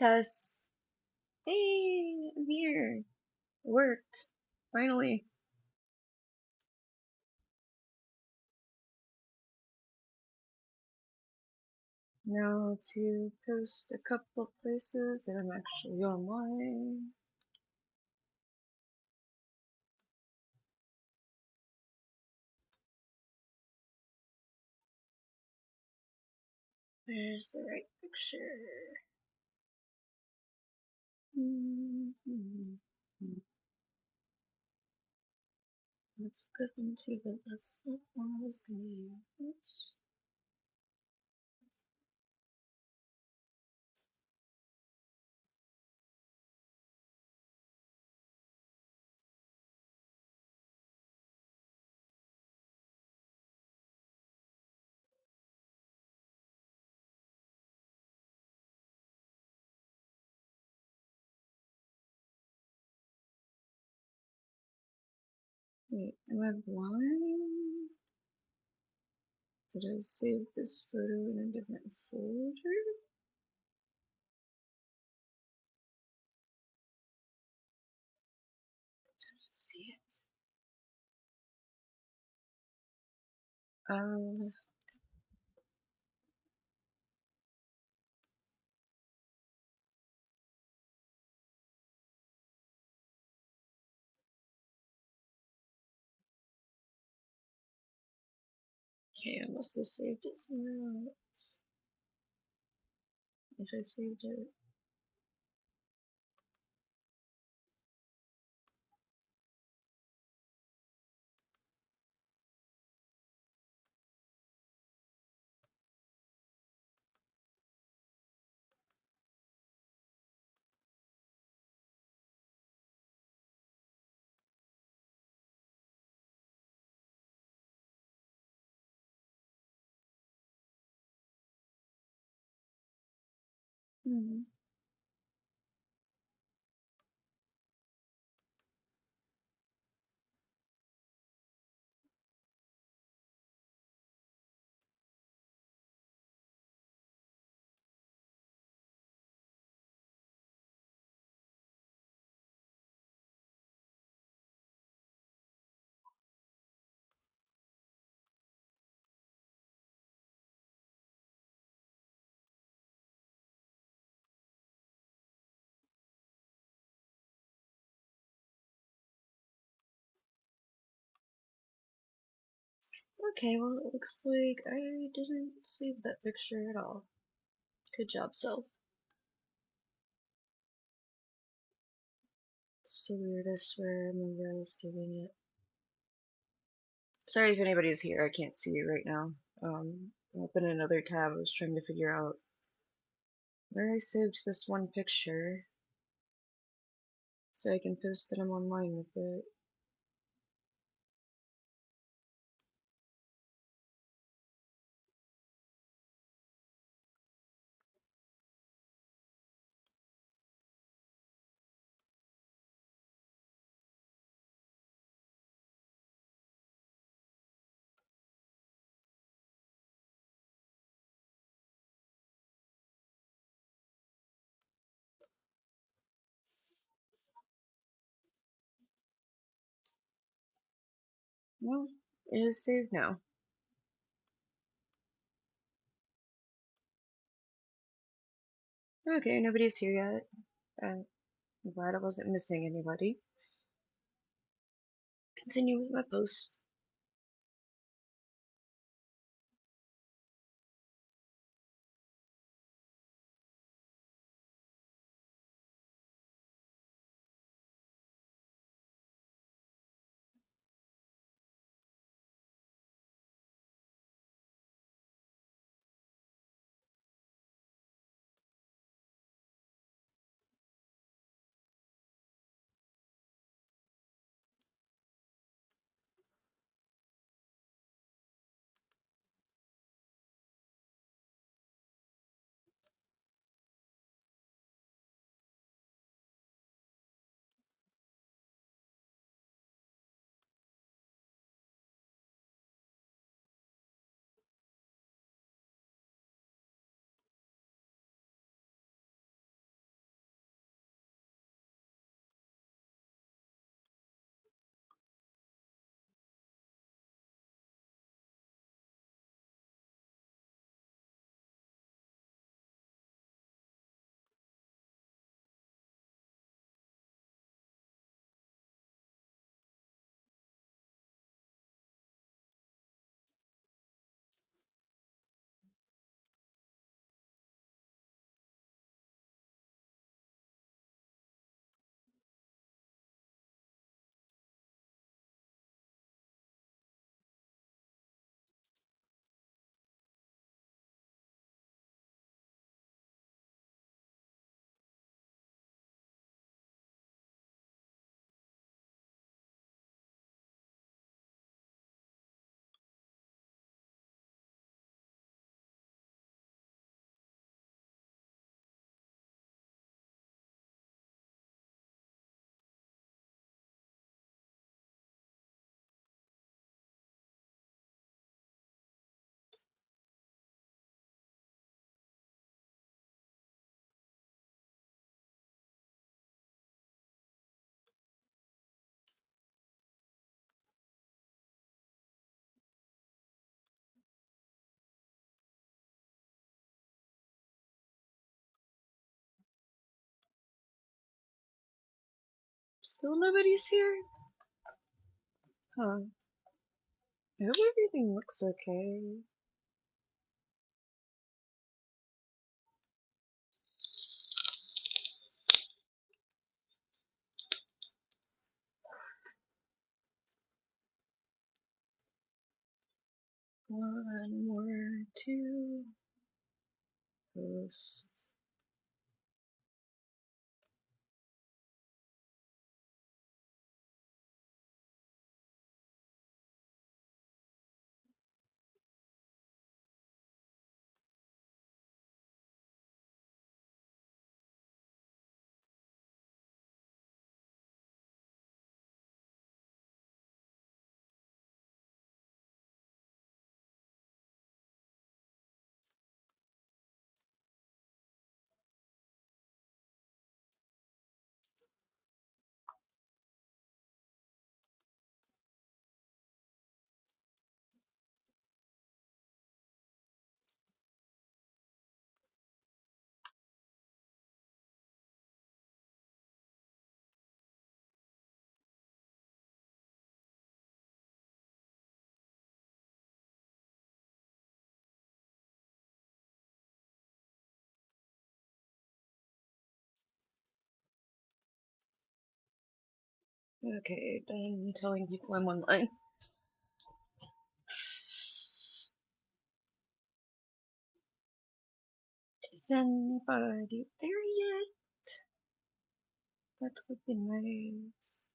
Tess. Hey, I'm here. It worked. Finally. Now to post a couple places that I'm actually online. Where's the right picture? That's a good one too, but that's not one I was gonna use. Wait, am I blind? Did I save this photo in a different folder? Did I see it? Okay, I must have saved it somewhere else. If I saved it. Hmm. Okay, well it looks like I didn't save that picture at all. Good job, self. It's so weird, I swear I remember I was saving it. Sorry if anybody's here, I can't see you right now. Open another tab, I was trying to figure out where I saved this one picture so I can post that I'm online with it. Well, it is saved now. Okay, nobody's here yet. I'm glad I wasn't missing anybody. Continue with my post. Still nobody's here? Huh. I hope everything looks okay. One more to post. Okay, done telling people I'm online. Is anybody there yet? That would be nice.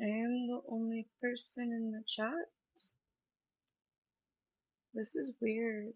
I am the only person in the chat? This is weird.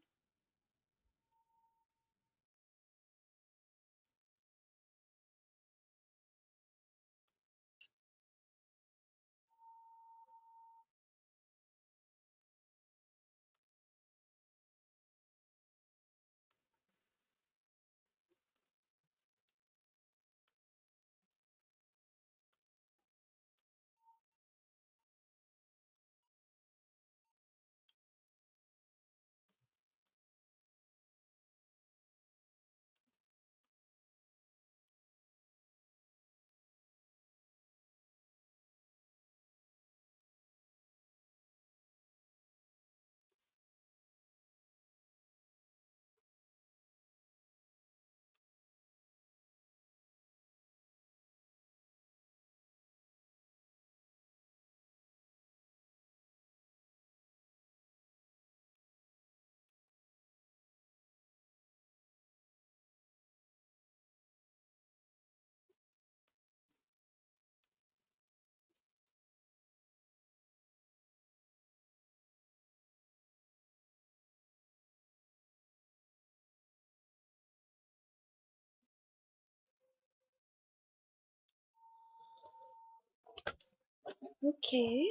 Okay.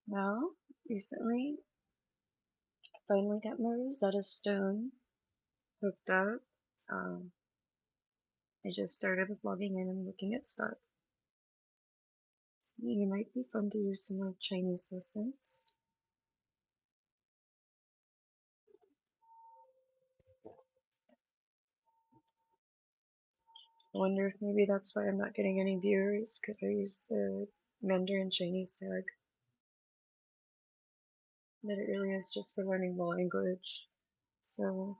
Well, recently finally got my Rosetta Stone hooked up. Um, I just started with logging in and looking at stuff. So it might be fun to do some like Chinese lessons. I wonder if maybe that's why I'm not getting any viewers, because I use the Mandarin Chinese tag. that it really is just for learning the language. So,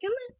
come on.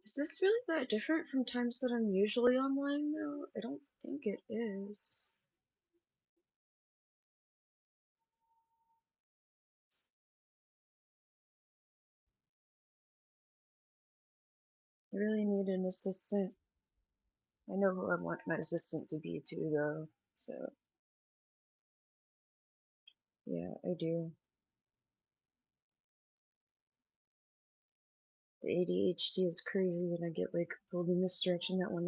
Is this really that different from times that I'm usually online though? I don't think it is. I really need an assistant. I know who I want my assistant to be too though. So, yeah, I do. The ADHD is crazy and I get like pulled in this direction, that one,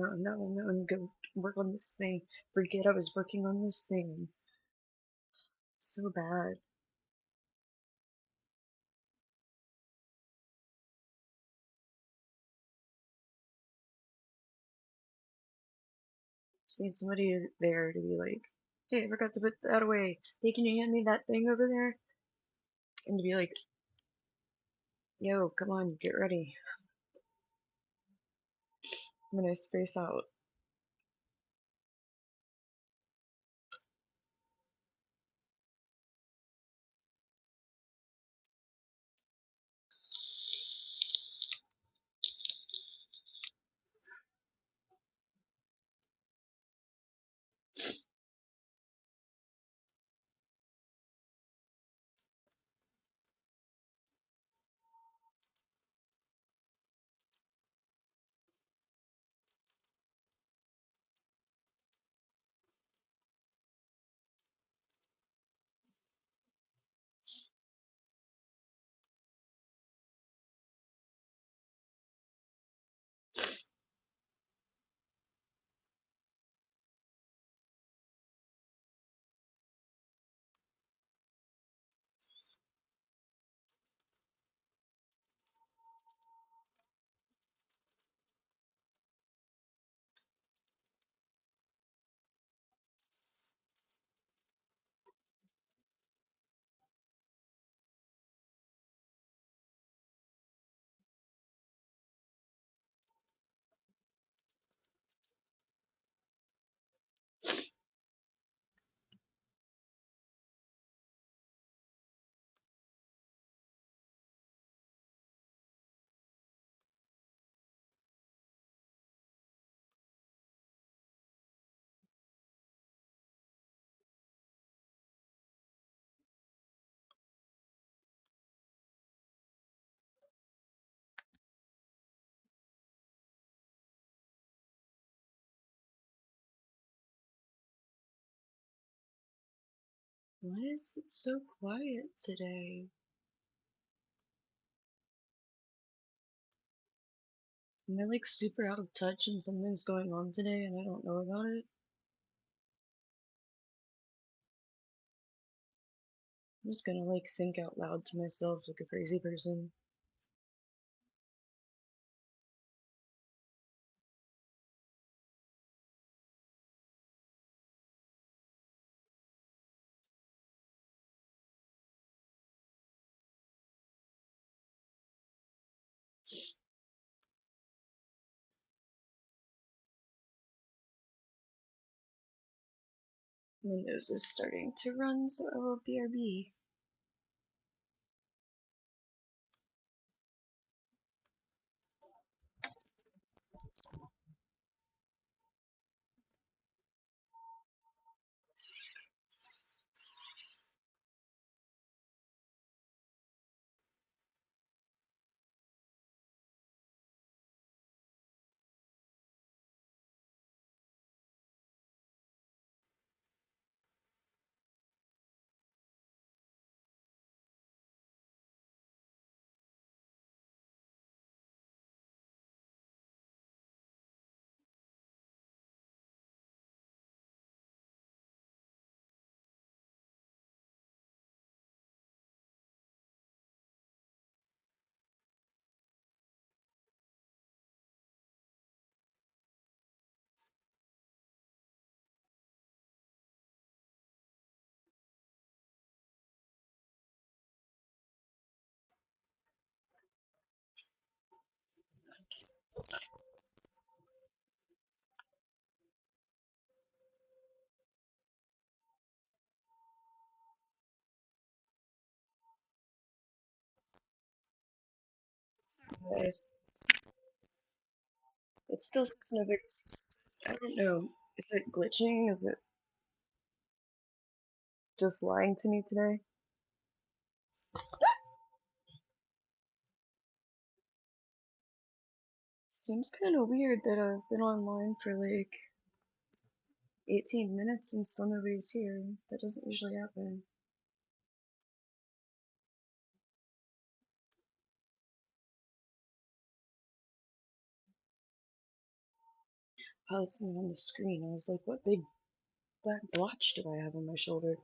go work on this thing. Forget I was working on this thing. It's so bad. Just need somebody there to be like, hey, I forgot to put that away. Hey, can you hand me that thing over there? And to be like, yo, come on, get ready. I'm gonna space out. Why is it so quiet today? Am I like super out of touch and something's going on today and I don't know about it? I'm just gonna like think out loud to myself like a crazy person. My nose is starting to run, so I will BRB. Okay. It still says no bits. I don't know. Is it glitching? Is it just lying to me today? Seems kind of weird that I've been online for like 18 minutes and still nobody's here. That doesn't usually happen. Oh, it's not on the screen. I was like, what big black blotch do I have on my shoulder?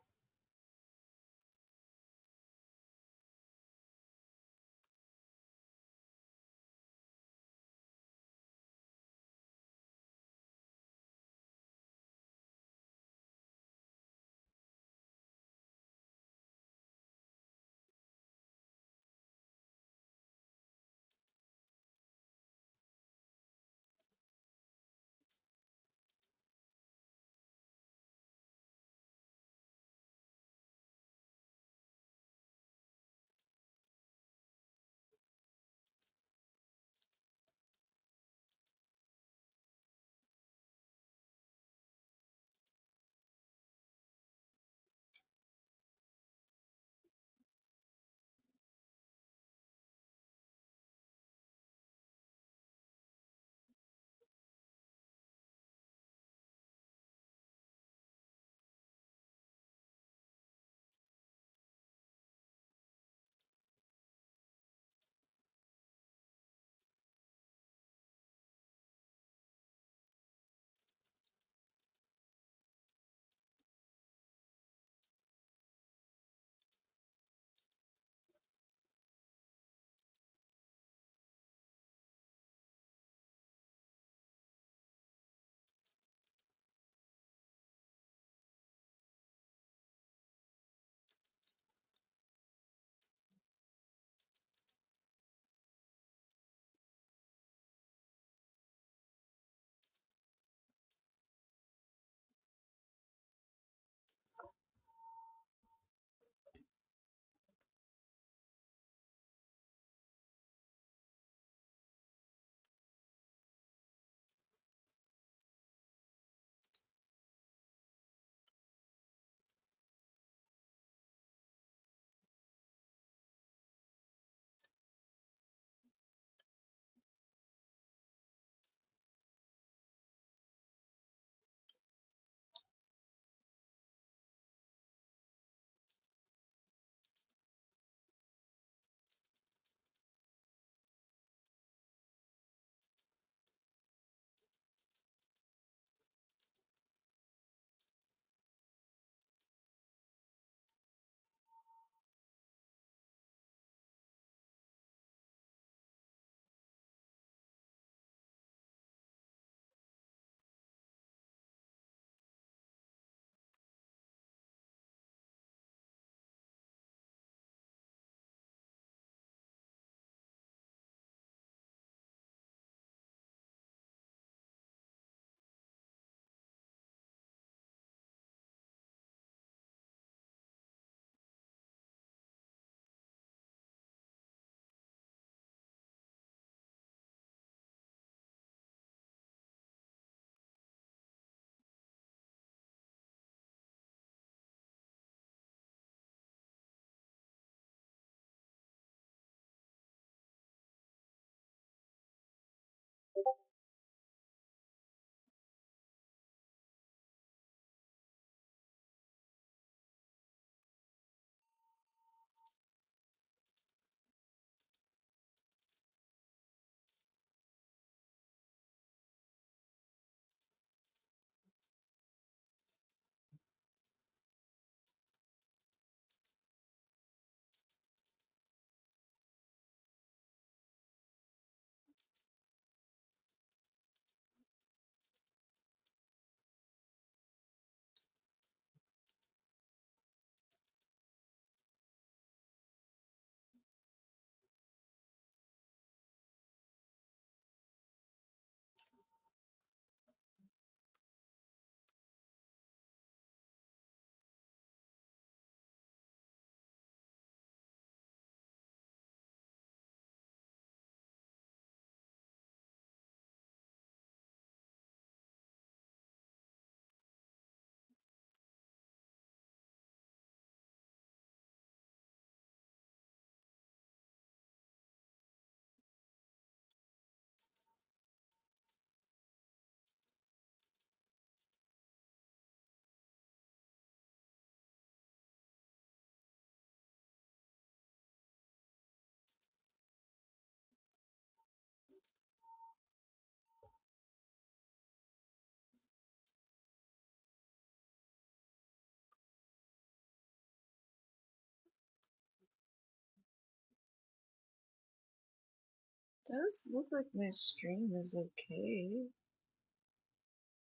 Does look like my stream is okay.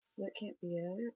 So that can't be it.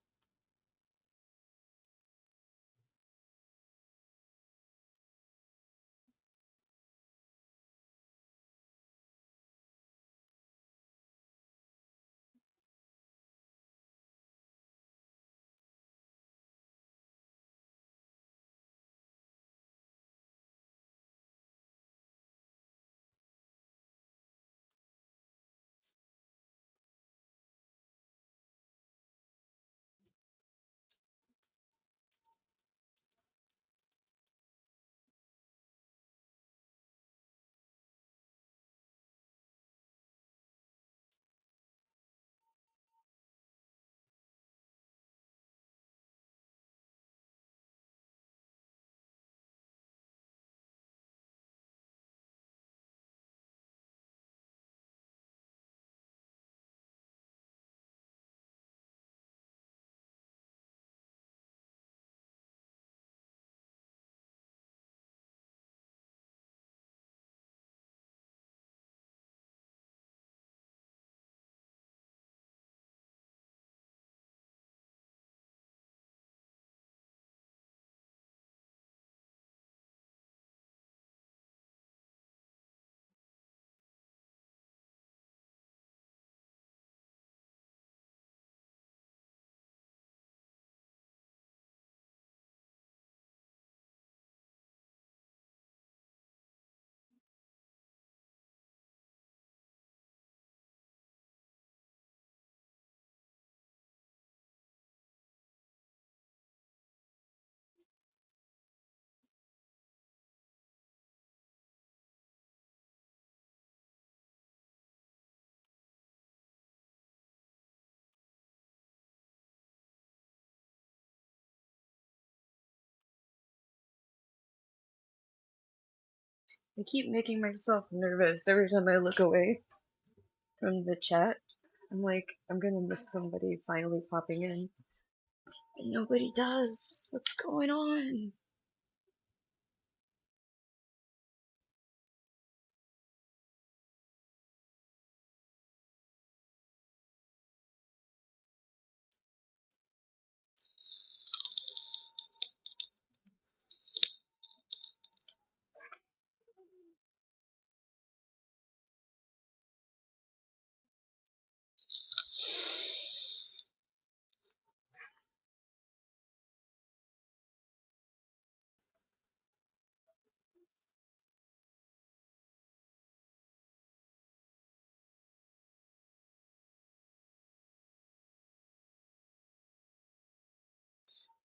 I keep making myself nervous every time I look away from the chat. I'm like, I'm gonna miss somebody finally popping in. And nobody does. What's going on?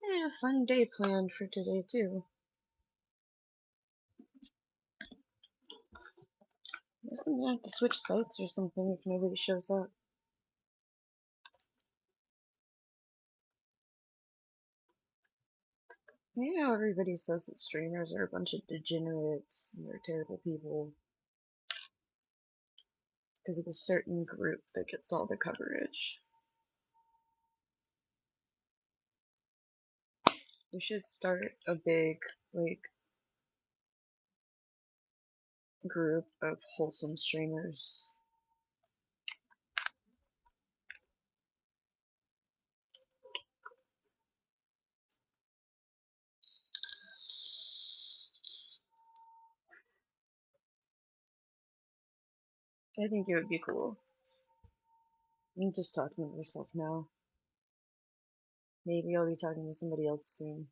I had a fun day planned for today too. I guess I'm gonna have to switch sites or something if nobody shows up. You know, everybody says that streamers are a bunch of degenerates and they're terrible people because of a certain group that gets all the coverage. We should start a big, like, group of wholesome streamers. I think it would be cool. I'm just talking to myself now. Maybe I'll be talking to somebody else soon.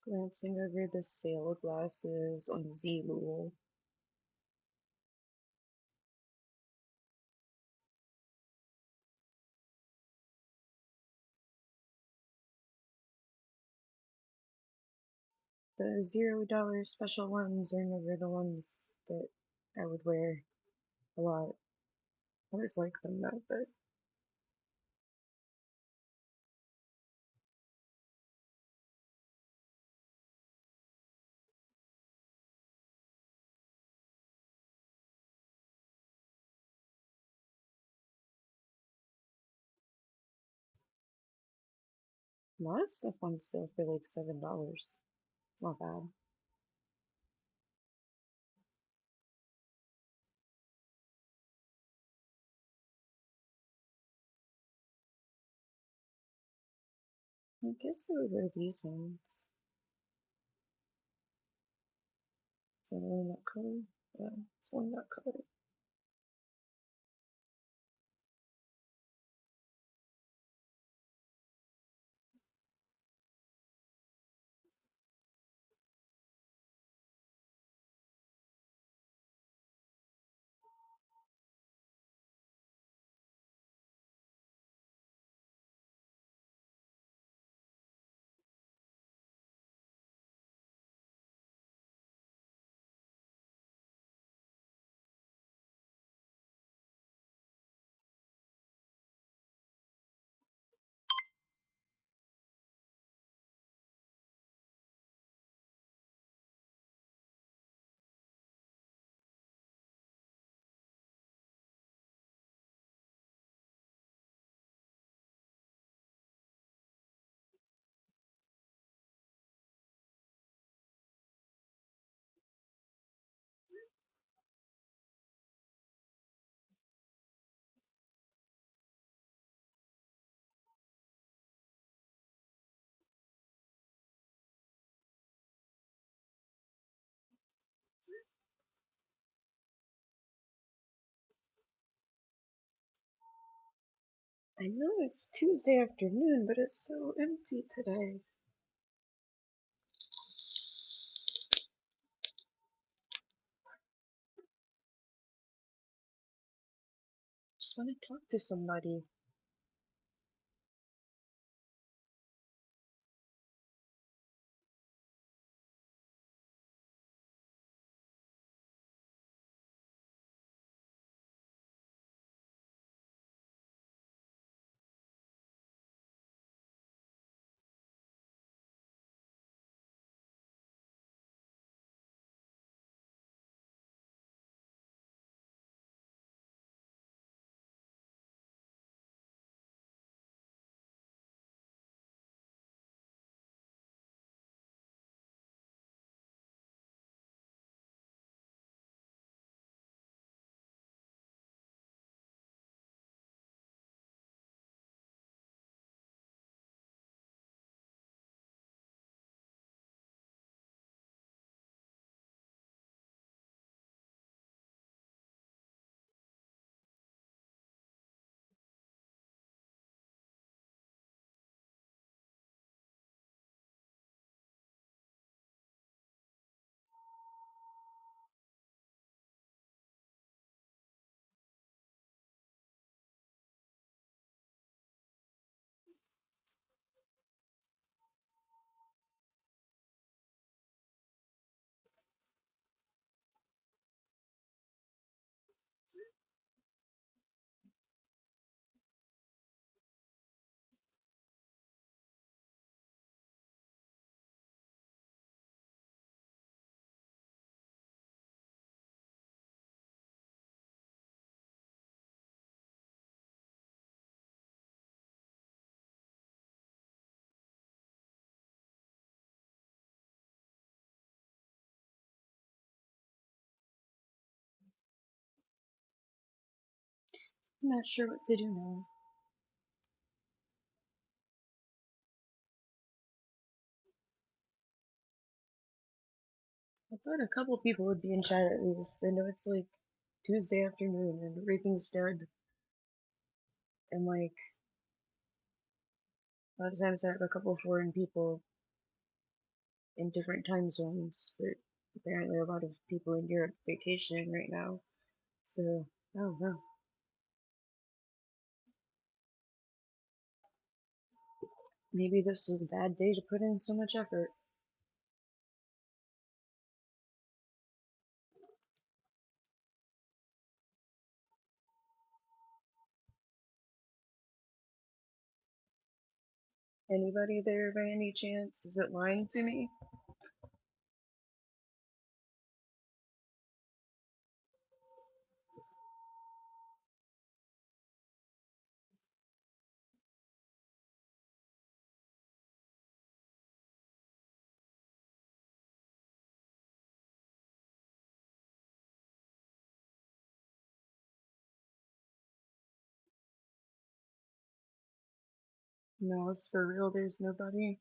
Glancing over the sale glasses on Zlul. The $0 special ones are never the ones that I would wear a lot. I always like them though, but a lot of stuff on sale for like $7. It's not bad. I guess I would wear these ones. Is that one that color? Yeah, it's one that color. I know it's Tuesday afternoon, but it's so empty today. Just want to talk to somebody. I'm not sure what to do now. I thought a couple people would be in chat at least. I know it's like Tuesday afternoon and everything's dead. And like a lot of times I have a couple foreign people in different time zones, but apparently a lot of people in Europe vacation right now. So, I don't know. Maybe this was a bad day to put in so much effort. Anybody there by any chance? Is it lying to me? No, it's for real, there's nobody.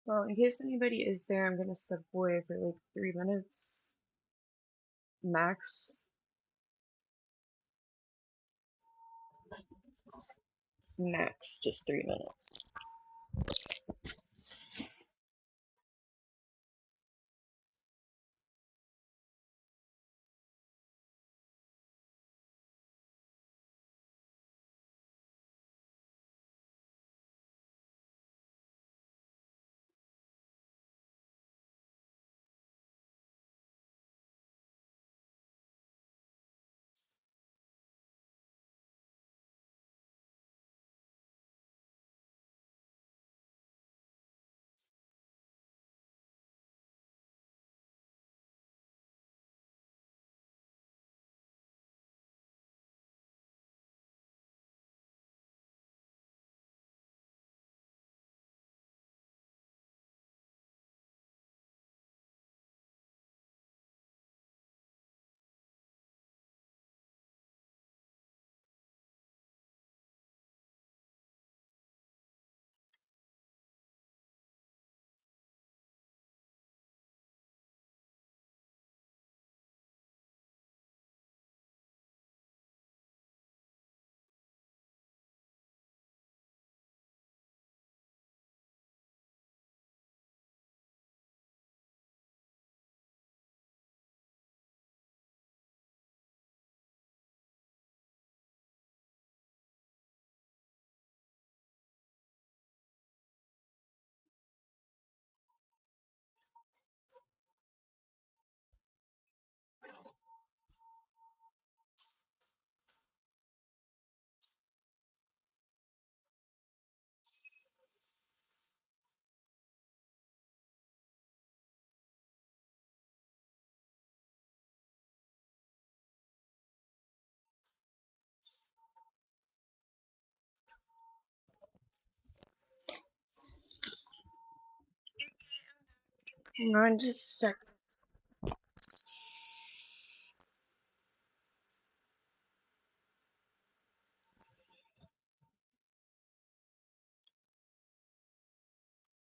Well, in case anybody is there, I'm gonna step away for like 3 minutes. Max. Max, just 3 minutes. Hang on just a sec.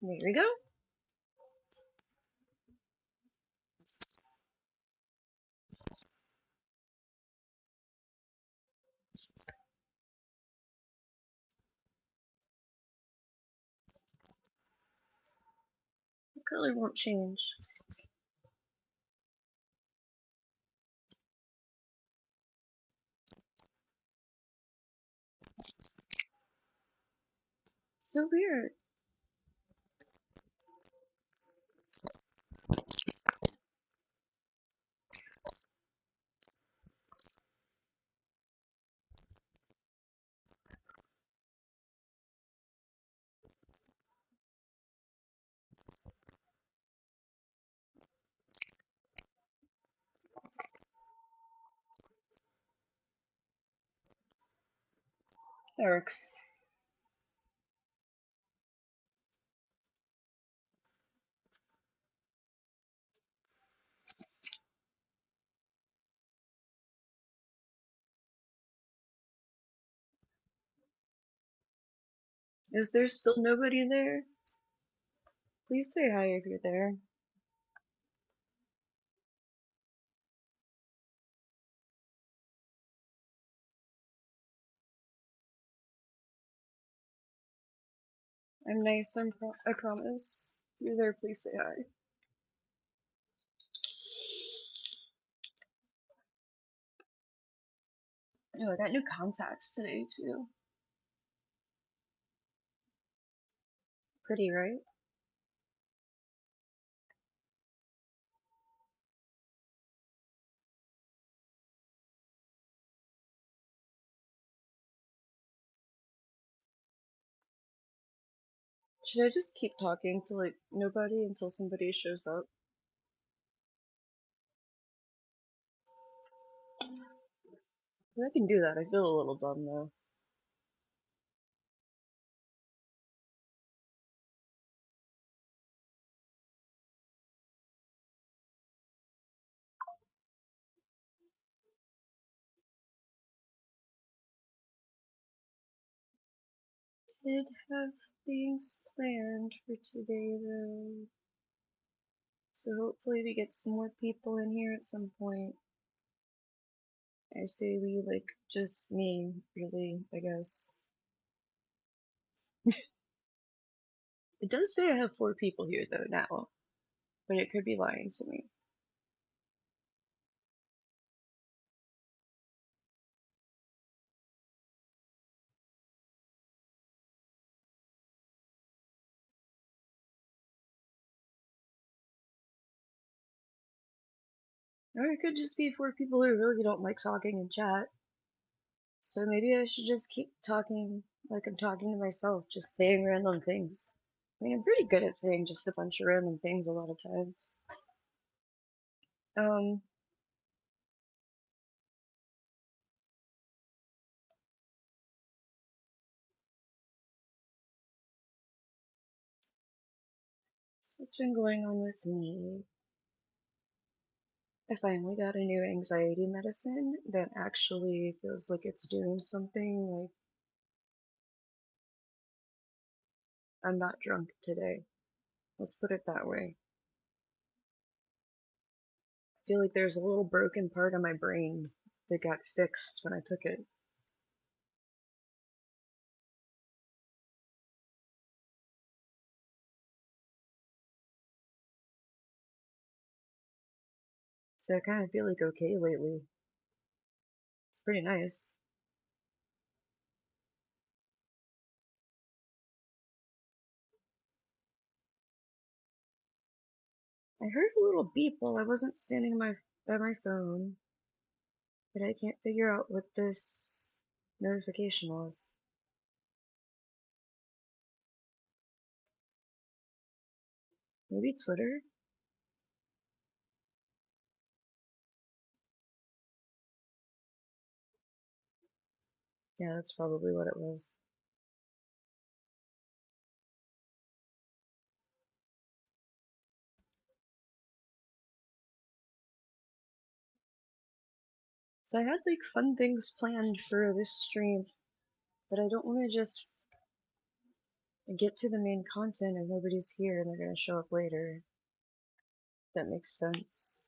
There we go. The color won't change. So weird. That works. Is there still nobody there? Please say hi if you're there. I'm nice, I promise. If you're there, please say hi. Oh, I got new contacts today, too. Pretty, right? Should I just keep talking to, like, nobody until somebody shows up? I can do that. I feel a little dumb, though. Did have things planned for today, though. So hopefully we get some more people in here at some point. I say we, like, just me, really, I guess. It does say I have 4 people here, though, now. But it could be lying to me. Or it could just be 4 people who really don't like talking in chat. So maybe I should just keep talking like I'm talking to myself, just saying random things. I mean, I'm pretty good at saying just a bunch of random things a lot of times. Um, so what's been going on with me? I finally got a new anxiety medicine that actually feels like it's doing something. Like, I'm not drunk today. Let's put it that way. I feel like there's a little broken part of my brain that got fixed when I took it. So I kind of feel like okay lately. It's pretty nice. I heard a little beep while I wasn't standing by my phone, but I can't figure out what this notification was. Maybe Twitter? Yeah, that's probably what it was. So I had like fun things planned for this stream, but I don't want to just get to the main content and nobody's here and they're gonna show up later. That makes sense.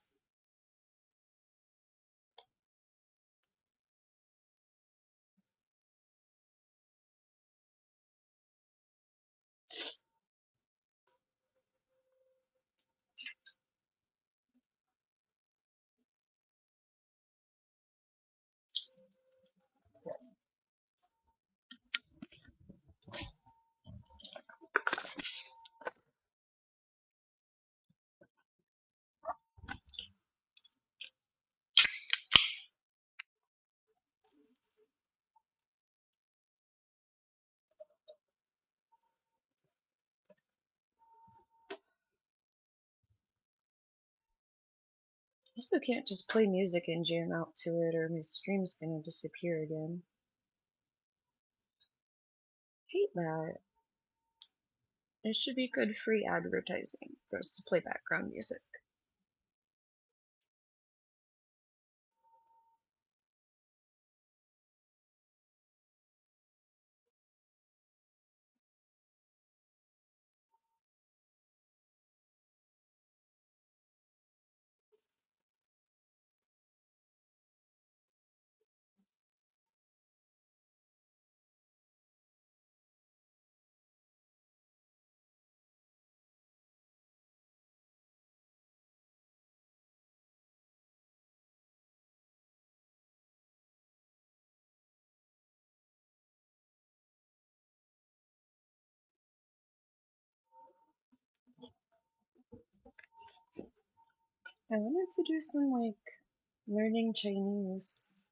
I also can't just play music and jam out to it or my stream's gonna disappear again. Hate that. It should be good free advertising for us to play background music. I wanted to do some like learning Chinese,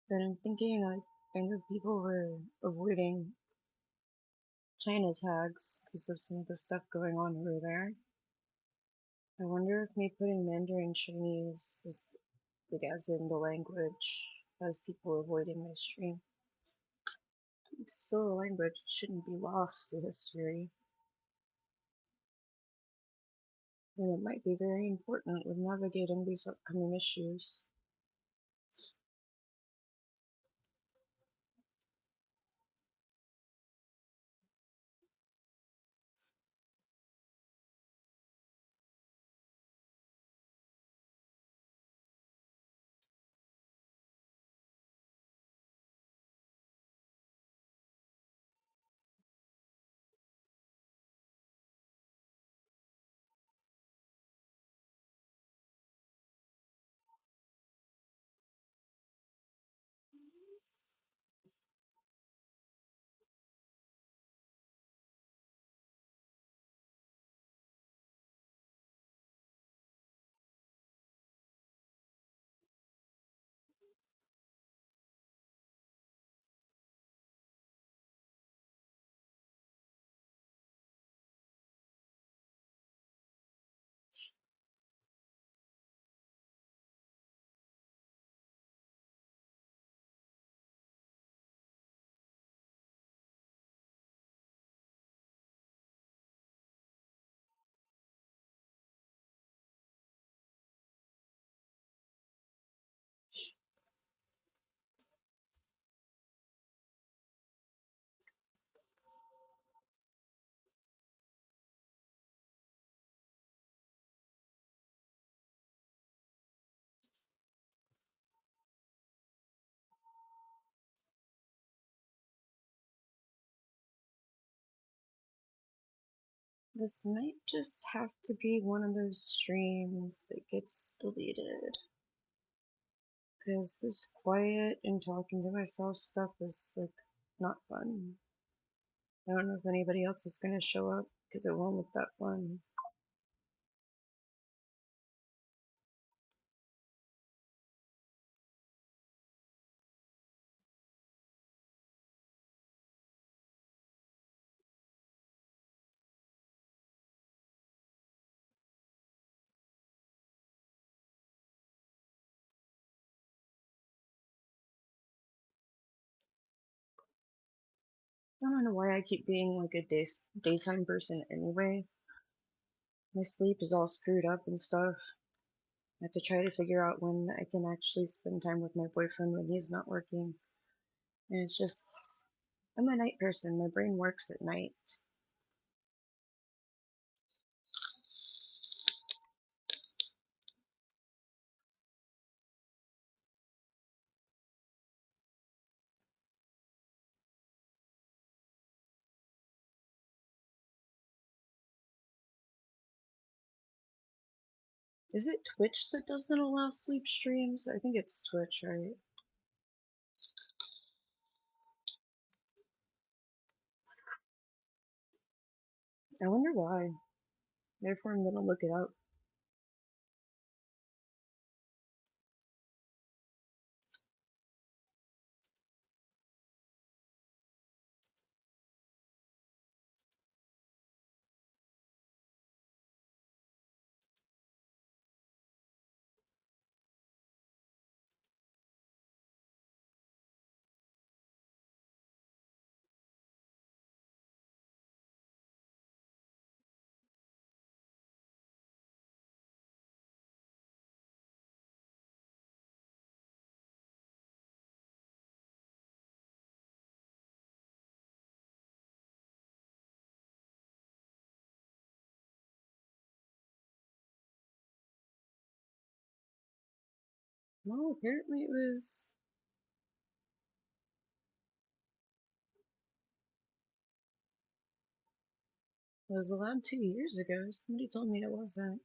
but I'm thinking like I know people were avoiding China tags because of some of the stuff going on over there. I wonder if me putting Mandarin Chinese is like as in the language has people avoiding my stream. It's still a language, it shouldn't be lost to history. And it might be very important with navigating these upcoming issues. This might just have to be one of those streams that gets deleted. Because this quiet and talking to myself stuff is like not fun. I don't know if anybody else is gonna show up because it won't look that fun. I don't know why I keep being like a daytime person anyway. My sleep is all screwed up and stuff. I have to try to figure out when I can actually spend time with my boyfriend when he's not working. And it's just, I'm a night person. My brain works at night. Is it Twitch that doesn't allow sleep streams? I think it's Twitch, right? I wonder why. Therefore, I'm gonna look it up. No, apparently it was allowed 2 years ago. Somebody told me it wasn't.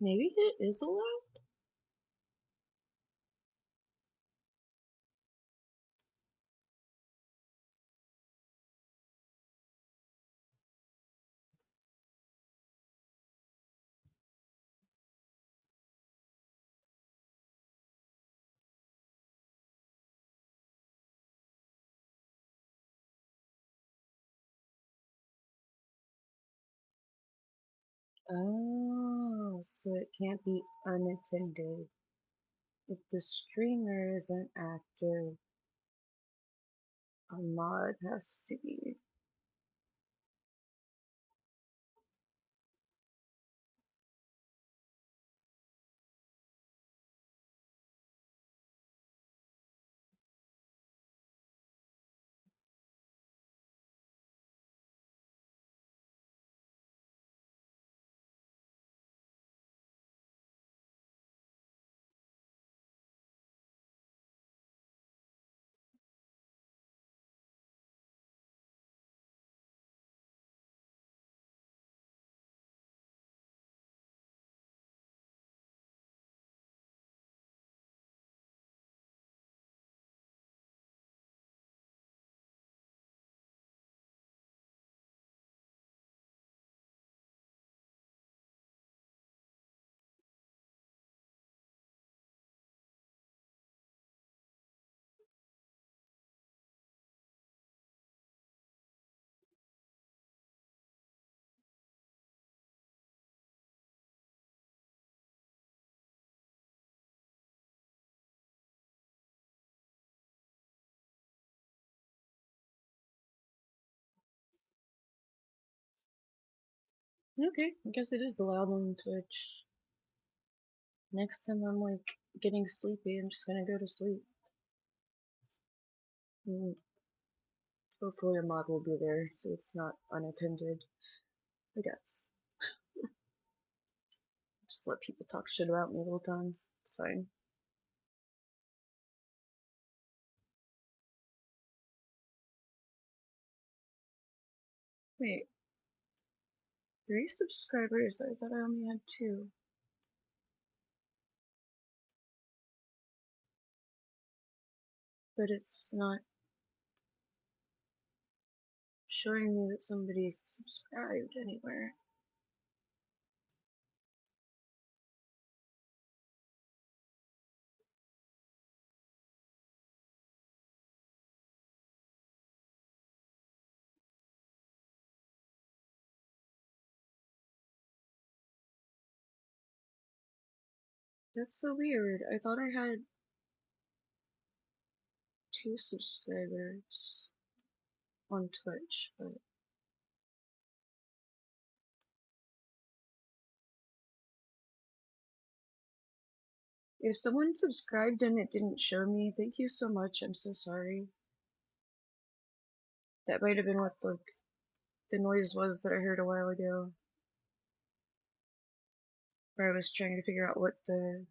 Maybe it is allowed? Oh, so it can't be unattended. If the streamer isn't active, a mod has to be. Okay, I guess it is allowed on Twitch. Next time I'm like getting sleepy, I'm just gonna go to sleep. Mm, hopefully a mod will be there so it's not unattended. I guess. Just let people talk shit about me the whole time. It's fine. Wait, 3 subscribers? I thought I only had 2. But it's not showing me that somebody subscribed anywhere. That's so weird. I thought I had 2 subscribers on Twitch, but if someone subscribed and it didn't show me, thank you so much. I'm so sorry. That might have been what the noise was that I heard a while ago. Where I was trying to figure out what the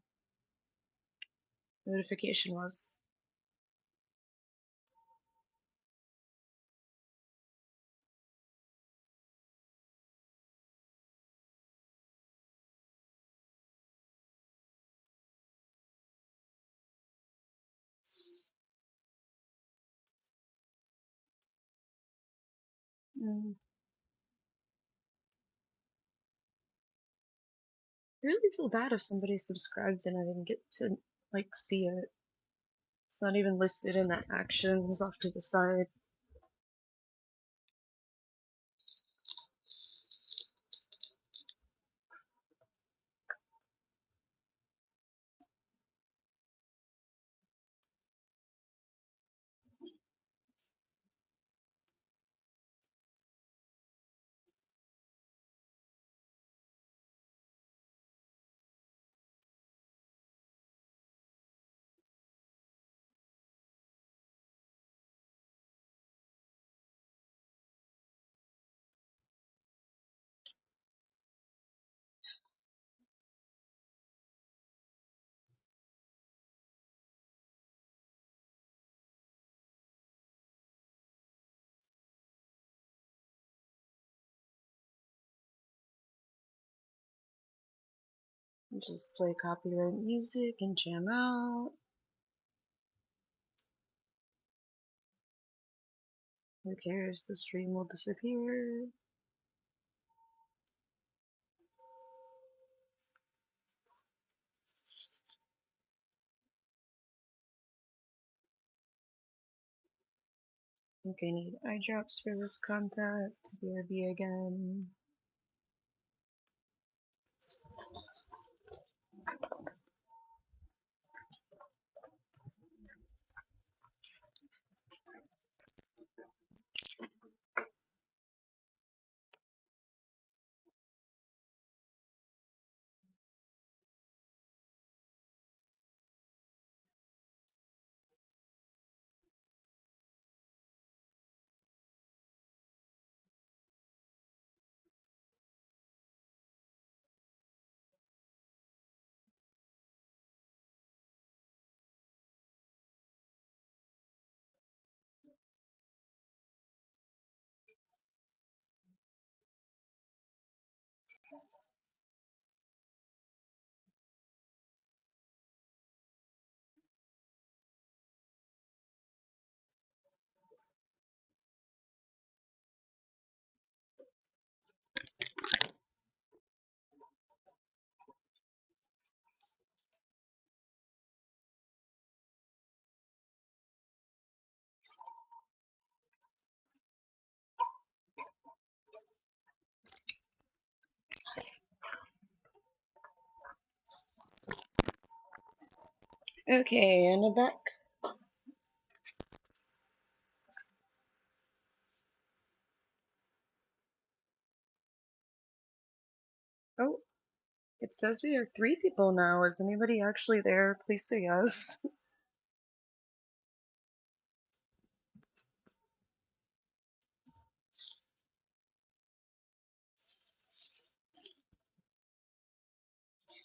notification was. Mm. I really feel bad if somebody subscribed and I didn't get to like see it. It's not even listed in the actions off to the side. Just play copyright music and jam out. Who cares? The stream will disappear. Okay, need eye drops for this contact. BRB again. Okay, and I'm back. Oh, it says we are 3 people now. Is anybody actually there? Please say yes.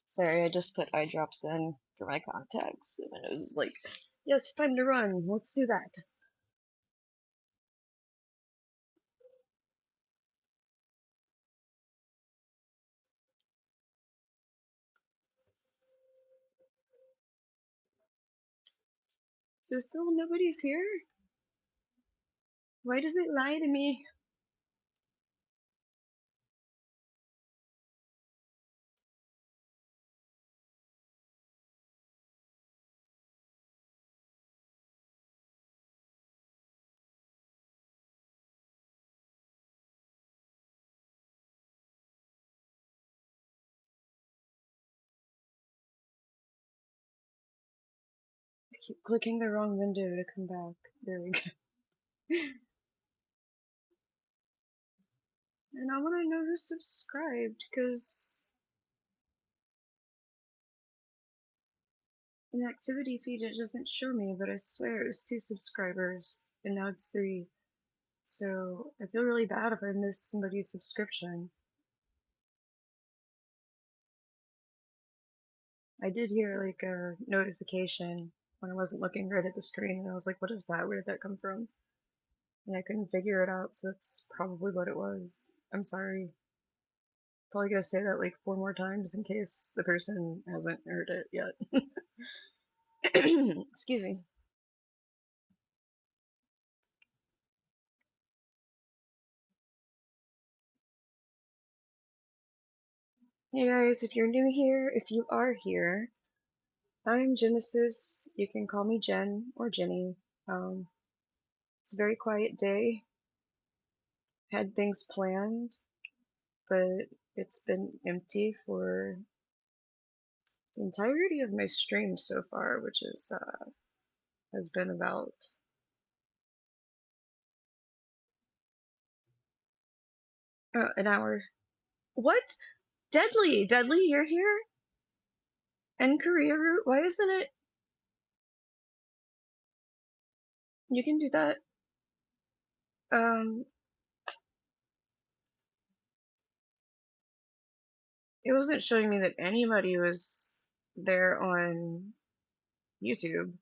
Sorry, I just put eye drops in for my contacts, and it was like, yes, time to run. Let's do that. So still nobody's here? Why does it lie to me? I keep clicking the wrong window to come back. There we go. And I want to know who's subscribed, because in the activity feed it doesn't show me, but I swear it was 2 subscribers, and now it's 3. So I feel really bad if I missed somebody's subscription. I did hear like a notification when I wasn't looking right at the screen, and I was like, what is that? Where did that come from? And I couldn't figure it out, so that's probably what it was. I'm sorry. Probably gonna say that like 4 more times in case the person hasn't heard it yet. Excuse me. Hey guys, if you're new here, if you are here, I'm Genesis. You can call me Jen or Jenny. It's a very quiet day. Had things planned, but it's been empty for the entirety of my stream so far, which is has been about an hour. What? Deadly, Deadly, you're here? And Korea Root? Why isn't it? You can do that. Um, it wasn't showing me that anybody was there on YouTube.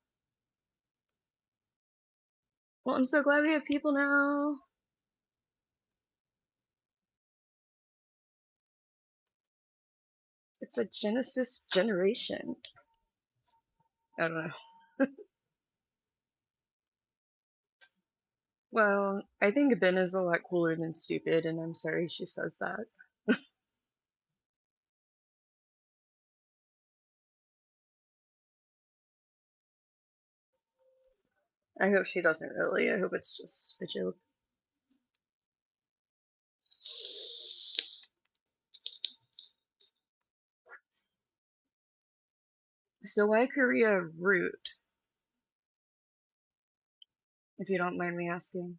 Well, I'm so glad we have people now. It's a Genesis generation. I don't know. Well, I think Ben is a lot cooler than stupid, and I'm sorry she says that. I hope she doesn't really. I hope it's just a joke. So why Korea root, if you don't mind me asking?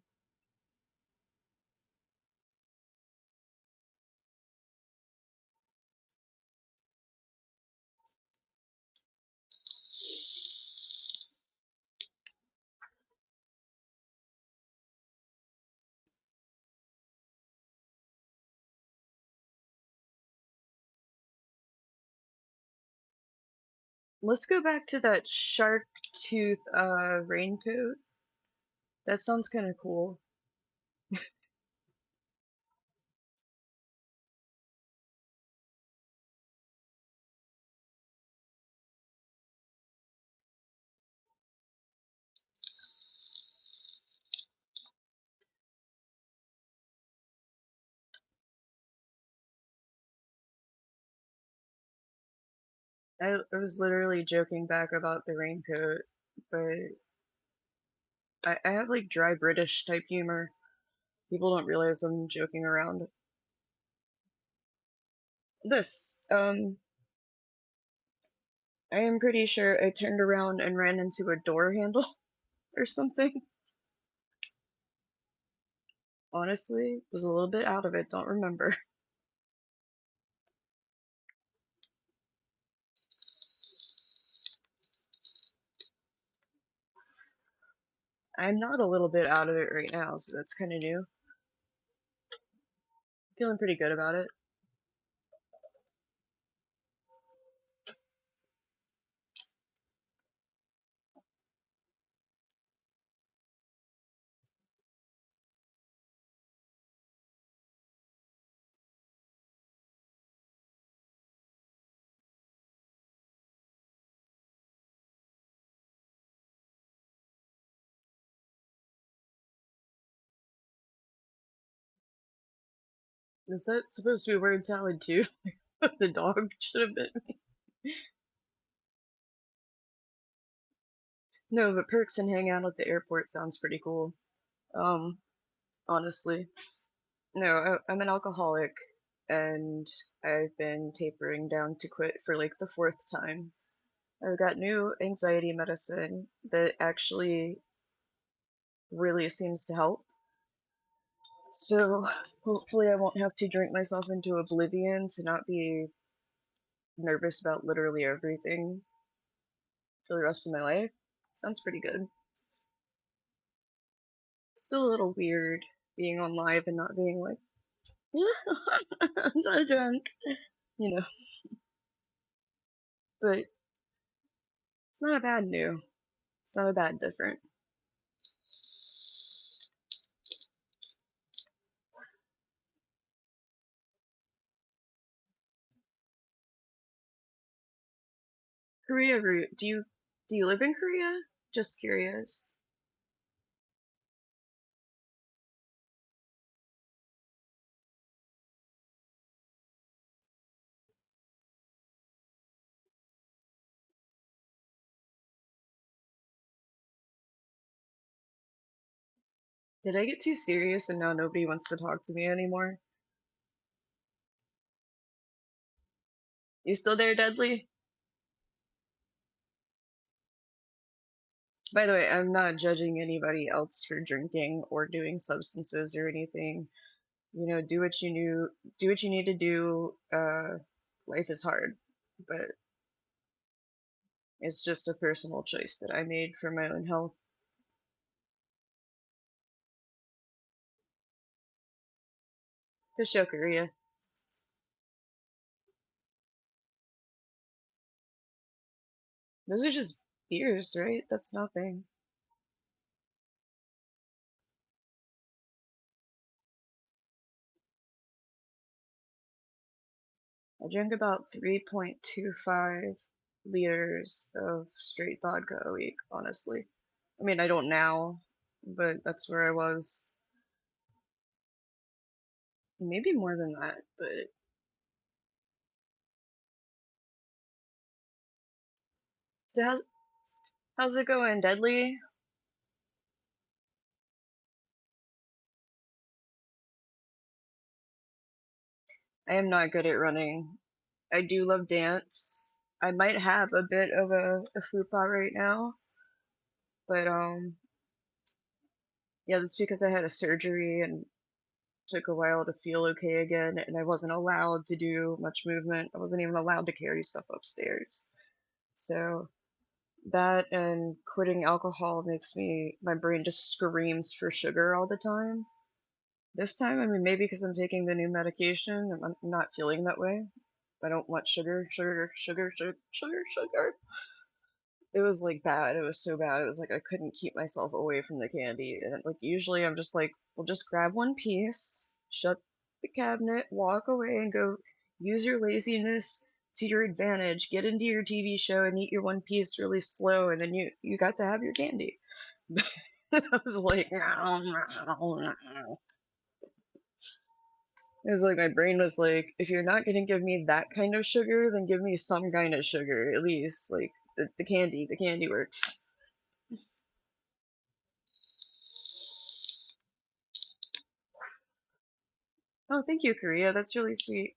Let's go back to that shark tooth raincoat. That sounds kind of cool. I was literally joking back about the raincoat, but I have like dry British type humor. People don't realize I'm joking around. This, I am pretty sure I turned around and ran into a door handle or something. Honestly, was a little bit out of it, don't remember. I'm not a little bit out of it right now, so that's kind of new. Feeling pretty good about it. Is that supposed to be word salad too? The dog should have been. No, but perks and hang out at the airport sounds pretty cool. Um, honestly. No, I'm an alcoholic, and I've been tapering down to quit for like the fourth time. I've got new anxiety medicine that actually really seems to help. So hopefully I won't have to drink myself into oblivion to not be nervous about literally everything for the rest of my life. Sounds pretty good. Still a little weird being on live and not being like, I'm so drunk, you know. But it's not a bad new. It's not a bad different. Korea root. Do you live in Korea? Just curious. Did I get too serious and now nobody wants to talk to me anymore? You still there, Deadly? By the way, I'm not judging anybody else for drinking or doing substances or anything. You know, do what you need to do. Life is hard, but it's just a personal choice that I made for my own health. For sure, Korea. Those are just beers, right? That's nothing. I drink about 3.25 liters of straight vodka a week, honestly. I mean, I don't now, but that's where I was. Maybe more than that, but so how's it going, Deadly? I am not good at running. I do love dance. I might have a bit of a fupa right now, but yeah, that's because I had a surgery and took a while to feel okay again, and I wasn't allowed to do much movement. I wasn't even allowed to carry stuff upstairs. So that and quitting alcohol makes my brain just screams for sugar all the time. This time, I mean, maybe because I'm taking the new medication, I'm not feeling that way. I don't want sugar, sugar, sugar, sugar, sugar, sugar. It was like bad. It was so bad. It was like I couldn't keep myself away from the candy. And like usually I'm just like, well, just grab one piece, shut the cabinet, walk away, and go use your laziness to your advantage. Get into your TV show and eat your one piece really slow, and then you got to have your candy. I was like, no, no, no. It was like my brain was like, if you're not gonna give me that kind of sugar, then give me some kind of sugar at least. Like the candy works. Oh, thank you, Korea. That's really sweet.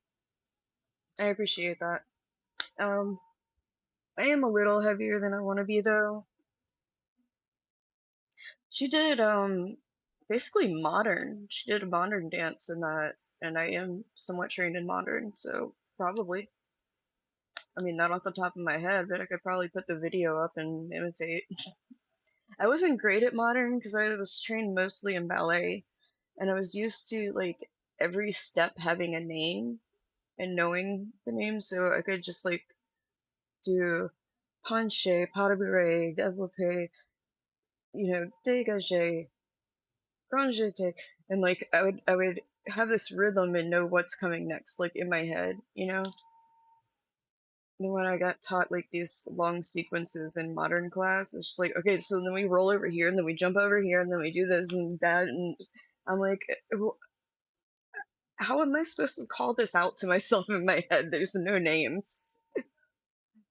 I appreciate that. Um, I am a little heavier than I want to be though. She did basically modern. She did a modern dance in that, and I am somewhat trained in modern, so probably. I mean, not off the top of my head, but I could probably put the video up and imitate. I wasn't great at modern because I was trained mostly in ballet, and I was used to like every step having a name and knowing the name, so I could just like do penché, pas de bourrée, développé, dégagé, grand jeté, and like I would have this rhythm and know what's coming next, like in my head. And when I got taught like these long sequences in modern class, it's just like, okay, so then we roll over here, and then we jump over here, and then we do this and that, and I'm like, how am I supposed to call this out to myself in my head? There's no names.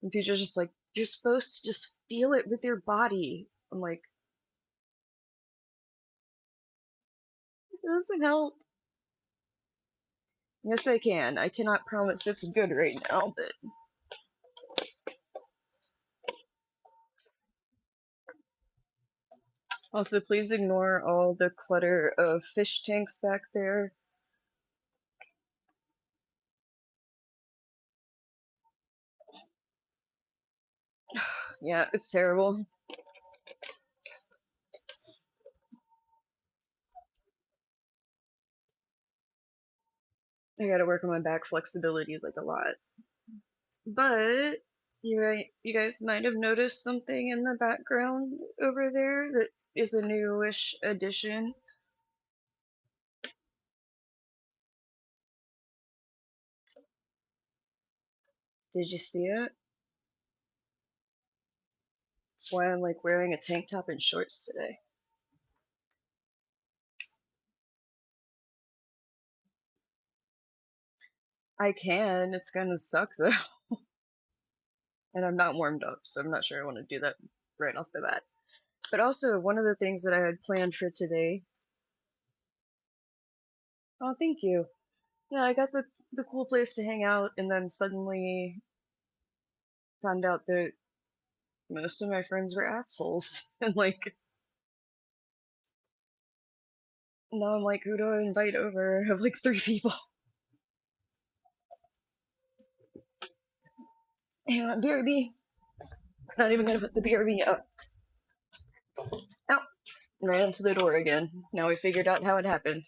And teacher's just like, you're supposed to just feel it with your body. I'm like, it doesn't help. Yes, I can. I cannot promise it's good right now, but also please ignore all the clutter of fish tanks back there. Yeah, it's terrible. I gotta work on my back flexibility like a lot. But you guys might have noticed something in the background over there that is a newish addition. Did you see it? That's why I'm like wearing a tank top and shorts today. I can. It's gonna suck though. And I'm not warmed up, so I'm not sure I want to do that right off the bat. But also, one of the things that I had planned for today. Oh, thank you. Yeah, I got the cool place to hang out, and then suddenly found out that most of my friends were assholes. And like, now I'm like, who do I invite over? I have like 3 people. Hang on, BRB. Not even gonna put the BRB up. Ow! Ran into the door again. Now we figured out how it happened.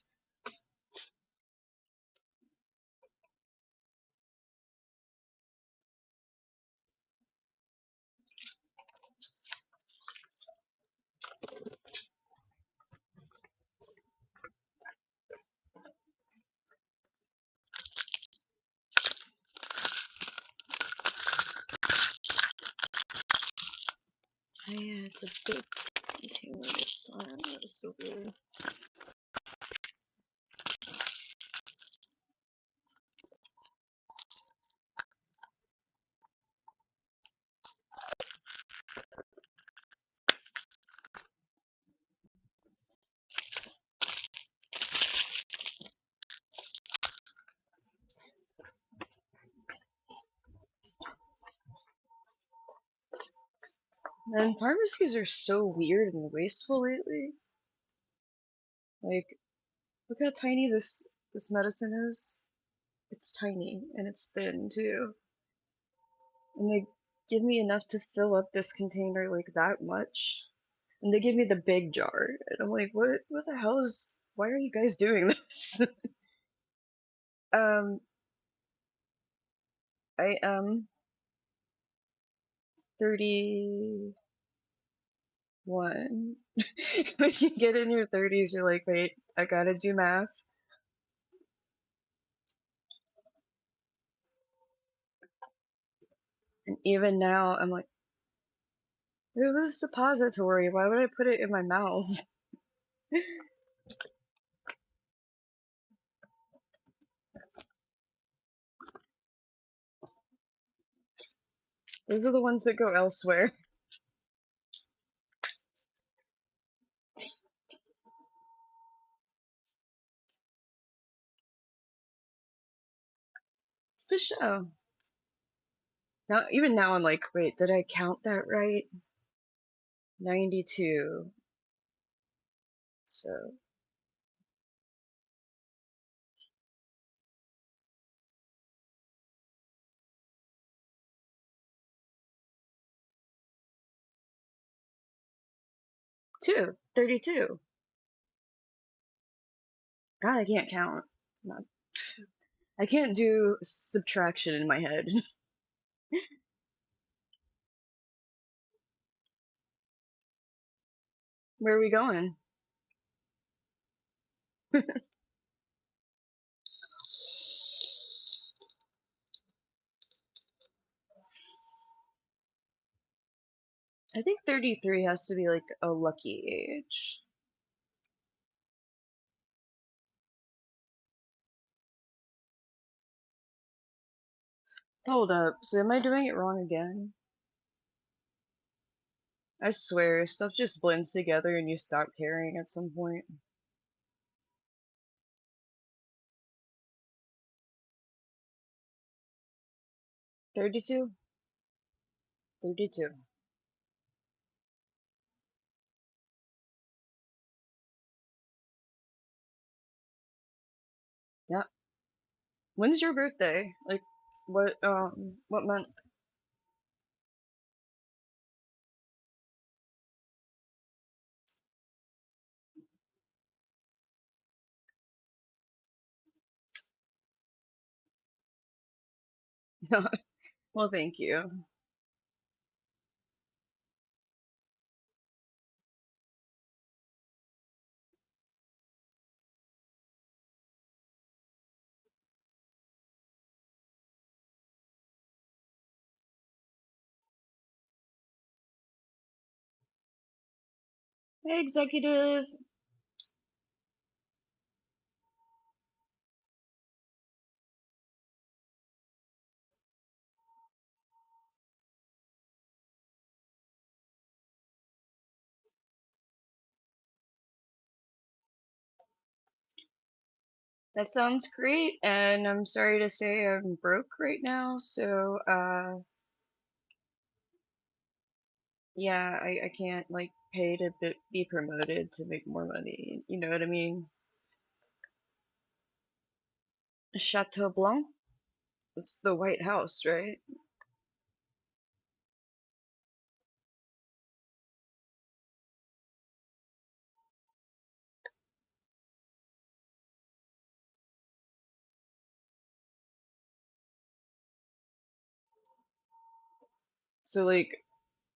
container this on. That is so weird. Man, pharmacies are so weird and wasteful lately. Like, look how tiny this medicine is. It's tiny and it's thin too. And they give me enough to fill up this container like that much. And they give me the big jar. And I'm like, what the hell is why are you guys doing this? um I am 31. When you get in your 30s, you're like, wait, I gotta do math. And even now, I'm like, it was a suppository. Why would I put it in my mouth? Those are the ones that go elsewhere. For sure. Now, even now, I'm like, wait, did I count that right? 92. So, 32. God, I can't count. Not, I can't do subtraction in my head. Where are we going? I think 33 has to be like a lucky age. Hold up, so am I doing it wrong again? I swear, stuff just blends together and you stop caring at some point. 32? 32. Yeah. When's your birthday? Like, what month? Well, thank you. Hey, executive. That sounds great, and I'm sorry to say I'm broke right now, so, yeah, I can't, like, pay to be promoted to make more money, you know what I mean? Chateau Blanc? It's the White House, right? So, like,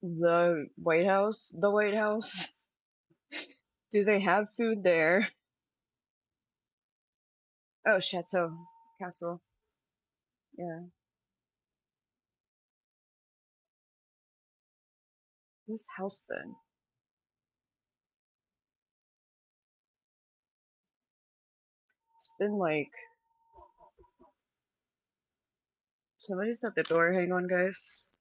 the White House? The White House? Do they have food there? Oh, Chateau. Castle. Yeah. This house then? It's been like somebody's at the door. Hang on, guys.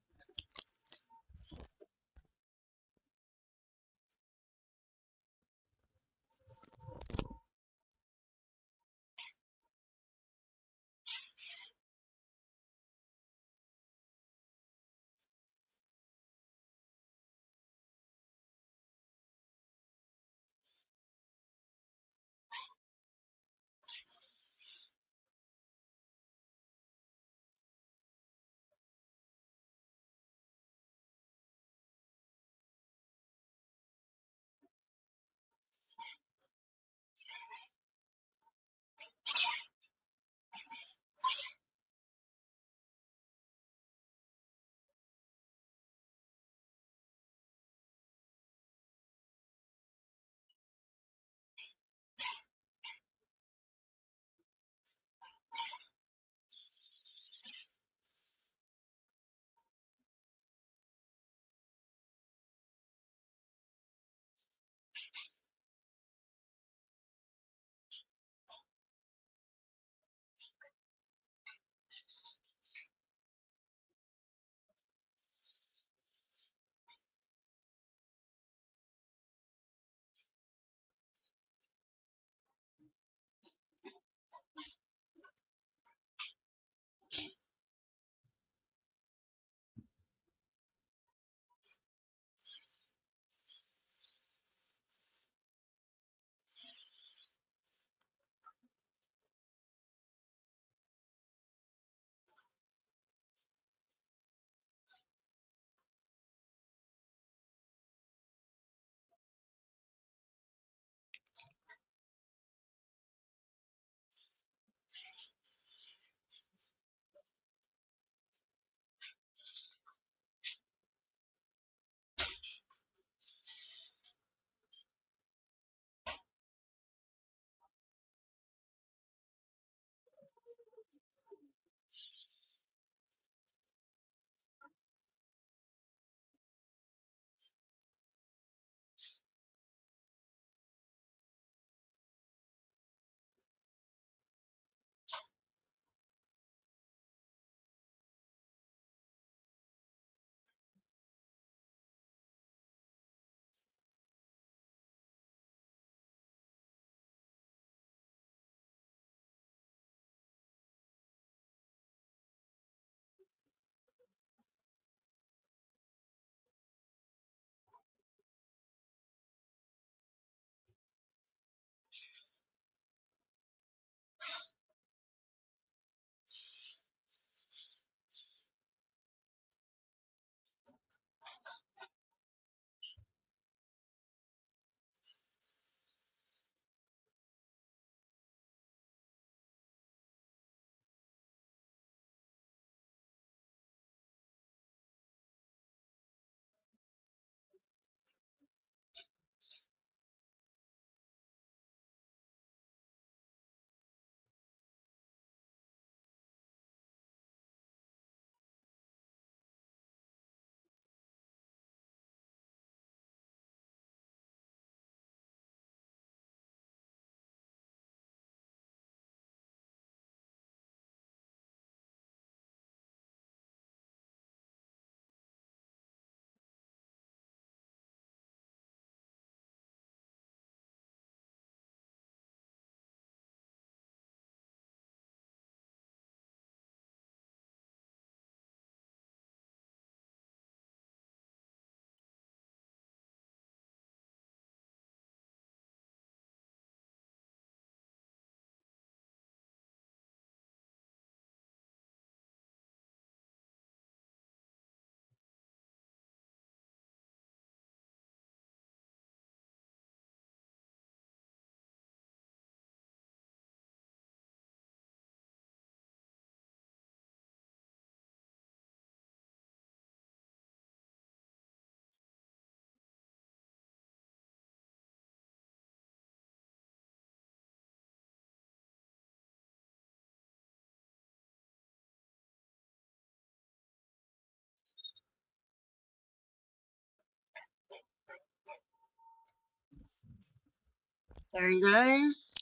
Sorry, guys.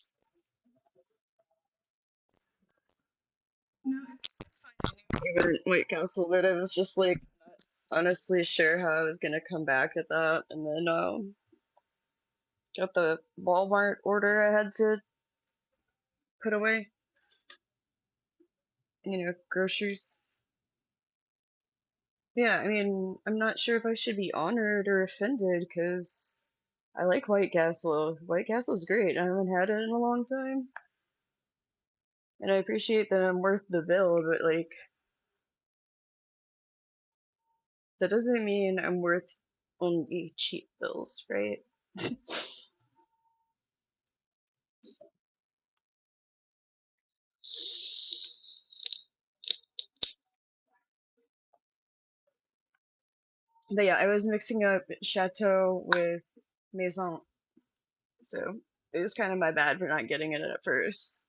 No, it's fine. Even White Castle, but I was just like not honestly sure how I was gonna come back at that, and then got the Walmart order I had to put away. Groceries. Yeah, I mean, I'm not sure if I should be honored or offended because I like White Castle. White Castle's great. I haven't had it in a long time, and I appreciate that I'm worth the bill, but like that doesn't mean I'm worth only cheap bills, right? But yeah, I was mixing up chateau with maison, so it was kind of my bad for not getting it at first.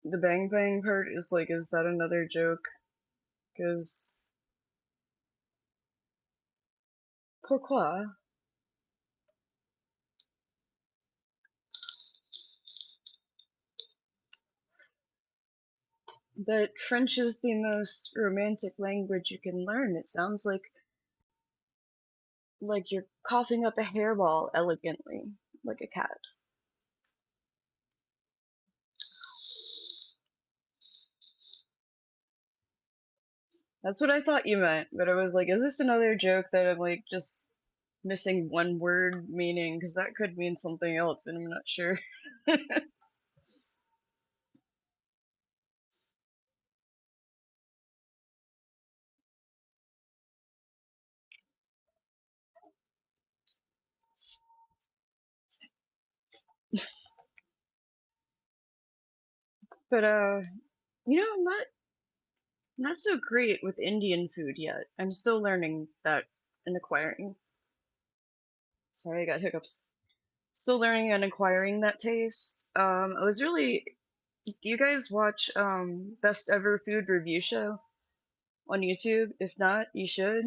The bang bang part is like, is that another joke? Because pourquoi? But French is the most romantic language you can learn. It sounds like you're coughing up a hairball elegantly, like a cat. That's what I thought you meant, but I was like, is this another joke that I'm like just missing one word meaning? Because that could mean something else, and I'm not sure. But I'm not so great with Indian food yet. I'm still learning that and acquiring. Sorry, I got hiccups. Still learning and acquiring that taste. I was really. Do you guys watch Best Ever Food Review Show on YouTube? If not, you should.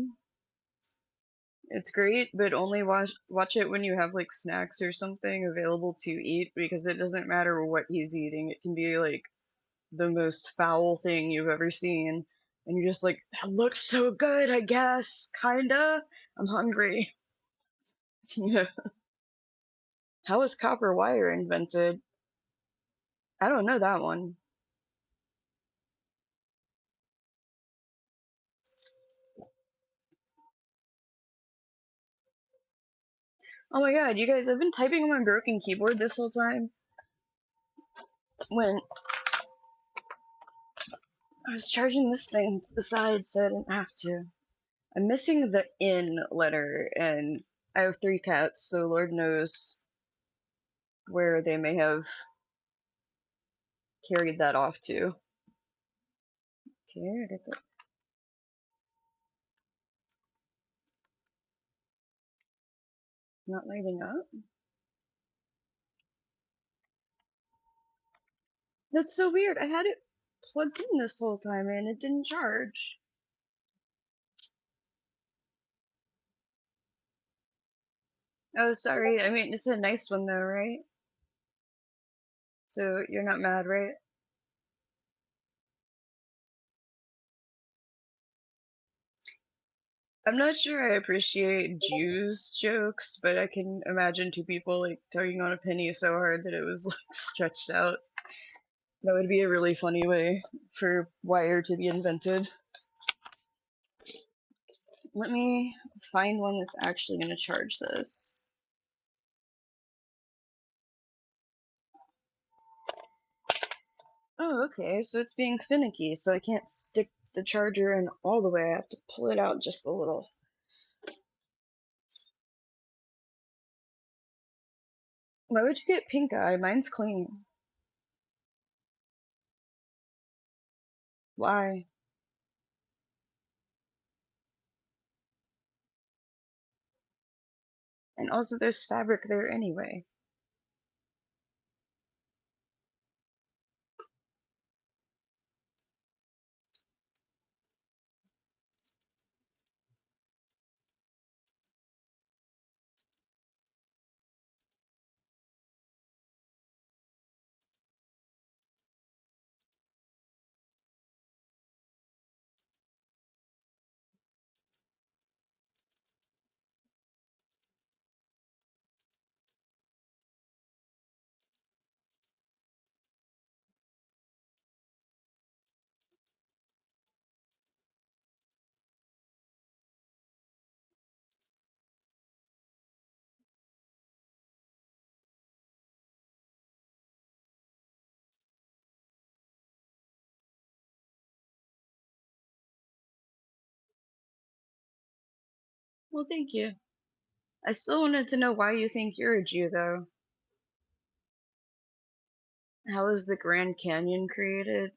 It's great, but only watch it when you have like snacks or something available to eat because it doesn't matter what he's eating. It can be like the most foul thing you've ever seen, and you're just like, that looks so good, I guess, kinda. I'm hungry. Yeah. How was copper wire invented? I don't know that one. Oh my god, you guys, I've been typing on my broken keyboard this whole time. When I was charging this thing to the side so I didn't have to. I'm missing the N letter, and I have three cats, so Lord knows where they may have carried that off to. Okay, I got that. Not lighting up. That's so weird. I had it plugged in this whole time and it didn't charge. Oh, sorry. I mean, it's a nice one though, right? So you're not mad, right? I'm not sure I appreciate Jews jokes, but I can imagine two people like tugging on a penny so hard that it was like stretched out. That would be a really funny way for wire to be invented. Let me find one that's actually going to charge this. Oh, okay, so it's being finicky, so I can't stick the charger in all the way. I have to pull it out just a little. Why would you get pink eye? Mine's clean. Why? And also there's fabric there anyway. Well, thank you. I still wanted to know why you think you're a Jew, though. How was the Grand Canyon created?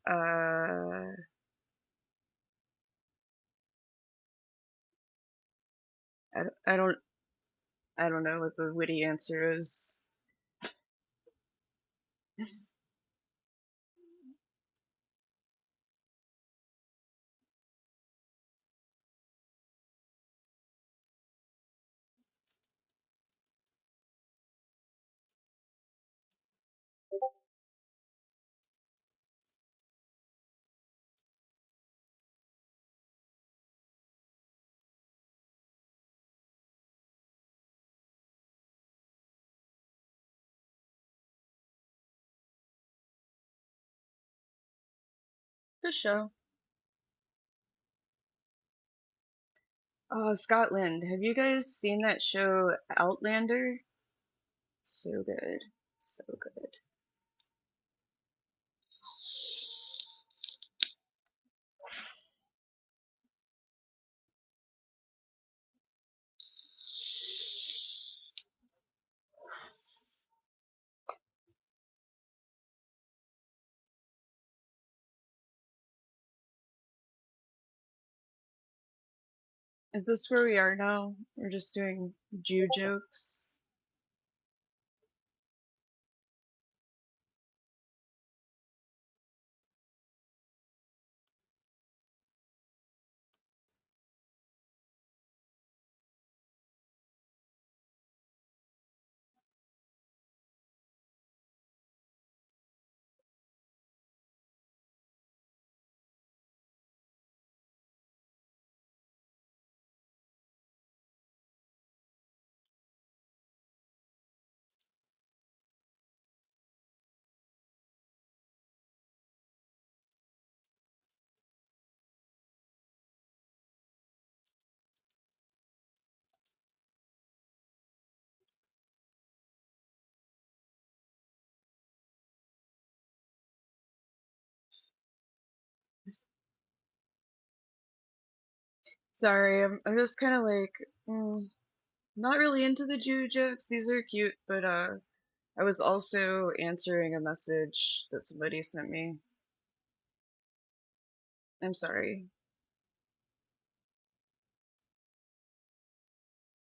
Uh, I don't, I don't know what the witty answer is. For sure. Scotland. Have you guys seen that show Outlander? So good. So good. Is this where we are now? We're just doing Jew jokes? Sorry, I'm just kind of like, not really into the Jew jokes. These are cute, but I was also answering a message that somebody sent me. I'm sorry.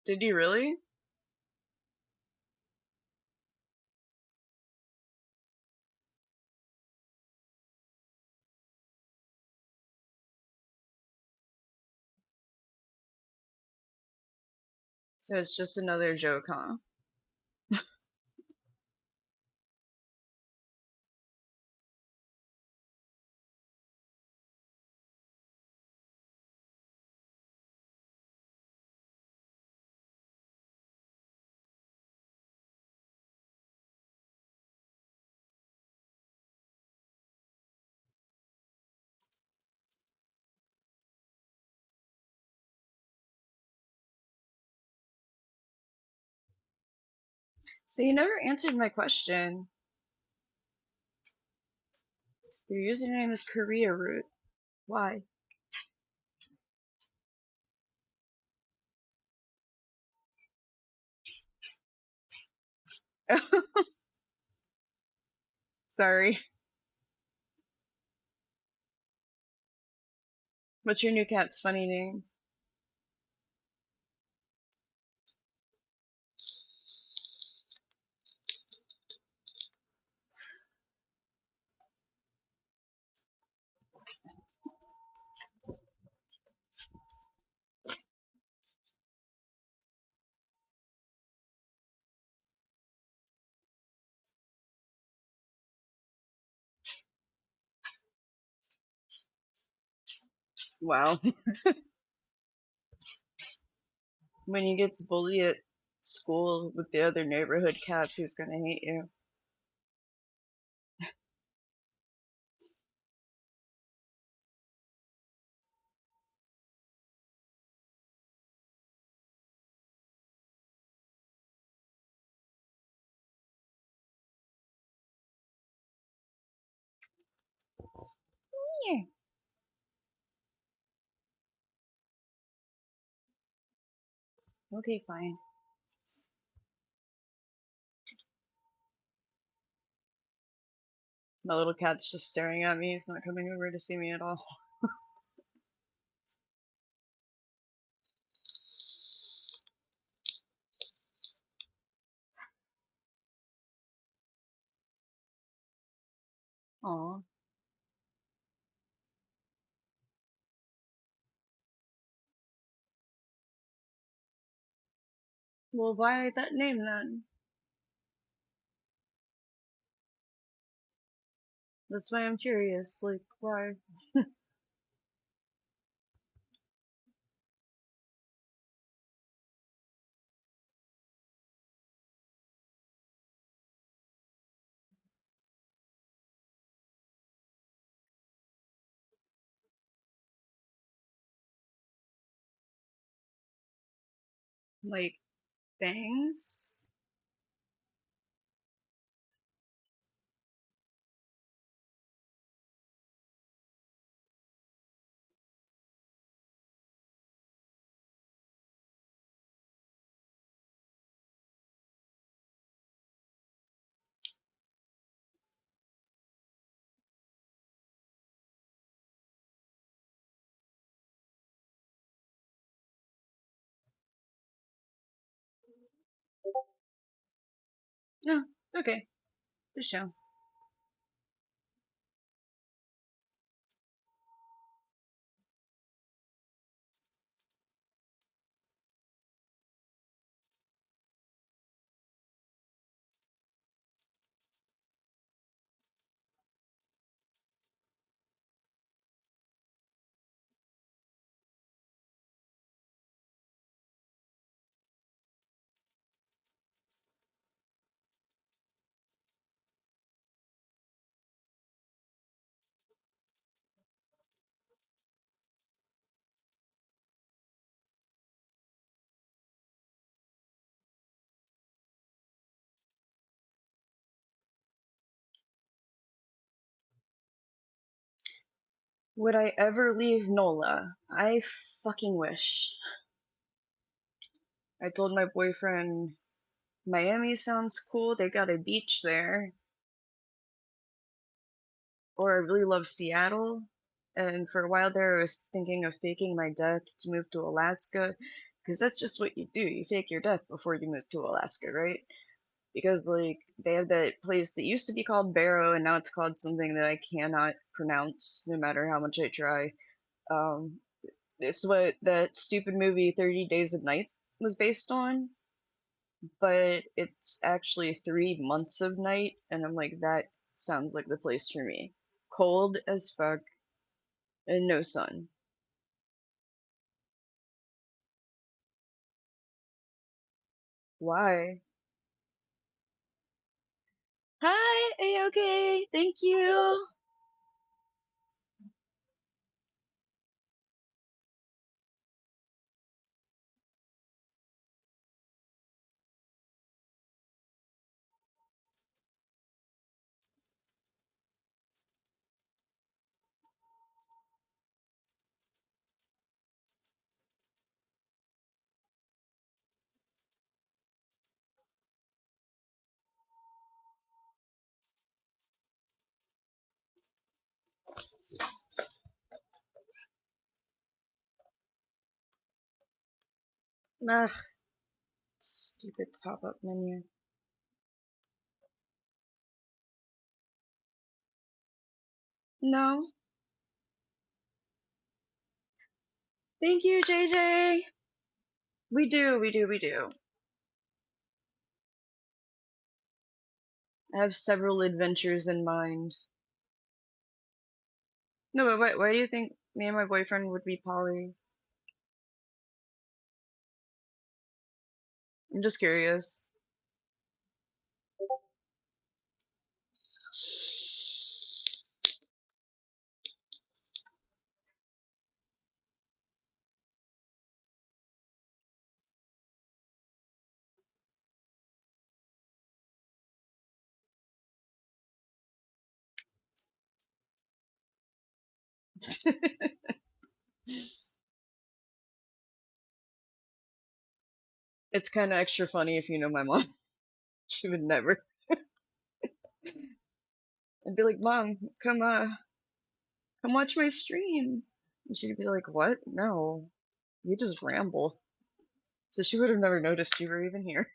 Did you really? So it's just another joke, huh? So you never answered my question. Your username is Korea Root. Why? Sorry. What's your new cat's funny name? Wow. When he gets bullied at school with the other neighborhood cats, he's gonna hate you. Yeah. Okay, fine. My little cat's just staring at me. He's not coming over to see me at all. Aw. Well, why that name then? That's why I'm curious. Like, why? Like, bangs? No. Okay. The show. Would I ever leave NOLA? I fucking wish. I told my boyfriend Miami sounds cool. They got a beach there. Or I really love Seattle. And for a while there, I was thinking of faking my death to move to Alaska. Because that's just what you do. You fake your death before you move to Alaska, right? Because, like, they have that place that used to be called Barrow, and now it's called something that I cannot pronounce no matter how much I try. Um, it's what that stupid movie 30 Days of Night was based on, but it's actually 3 months of night, and I'm like, that sounds like the place for me. Cold as fuck and no sun. Why? Hi, are you okay? Thank you. Ugh, stupid pop-up menu. No, Thank you, JJ. We do, we do, we do. I have several adventures in mind. No, but why do you think me and my boyfriend would be poly? I'm just curious. It's kind of extra funny if you know my mom. She would never. I'd be like, Mom, come watch my stream. And she'd be like, What? No, you just ramble. So she would have never noticed you were even here.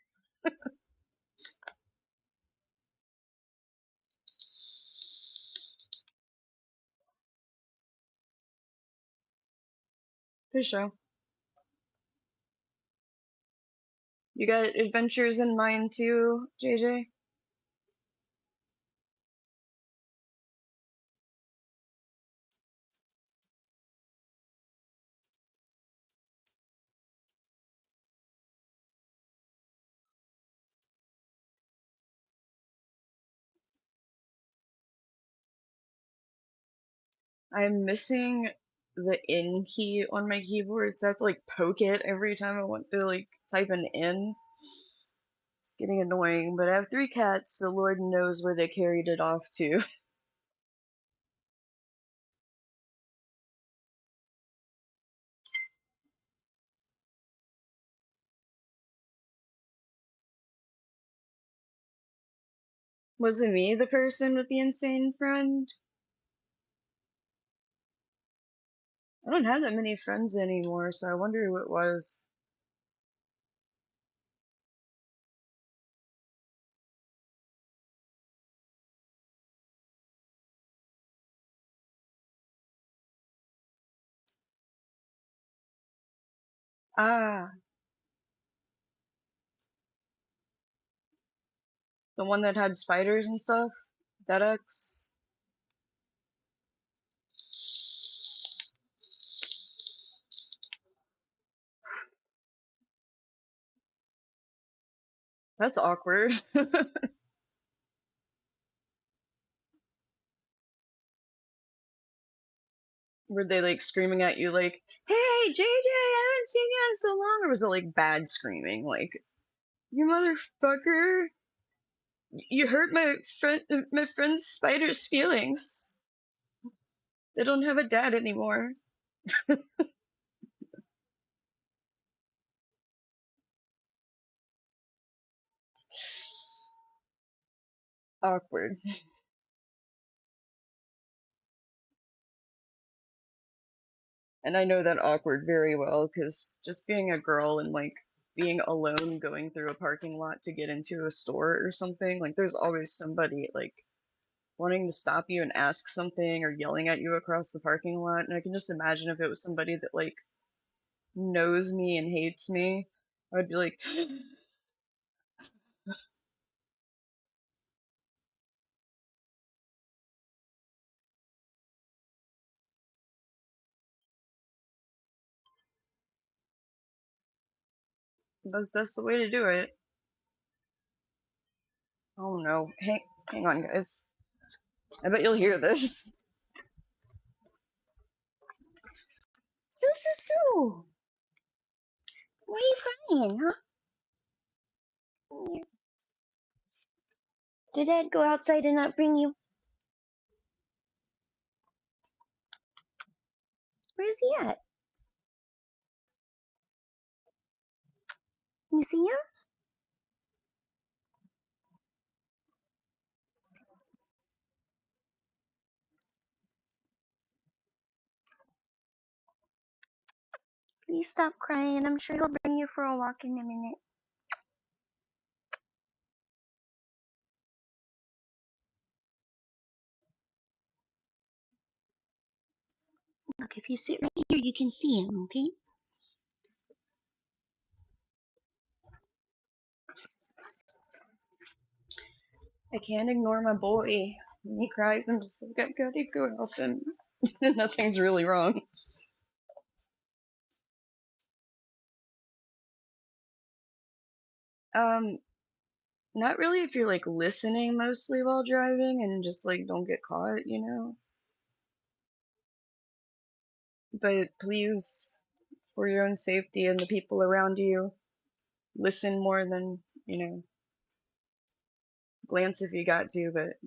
For sure. You got adventures in mind too, JJ? I'm missing the in key on my keyboard, so I have to like poke it every time I want to like type an in. It's getting annoying, but I have 3 cats, so Lord knows where they carried it off to. Was it me, the person with the insane friend? I don't have that many friends anymore, so I wonder who it was. Ah, the one that had spiders and stuff? That X? That's awkward. Were they like screaming at you like, "Hey, JJ, I haven't seen you in so long," or was it like bad screaming, like, "You motherfucker, you hurt my friend's spider's feelings. They don't have a dad anymore." Awkward. And I know that awkward very well because just being a girl and like being alone going through a parking lot to get into a store or something, like there's always somebody like wanting to stop you and ask something or yelling at you across the parking lot. And I can just imagine if it was somebody that like knows me and hates me, I'd be like, that's the way to do it. Oh no, hang on, guys. I bet you'll hear this. Sue, Sue, Sue! What are you crying, huh? Did Dad go outside and not bring you? Where's he at? You see him? Please stop crying. I'm sure he'll bring you for a walk in a minute. If you sit right here, you can see him, okay? I can't ignore my boy. When he cries, I'm just like, I've got to go help him. Nothing's really wrong. Um, Not really if you're like listening mostly while driving and just like don't get caught, you know? But please, for your own safety and the people around you, listen more than, glance if you got to, but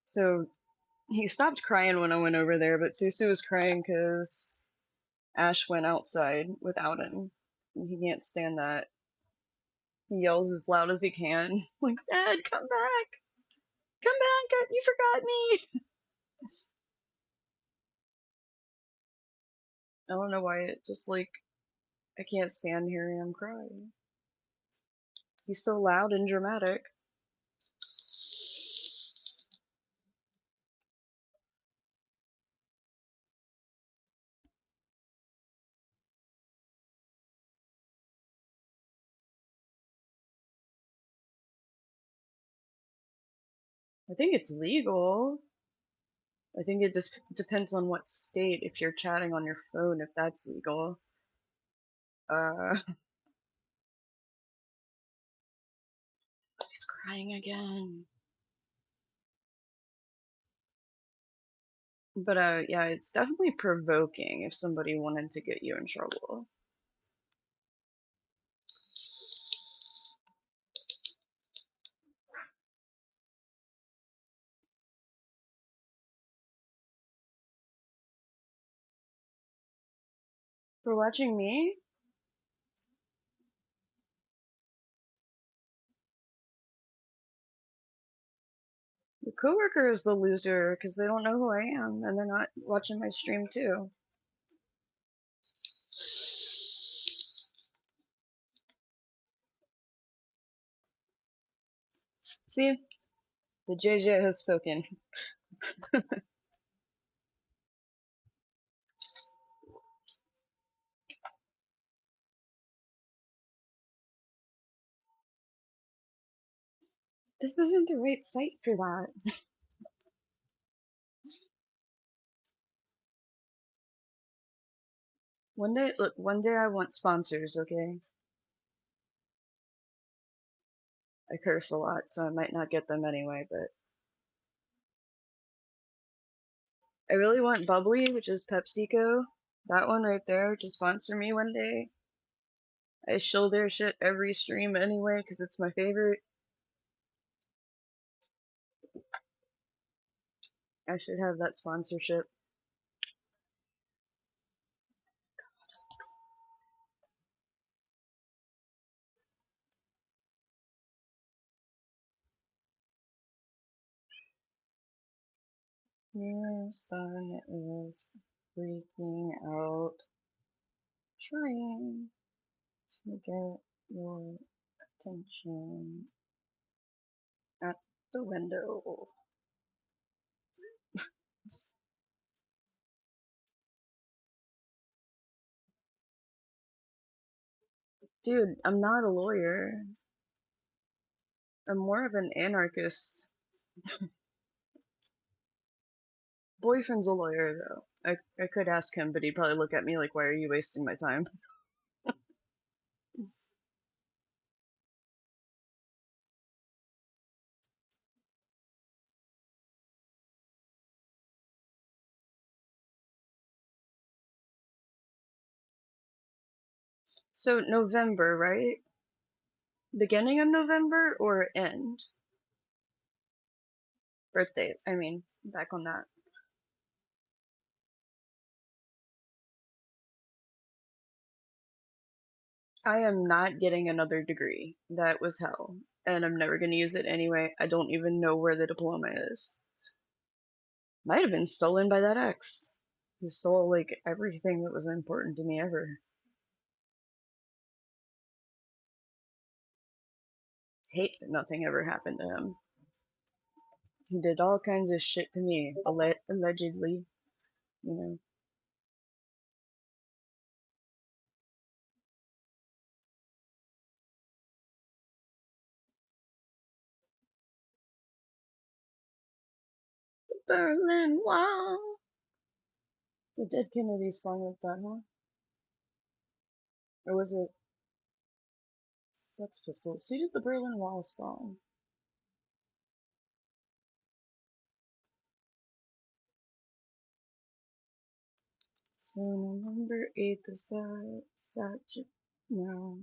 so he stopped crying when I went over there, but Susu was crying because Ash went outside without him. And he can't stand that. He yells as loud as he can, like, Dad, come back! Come back! You forgot me! I don't know why it just like, I can't stand hearing him cry. He's so loud and dramatic. I think it's legal. I think it just depends on what state. If you're chatting on your phone, if that's legal. Uh, he's crying again. But yeah, it's definitely provoking if somebody wanted to get you in trouble. For watching me, the coworker is the loser because they don't know who I am and they're not watching my stream too. See, the JJ has spoken. This isn't the right site for that. One day, look, one day I want sponsors, okay? I curse a lot, so I might not get them anyway, but I really want Bubbly, which is PepsiCo, that one right there, to sponsor me one day. I shill their shit every stream anyway, because it's my favorite. I should have that sponsorship. Your son is freaking out, trying to get your attention at the window. Dude, I'm not a lawyer. I'm more of an anarchist. Boyfriend's a lawyer, though. I could ask him, but he'd probably look at me like, why are you wasting my time? So, November, right? Beginning of November or end? Birthday, I mean, back on that. I am not getting another degree. That was hell. And I'm never going to use it anyway. I don't even know where the diploma is. Might have been stolen by that ex. Who stole, like, everything that was important to me ever. hate that nothing ever happened to him. He did all kinds of shit to me, allegedly, you know. The Berlin Wall. It's a Dead Kennedy song like that, huh? Or was it Sex Pistols? Who did the Berlin Wall song? So November 8th is that Saturday? No.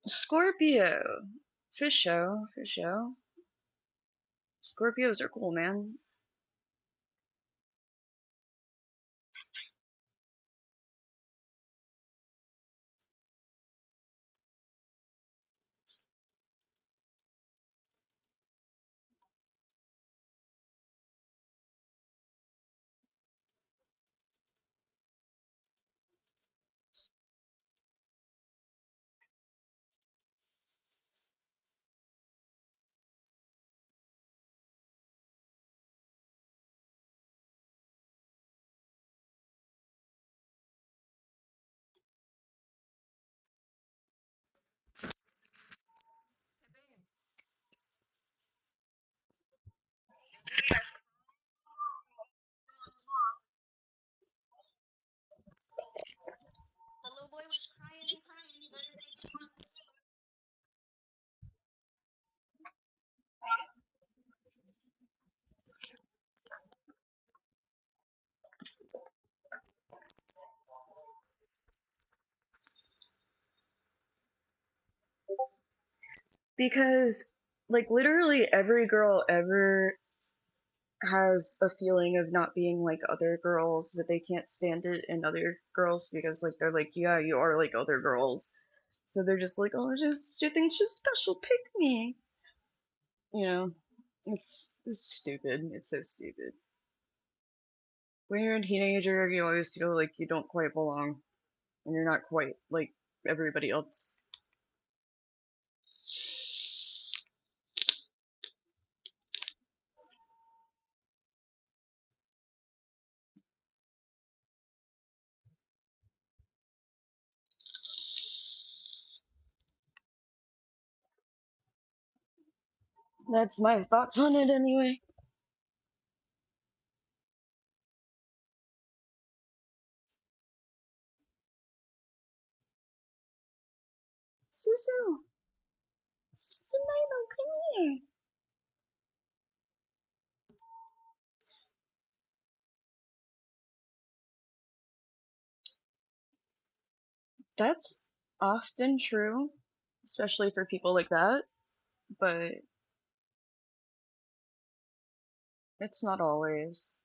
Scorpio. Fish show. Fish show. Scorpios are cool, man. Because, like, literally every girl ever has a feeling of not being like other girls, but they can't stand it in other girls because, like, they're like, yeah, you are like other girls. So they're just like, oh, just she thinks she's special, pick me. You know, it's stupid. It's so stupid. When you're a teenager, you always feel like you don't quite belong, and you're not quite like everybody else. That's my thoughts on it anyway. Susu, Susu, Milo, come here. That's often true, especially for people like that, but it's not always.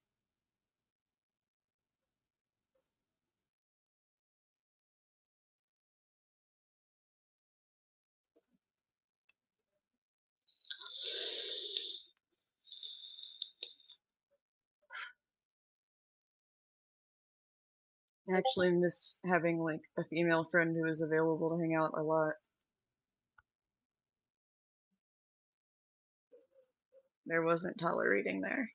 I actually miss having like a female friend who is available to hang out a lot. There wasn't tolerating there.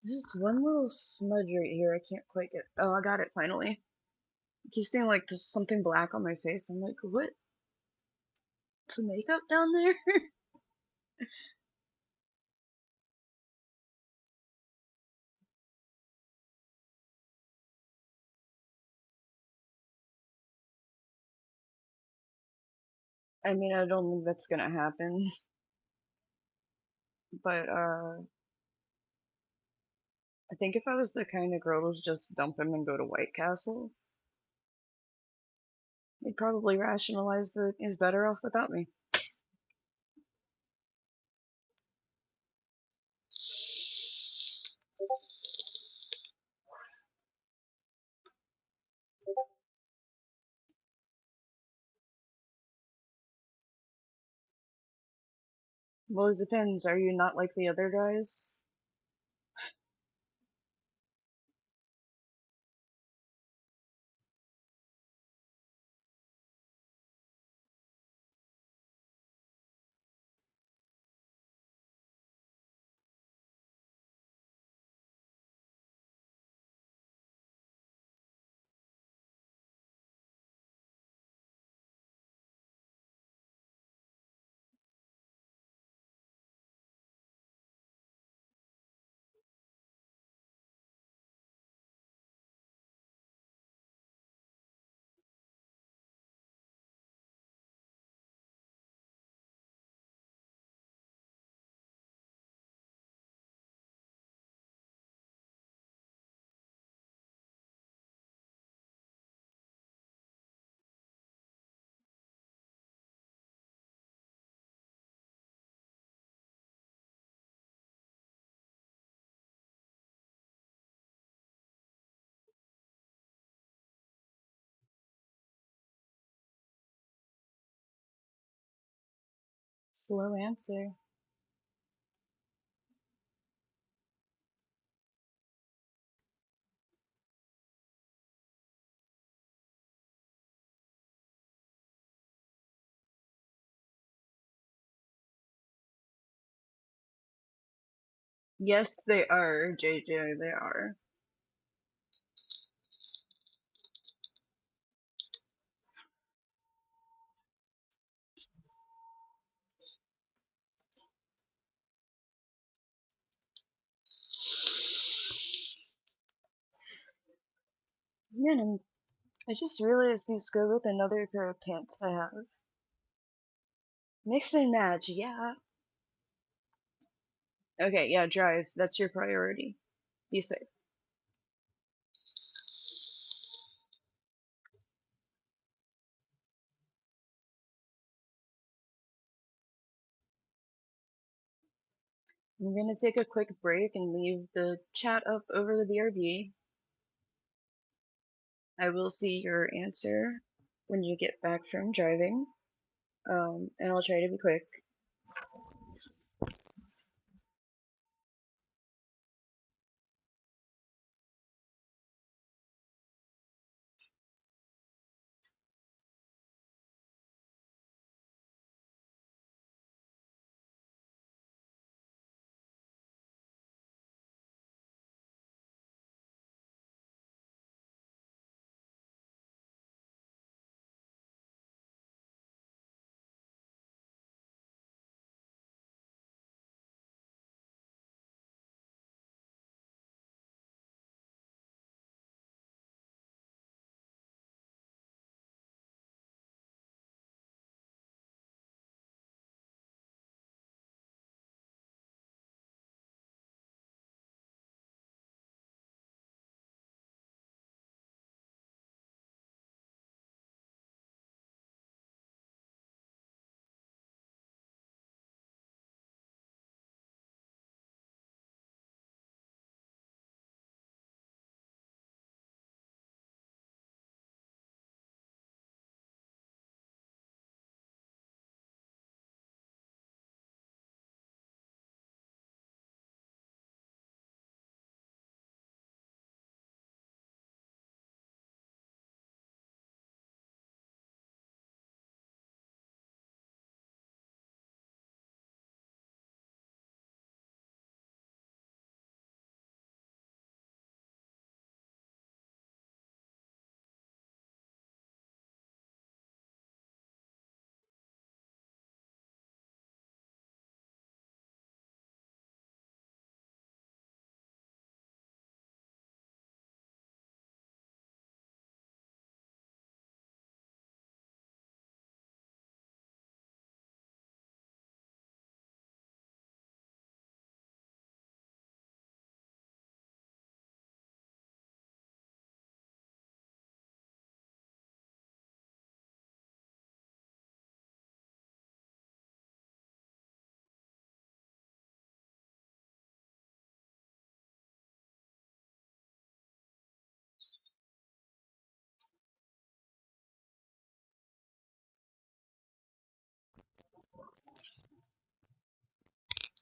There's one little smudge right here. I can't quite get. Oh, I got it finally. I keep seeing like there's something black on my face. I'm like, what? some makeup down there? I mean, I don't think that's gonna happen, but I think if I was the kind of girl to just dump him and go to White Castle, he'd probably rationalize that he's better off without me. Well, it depends. Are you not like the other guys? Slow answer. Yes, they are, JJ, they are. Man, I just realized these go with another pair of pants I have. Mix and match, yeah. Okay, yeah, drive. That's your priority. Be safe. I'm gonna take a quick break and leave the chat up over the BRB. I will see your answer when you get back from driving, and I'll try to be quick.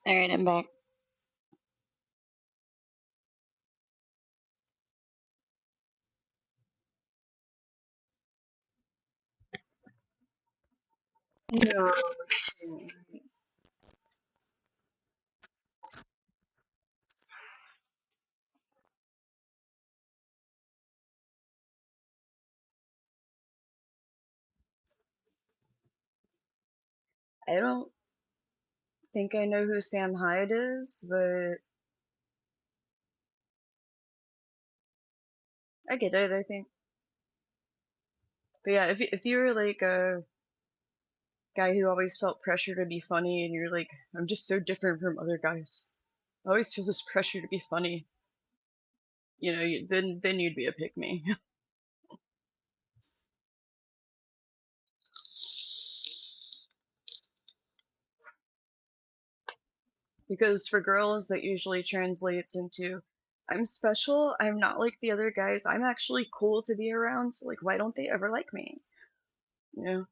All right, I'm back. No, I don't think I know who Sam Hyde is, but I get it, I think. But yeah, if you were like a guy who always felt pressure to be funny and you're like, I'm just so different from other guys. I always feel this pressure to be funny. Then you'd be a pick me. Because for girls that usually translates into I'm special, I'm not like the other guys, I'm actually cool to be around, so like why don't they ever like me? You know?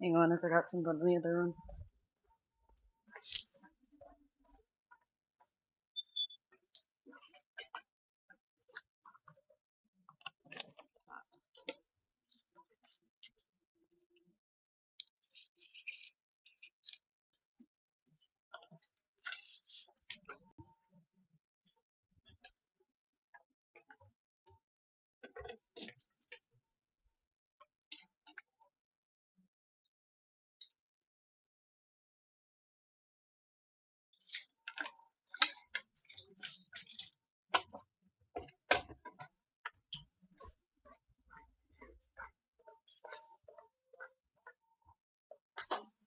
Hang on, I forgot something on the other one.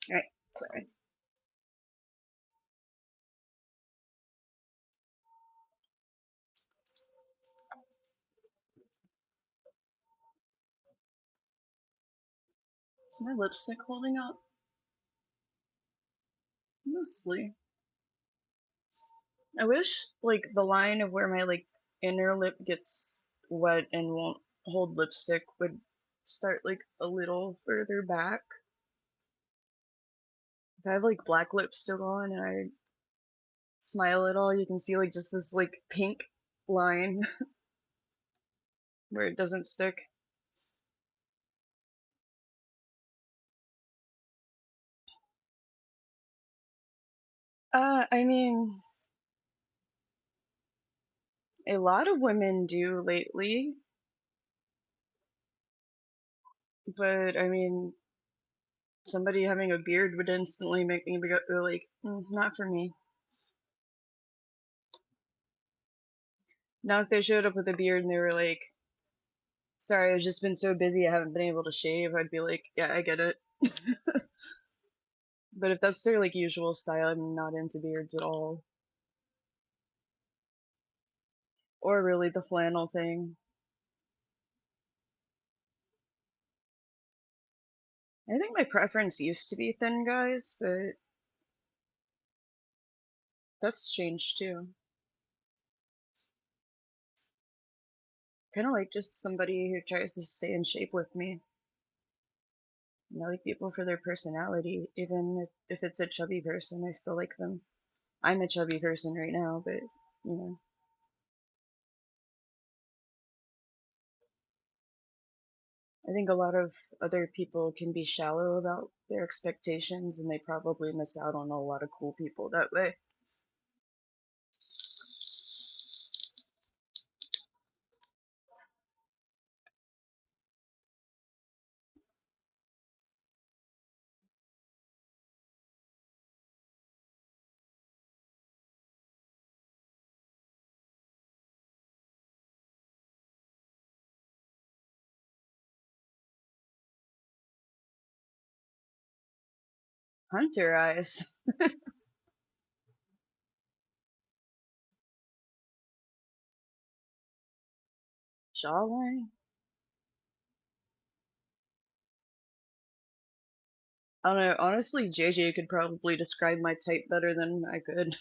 Alright, sorry. Is my lipstick holding up? Mostly. I wish like the line of where my like inner lip gets wet and won't hold lipstick would start like a little further back. If I have like black lips still on and I smile at all, you can see like just this like pink line where it doesn't stick. I mean, a lot of women do lately, but I mean, somebody having a beard would instantly make me go like, not for me. Now, if they showed up with a beard and they were like, sorry, I've just been so busy, I haven't been able to shave, I'd be like, yeah, I get it. But if that's their like usual style, I'm not into beards at all. Or really the flannel thing. I think my preference used to be thin guys, but that's changed too. Kind of like just somebody who tries to stay in shape with me. I like people for their personality, even if it's a chubby person, I still like them. I'm a chubby person right now, but you know, I think a lot of other people can be shallow about their expectations and they probably miss out on a lot of cool people that way. Hunter eyes. Jawline? I don't know. Honestly, JJ could probably describe my type better than I could,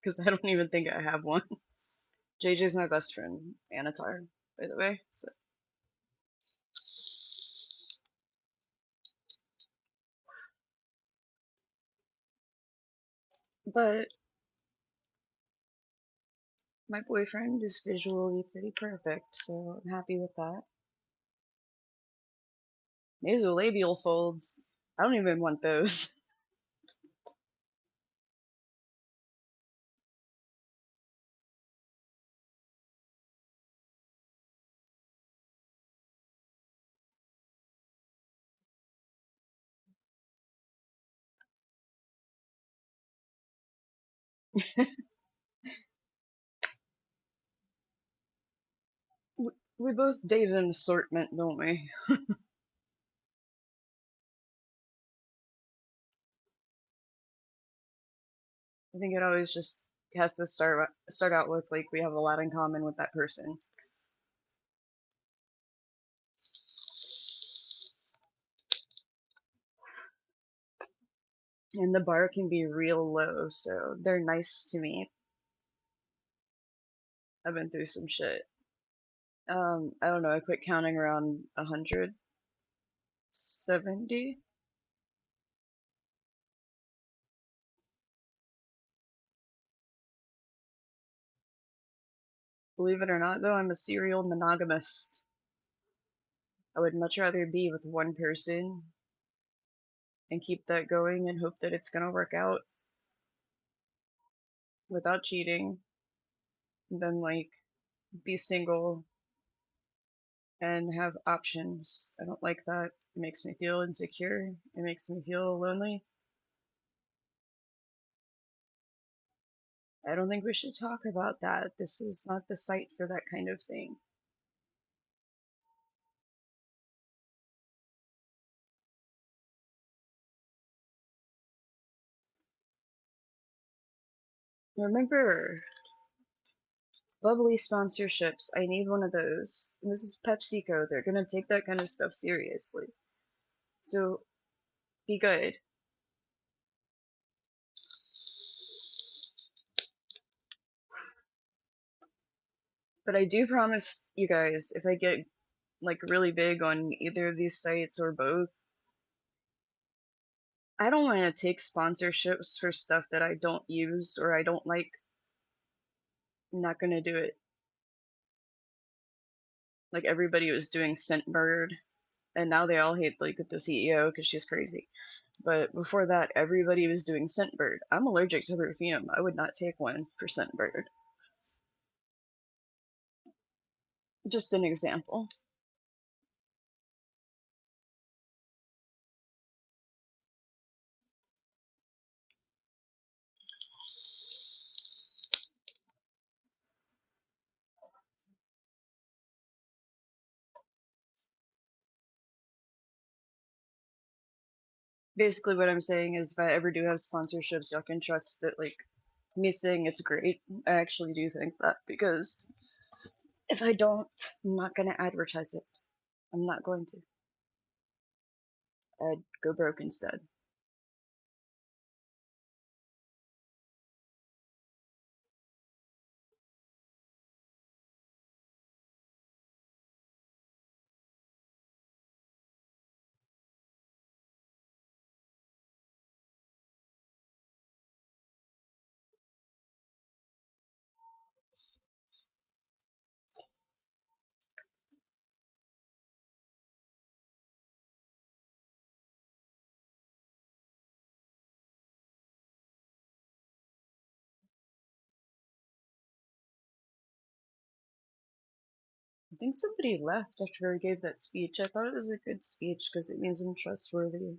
because I don't even think I have one. JJ's my best friend, Anatar, by the way. So, but my boyfriend is visually pretty perfect, so I'm happy with that. Nasolabial folds. I don't even want those. We both date an assortment, don't we? I think it always just has to start out with like we have a lot in common with that person, and the bar can be real low, so they're nice to me. I've been through some shit. I don't know. I quit counting around 170. Believe it or not, though, I'm a serial monogamist. I would much rather be with one person and keep that going and hope that it's gonna work out without cheating than like be single and have options. I don't like that. It makes me feel insecure. It makes me feel lonely. I don't think we should talk about that. This is not the site for that kind of thing. Remember, bubbly sponsorships. I need one of those. And this is PepsiCo. They're gonna take that kind of stuff seriously. So be good. But I do promise you guys, if I get like really big on either of these sites or both, I don't want to take sponsorships for stuff that I don't use or I don't like. I'm not gonna do it. Like everybody was doing Scentbird, and now they all hate like the CEO because she's crazy. But before that, everybody was doing Scentbird. I'm allergic to perfume. I would not take one for Scentbird. Just an example. Basically, what I'm saying is, if I ever do have sponsorships, y'all can trust that. Like me saying it's great, I actually do think that because if I don't, I'm not gonna advertise it. I'm not going to. I'd go broke instead. I think somebody left after I gave that speech. I thought it was a good speech because it means I'm trustworthy.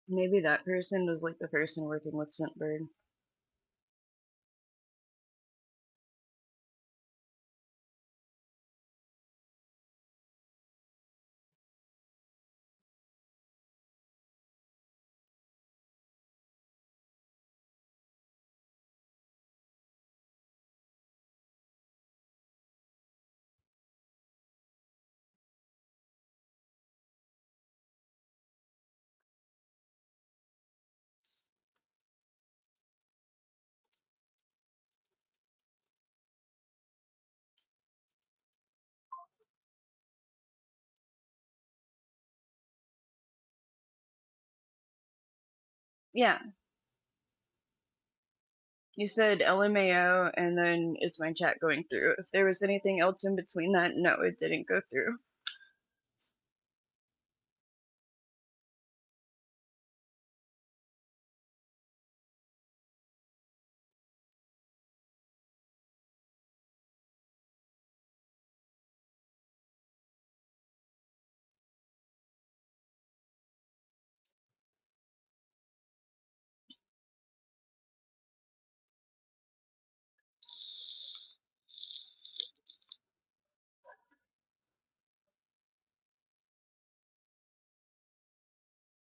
Maybe that person was like the person working with Scentbird. Yeah, you said LMAO and then is my chat going through? If there was anything else in between that, no, it didn't go through.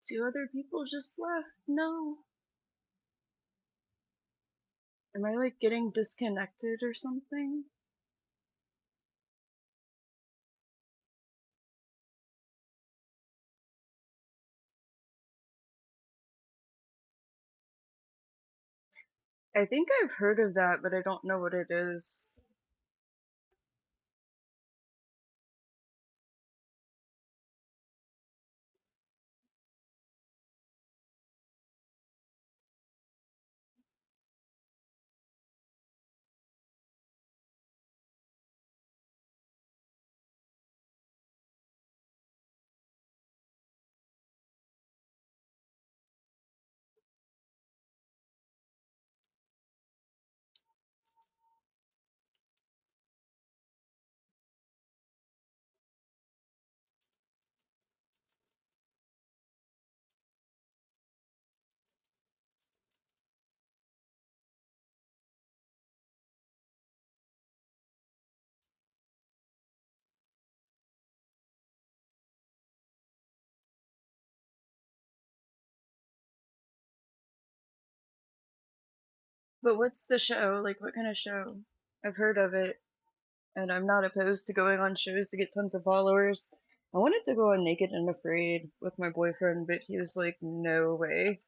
Two other people just left. No. Am I like getting disconnected or something? I think I've heard of that, but I don't know what it is. But what's the show? Like, what kind of show? I've heard of it, and I'm not opposed to going on shows to get tons of followers. I wanted to go on Naked and Afraid with my boyfriend, but he was like, no way.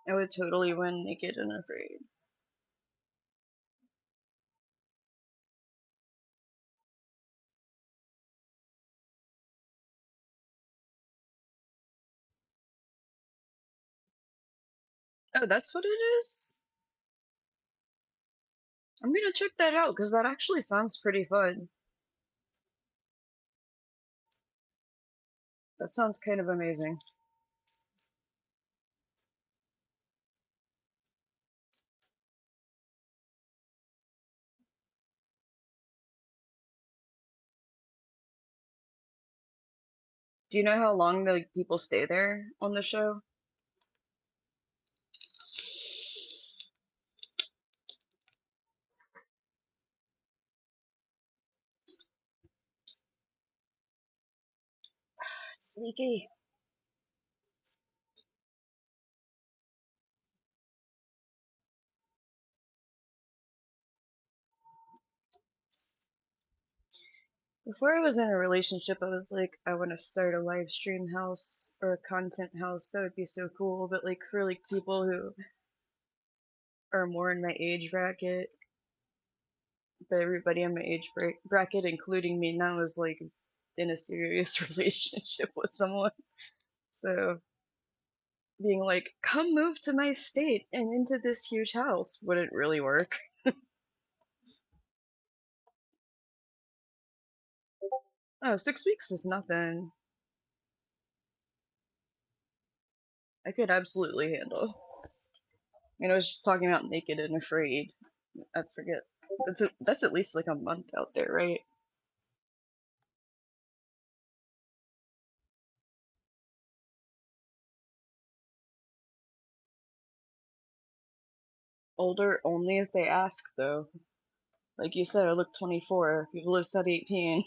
I would totally win Naked and Afraid. Oh, that's what it is? I'm gonna check that out because that actually sounds pretty fun. That sounds kind of amazing. Do you know how long the like, people stay there on the show? It's leaky. Before I was in a relationship, I was like, I want to start a live stream house or a content house. That would be so cool. But like for like people who are more in my age bracket, but everybody in my age bracket, including me now, is like in a serious relationship with someone. So being like, come move to my state and into this huge house wouldn't really work. Oh, 6 weeks is nothing. I could absolutely handle. I was just talking about Naked and Afraid. I forget. That's at least like a month out there, right? Older only if they ask, though. Like you said, I look 24. People have said 18.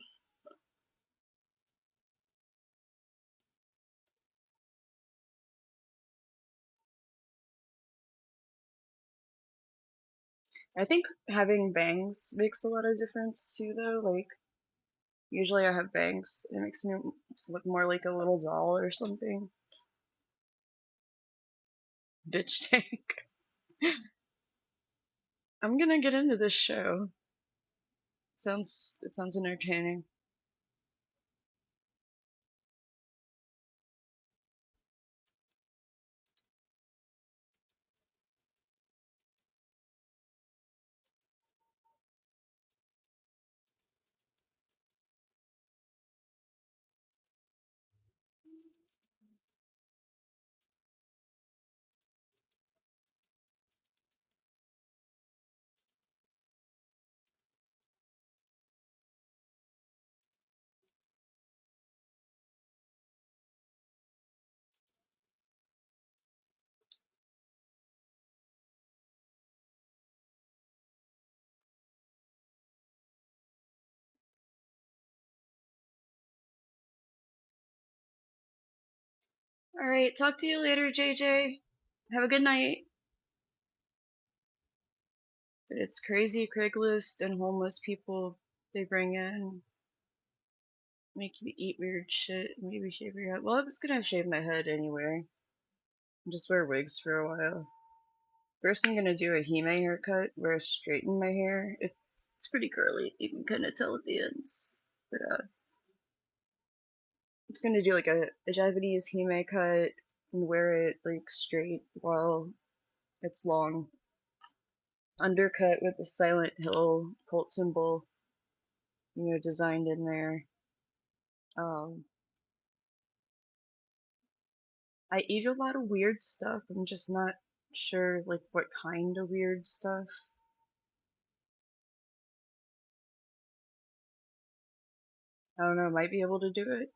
I think having bangs makes a lot of difference too, though. Like, usually I have bangs. It makes me look more like a little doll or something. Bitch tank. I'm gonna get into this show. It sounds entertaining. All right, talk to you later, JJ. Have a good night. But it's crazy Craigslist and homeless people they bring in, make you eat weird shit, maybe shave your head. Well, I was gonna shave my head anyway. Just wear wigs for a while. First, I'm gonna do a hime haircut where I straighten my hair. It's pretty curly. You can kind of tell at the ends. But it's gonna do like a Japanese hime cut and wear it like straight while it's long. Undercut with the Silent Hill cult symbol, designed in there. Um, I eat a lot of weird stuff. I'm just not sure like what kind of weird stuff. I don't know. Might be able to do it.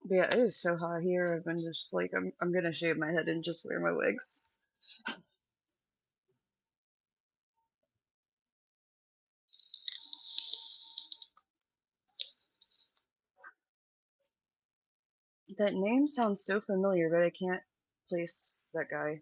But yeah, it is so hot here. I've been just like I'm gonna shave my head and just wear my wigs. That name sounds so familiar, but I can't place that guy.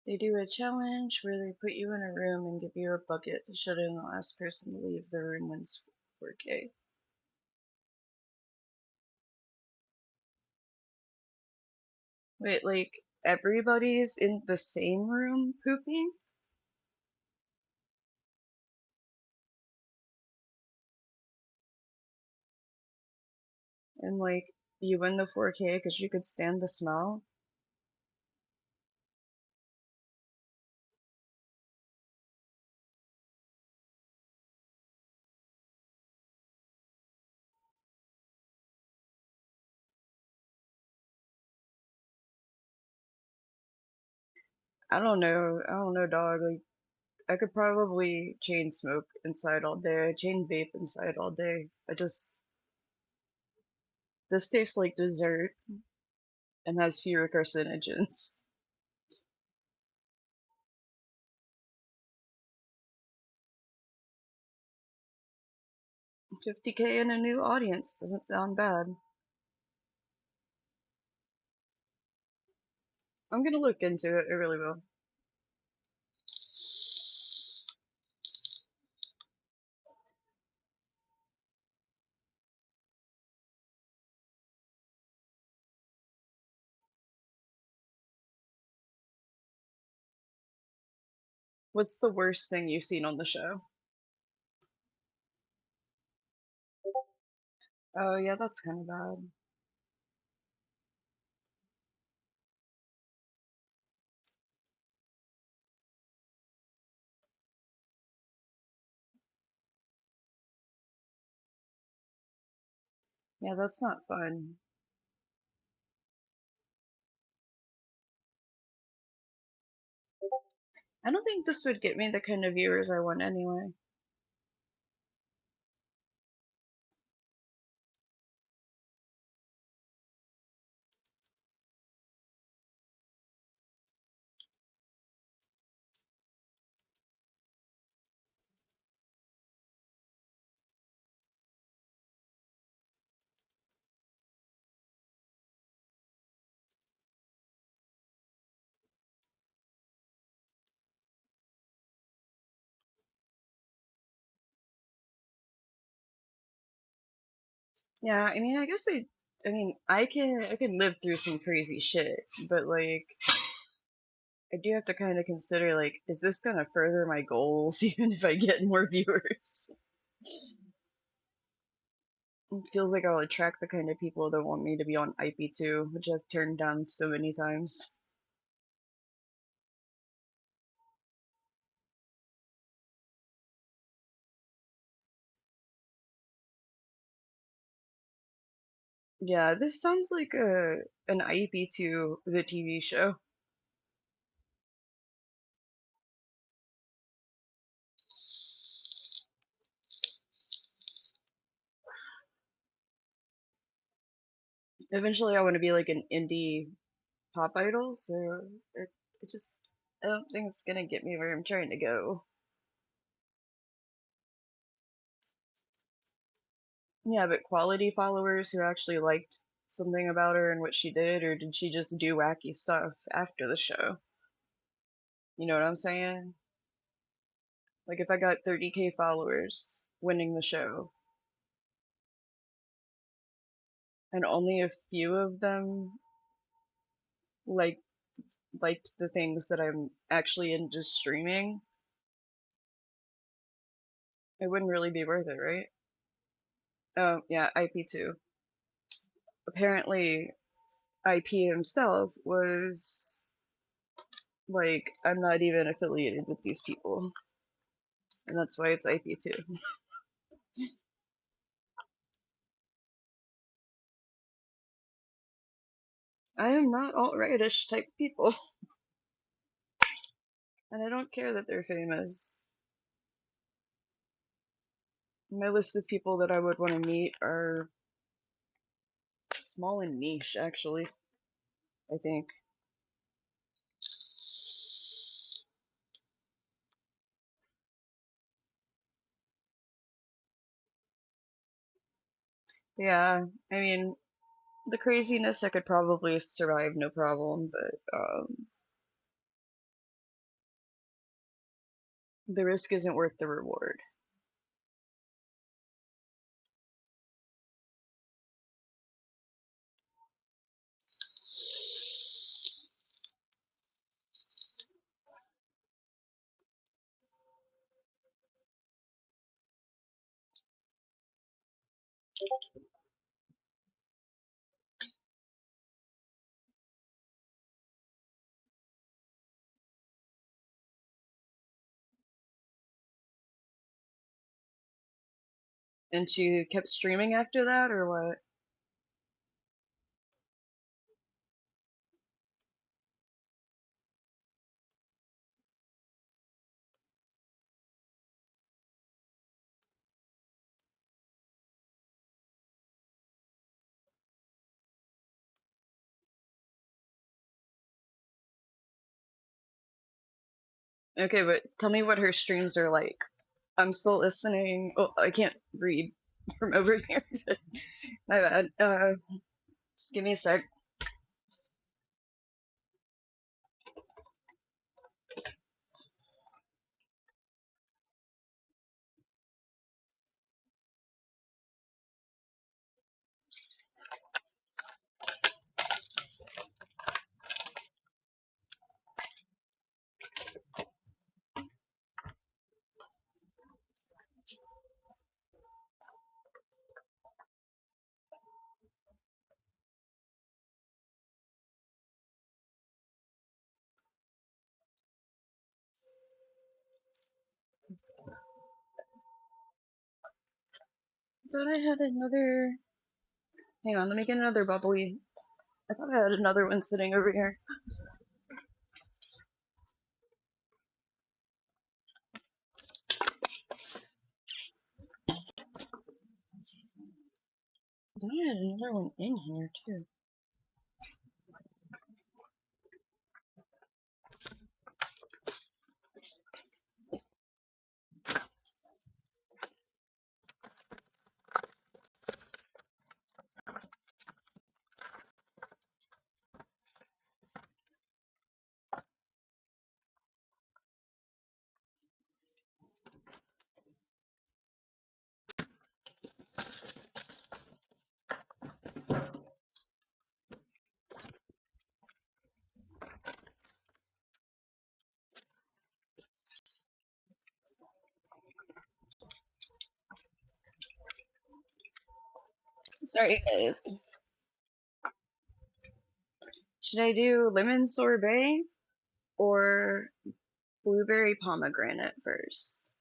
They do a challenge where they put you in a room and give you a bucket to shut in the last person to leave the room wins 4K. Wait, like everybody's in the same room pooping? And like you win the 4K because you could stand the smell? I don't know, dog. Like I could probably chain smoke inside all day. I chain vape inside all day. This tastes like dessert and has fewer carcinogens. 50K in a new audience doesn't sound bad. I'm gonna look into it. I really will. What's the worst thing you've seen on the show? Oh yeah, that's kind of bad. Yeah, that's not fun. I don't think this would get me the kind of viewers I want anyway. Yeah, I mean, I mean, I can live through some crazy shit, but like, I do have to kind of consider like, is this gonna further my goals even if I get more viewers? It feels like I'll attract the kind of people that want me to be on IP2, which I've turned down so many times. Yeah, this sounds like a an IP2 the TV show. Eventually, I want to be like an indie pop idol, so it just I don't think it's gonna get me where I'm trying to go. Yeah, but quality followers who actually liked something about her and what she did, or did she just do wacky stuff after the show? You know what I'm saying? Like if I got 30K followers winning the show and only a few of them like liked the things that I'm actually into streaming, it wouldn't really be worth it, right? Oh, yeah, IP2. Apparently, IP himself was like, I'm not even affiliated with these people, and that's why it's IP2. I am not alt-rightish type people, and I don't care that they're famous. My list of people that I would want to meet are small and niche, actually, I think. Yeah, I mean, the craziness I could probably survive no problem, but the risk isn't worth the reward. And she kept streaming after that, or what? Okay, but tell me what her streams are like. I'm still listening. Oh, I can't read from over here. My bad. Just give me a sec. Thought I had another. Hang on, let me get another bubbly. I thought I had another one sitting over here. I thought I had another one in here too. Sorry, guys. Should I do lemon sorbet or blueberry pomegranate first?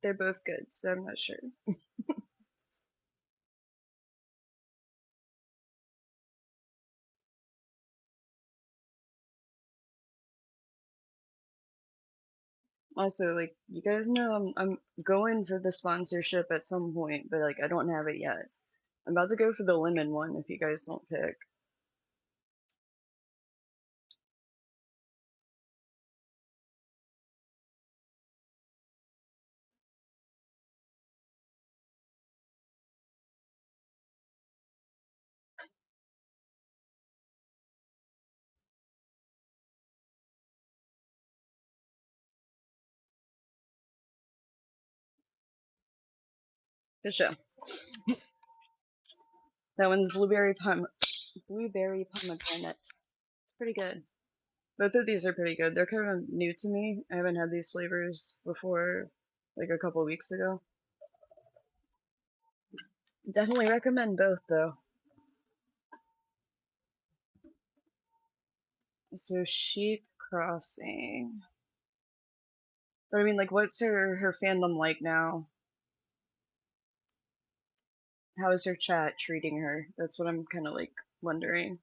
They're both good, so I'm not sure. Also, like, you guys know I'm going for the sponsorship at some point, but like I don't have it yet. I'm about to go for the lemon one if you guys don't pick. Good show. That one's blueberry pomegranate. It's pretty good. Both of these are pretty good. They're kind of new to me. I haven't had these flavors before, like a couple weeks ago. Definitely recommend both though. So sheep crossing. But I mean, like, what's her fandom like now? How is her chat treating her? That's what I'm kind of like wondering.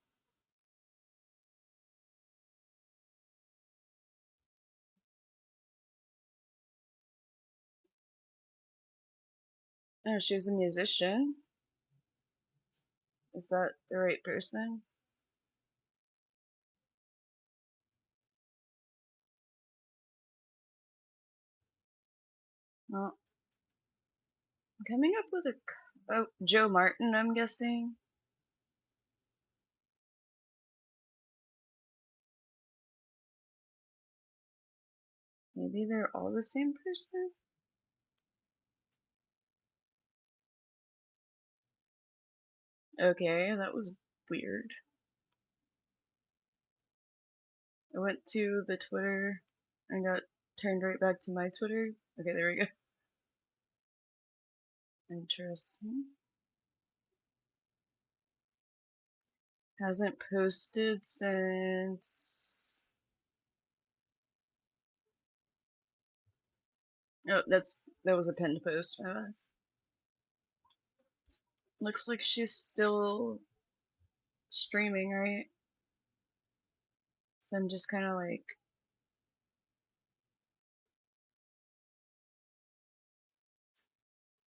Oh, she's a musician. Is that the right person? Well, I'm coming up with a. Oh, Joe Martin, I'm guessing. Maybe they're all the same person? Okay, that was weird. I went to the Twitter and got turned right back to my Twitter. Okay, there we go. Interesting. Hasn't posted since. Oh, that was a pinned post. Looks like she's still streaming, right? So I'm just kind of like,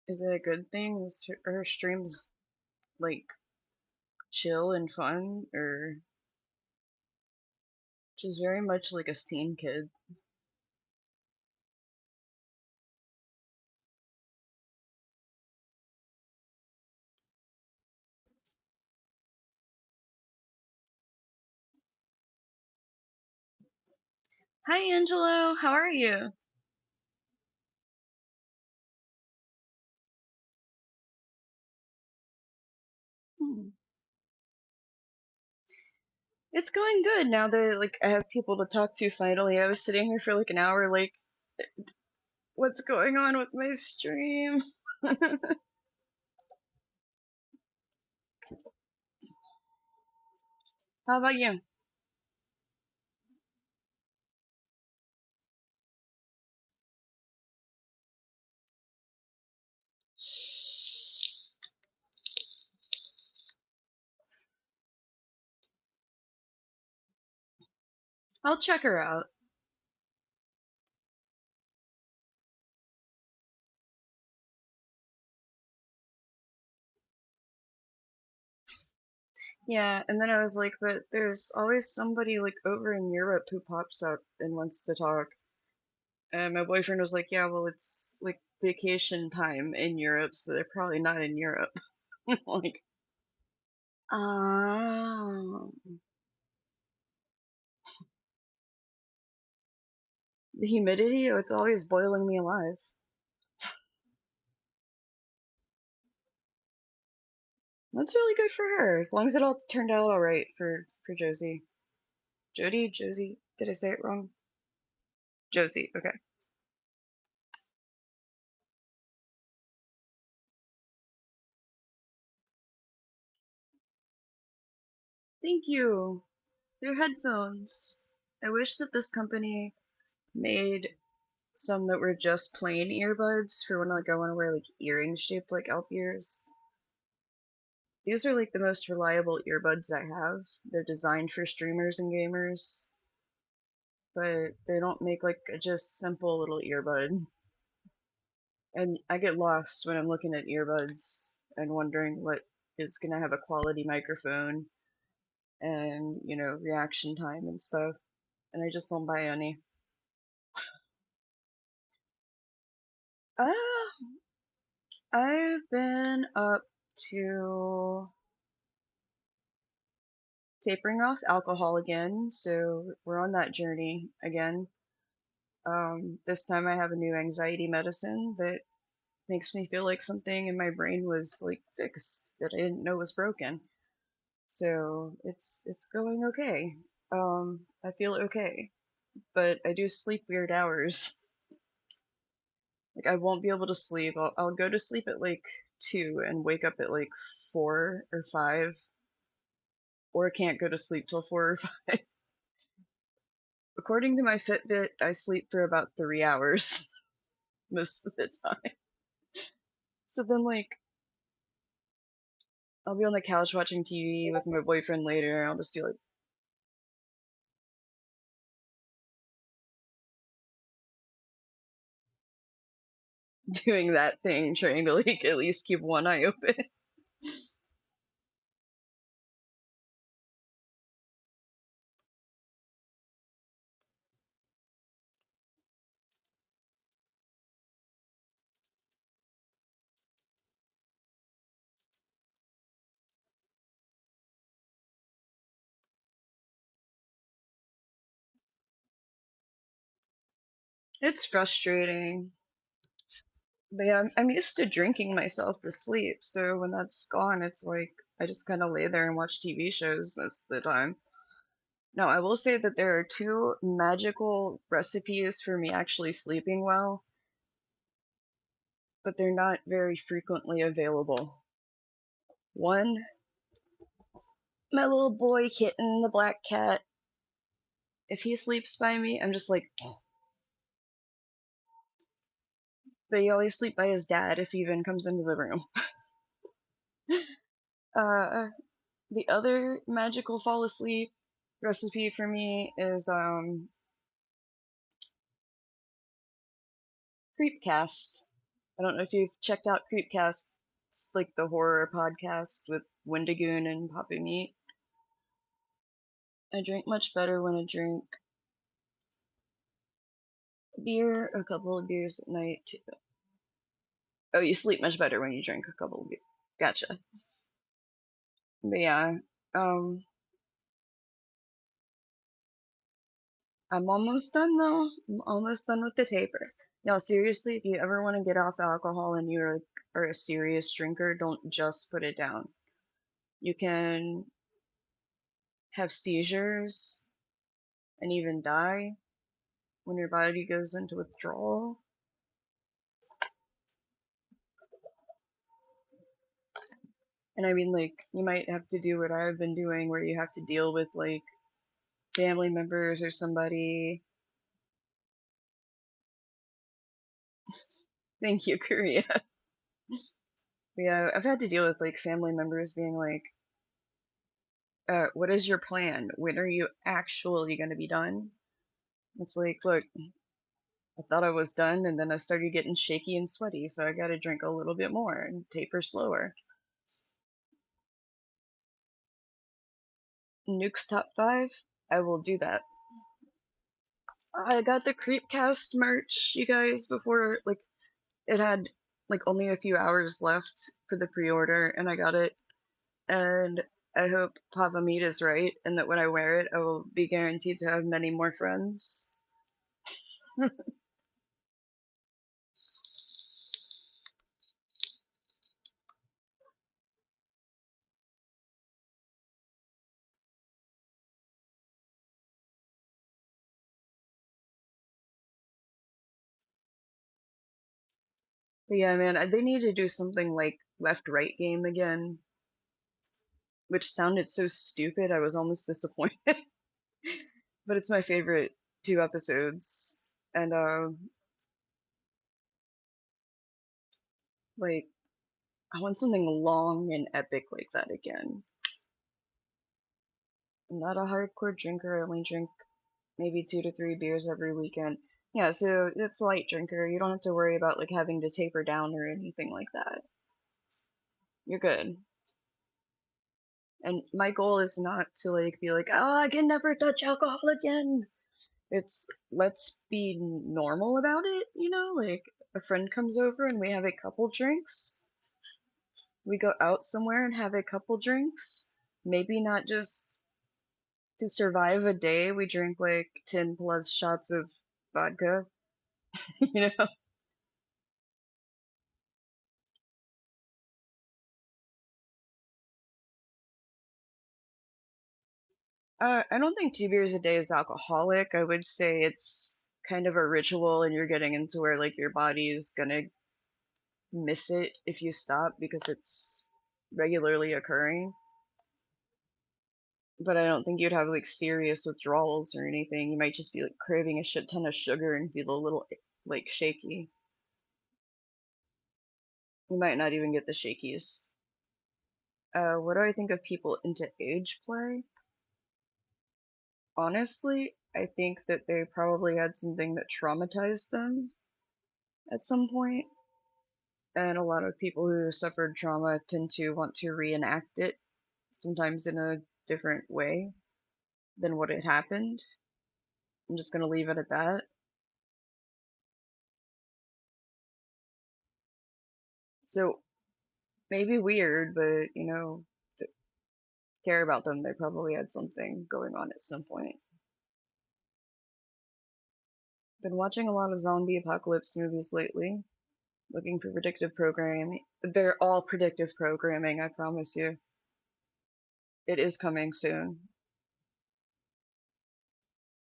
is it a good thing? Is her streams like chill and fun, or she's very much like a scene kid? Hi, Angelo. How are you? Hmm. It's going good now that like I have people to talk to finally. I was sitting here for like an hour, like, what's going on with my stream? How about you? I'll check her out. Yeah, and then I was like, but there's always somebody like over in Europe who pops up and wants to talk. And my boyfriend was like, yeah, well, it's like vacation time in Europe, so they're probably not in Europe. Like, ah, the humidity, oh, it's always boiling me alive. That's really good for her, as long as it all turned out all right for Josie. Jody, Josie, did I say it wrong? Josie, okay. Thank you. They're headphones. I wish that this company made some that were just plain earbuds for when like I want to wear like earrings shaped like elf ears. These are like the most reliable earbuds I have. They're designed for streamers and gamers, but they don't make like a just simple little earbud. And I get lost when I'm looking at earbuds and wondering what is gonna have a quality microphone and, you know, reaction time and stuff. And I just don't buy any. Ah, I've been up to tapering off alcohol again, so we're on that journey again. This time I have a new anxiety medicine that makes me feel like something in my brain was like fixed that I didn't know was broken. So it's going okay. I feel okay, but I do sleep weird hours. Like I won't be able to sleep. I'll go to sleep at like 2 and wake up at like 4 or 5, or can't go to sleep till 4 or 5. According to my Fitbit, I sleep for about 3 hours most of the time. So then like I'll be on the couch watching TV with my boyfriend later, and I'll just be like doing that thing, trying to like at least keep one eye open. It's frustrating. But yeah, I'm used to drinking myself to sleep, so when that's gone, it's like I just kind of lay there and watch TV shows most of the time. Now, I will say that there are two magical recipes for me actually sleeping well, but they're not very frequently available. One, my little boy kitten, the black cat, if he sleeps by me, I'm just like, but he always sleeps by his dad if he even comes into the room. Uh, the other magical fall asleep recipe for me is Creepcast. I don't know if you've checked out Creepcast. It's like the horror podcast with Wendigoon and Poppy Meat. I drink much better when I drink beer, a couple of beers at night too. Oh, you sleep much better when you drink a couple of beers. Gotcha. But yeah, um, I'm almost done though. I'm almost done with the taper. Y'all, seriously, if you ever want to get off alcohol and you're like, are a serious drinker, don't just put it down. You can have seizures and even die when your body goes into withdrawal. And I mean, like, you might have to do what I've been doing, where you have to deal with, like, family members or somebody. Thank you, Korea. Yeah, I've had to deal with, like, family members being like, what is your plan? When are you actually going to be done? It's like, look, I thought I was done, and then I started getting shaky and sweaty, so I got to drink a little bit more and taper slower. Nuke's top 5? I will do that. I got the Creepcast merch, you guys, before, like, it had, like, only a few hours left for the pre-order, and I got it. And I hope Papa Meat is right, and that when I wear it, I will be guaranteed to have many more friends. But yeah, man, they need to do something like left-right game again, which sounded so stupid, I was almost disappointed. But it's my favorite 2 episodes. And, like, I want something long and epic like that again. I'm not a hardcore drinker, I only drink maybe 2 to 3 beers every weekend. Yeah, so it's light drinker. You don't have to worry about like having to taper down or anything like that. You're good. And my goal is not to like be like, oh, I can never touch alcohol again. It's let's be normal about it, you know? Like a friend comes over and we have a couple drinks. We go out somewhere and have a couple drinks. Maybe not just to survive a day, we drink like 10 plus shots of vodka, you know? I don't think 2 beers a day is alcoholic. I would say it's kind of a ritual, and you're getting into where like your body is gonna miss it if you stop because it's regularly occurring. But I don't think you'd have like serious withdrawals or anything. You might just be like craving a shit ton of sugar and feel a little like shaky. You might not even get the shakies. What do I think of people into age play? Honestly, I think that they probably had something that traumatized them at some point, and a lot of people who suffered trauma tend to want to reenact it, sometimes in a different way than what had happened. I'm just gonna leave it at that. So maybe weird, but to care about them, they probably had something going on at some point. Been watching a lot of zombie apocalypse movies lately, looking for predictive programming. They're all predictive programming, I promise you. It is coming soon.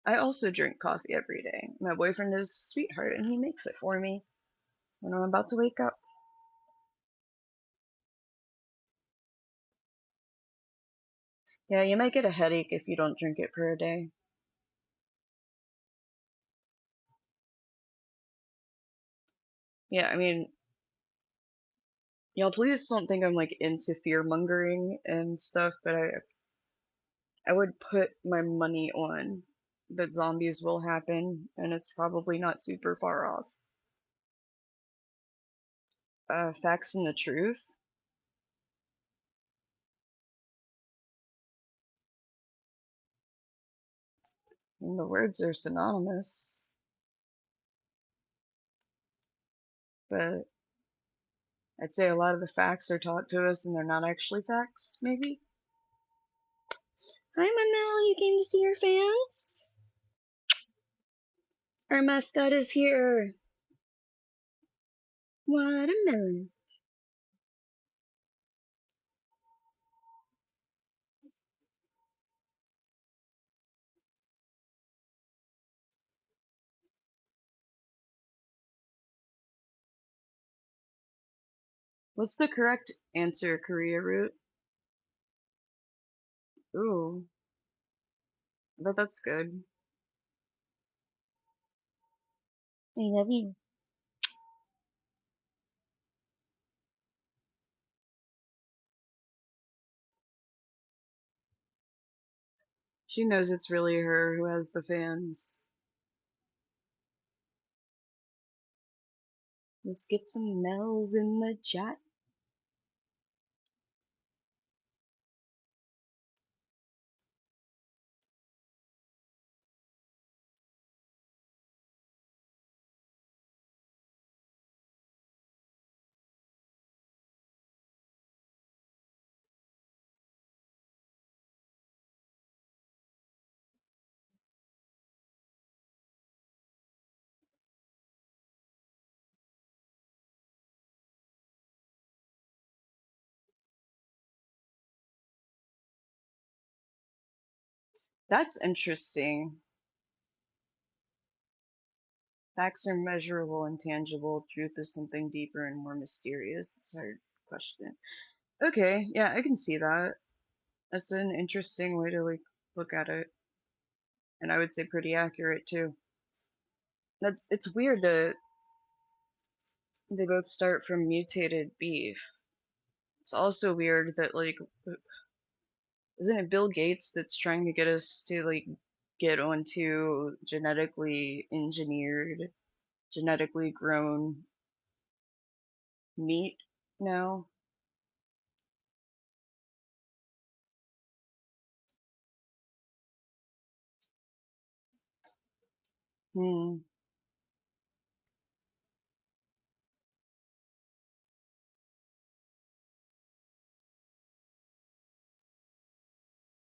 I also drink coffee every day. My boyfriend is a sweetheart and he makes it for me when I'm about to wake up. Yeah, you might get a headache if you don't drink it for a day. Yeah, I mean, y'all please don't think I'm like into fear mongering and stuff, but I would put my money on that zombies will happen and it's probably not super far off. Facts and the truth. And the words are synonymous, but I'd say a lot of the facts are taught to us and they're not actually facts, maybe. Hi, Manel, you came to see your fans? Our mascot is here. Watermelon. What's the correct answer, Korea root? Ooh, but that's good. I love you. She knows it's really her who has the fans. Let's get some Mel's in the chat. That's interesting. Facts are measurable and tangible. Truth is something deeper and more mysterious. It's a hard question. Okay, yeah, I can see that. That's an interesting way to like look at it, and I would say pretty accurate too. That's it's weird that they both start from mutated beef. It's also weird that like isn't it Bill Gates that's trying to get us to like get onto genetically engineered, genetically grown meat now? Hmm.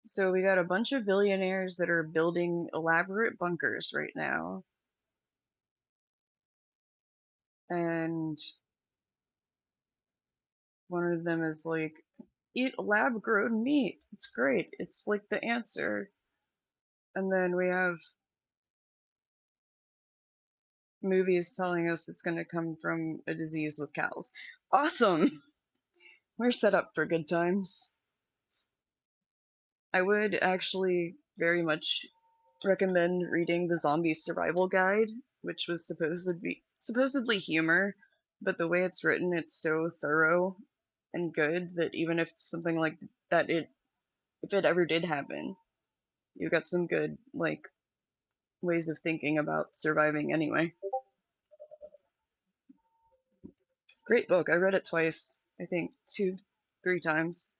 So we got a bunch of billionaires that are building elaborate bunkers right now, and one of them is like, eat lab grown meat. It's great. It's like the answer. And then we have movies telling us it's going to come from a disease with cows. Awesome. We're set up for good times. I would actually very much recommend reading the Zombie Survival Guide, which was supposedly humor, but the way it's written, it's so thorough and good that even if something like that it if it ever did happen, you got some good like ways of thinking about surviving anyway. Great book. I read it twice. I think two, three times.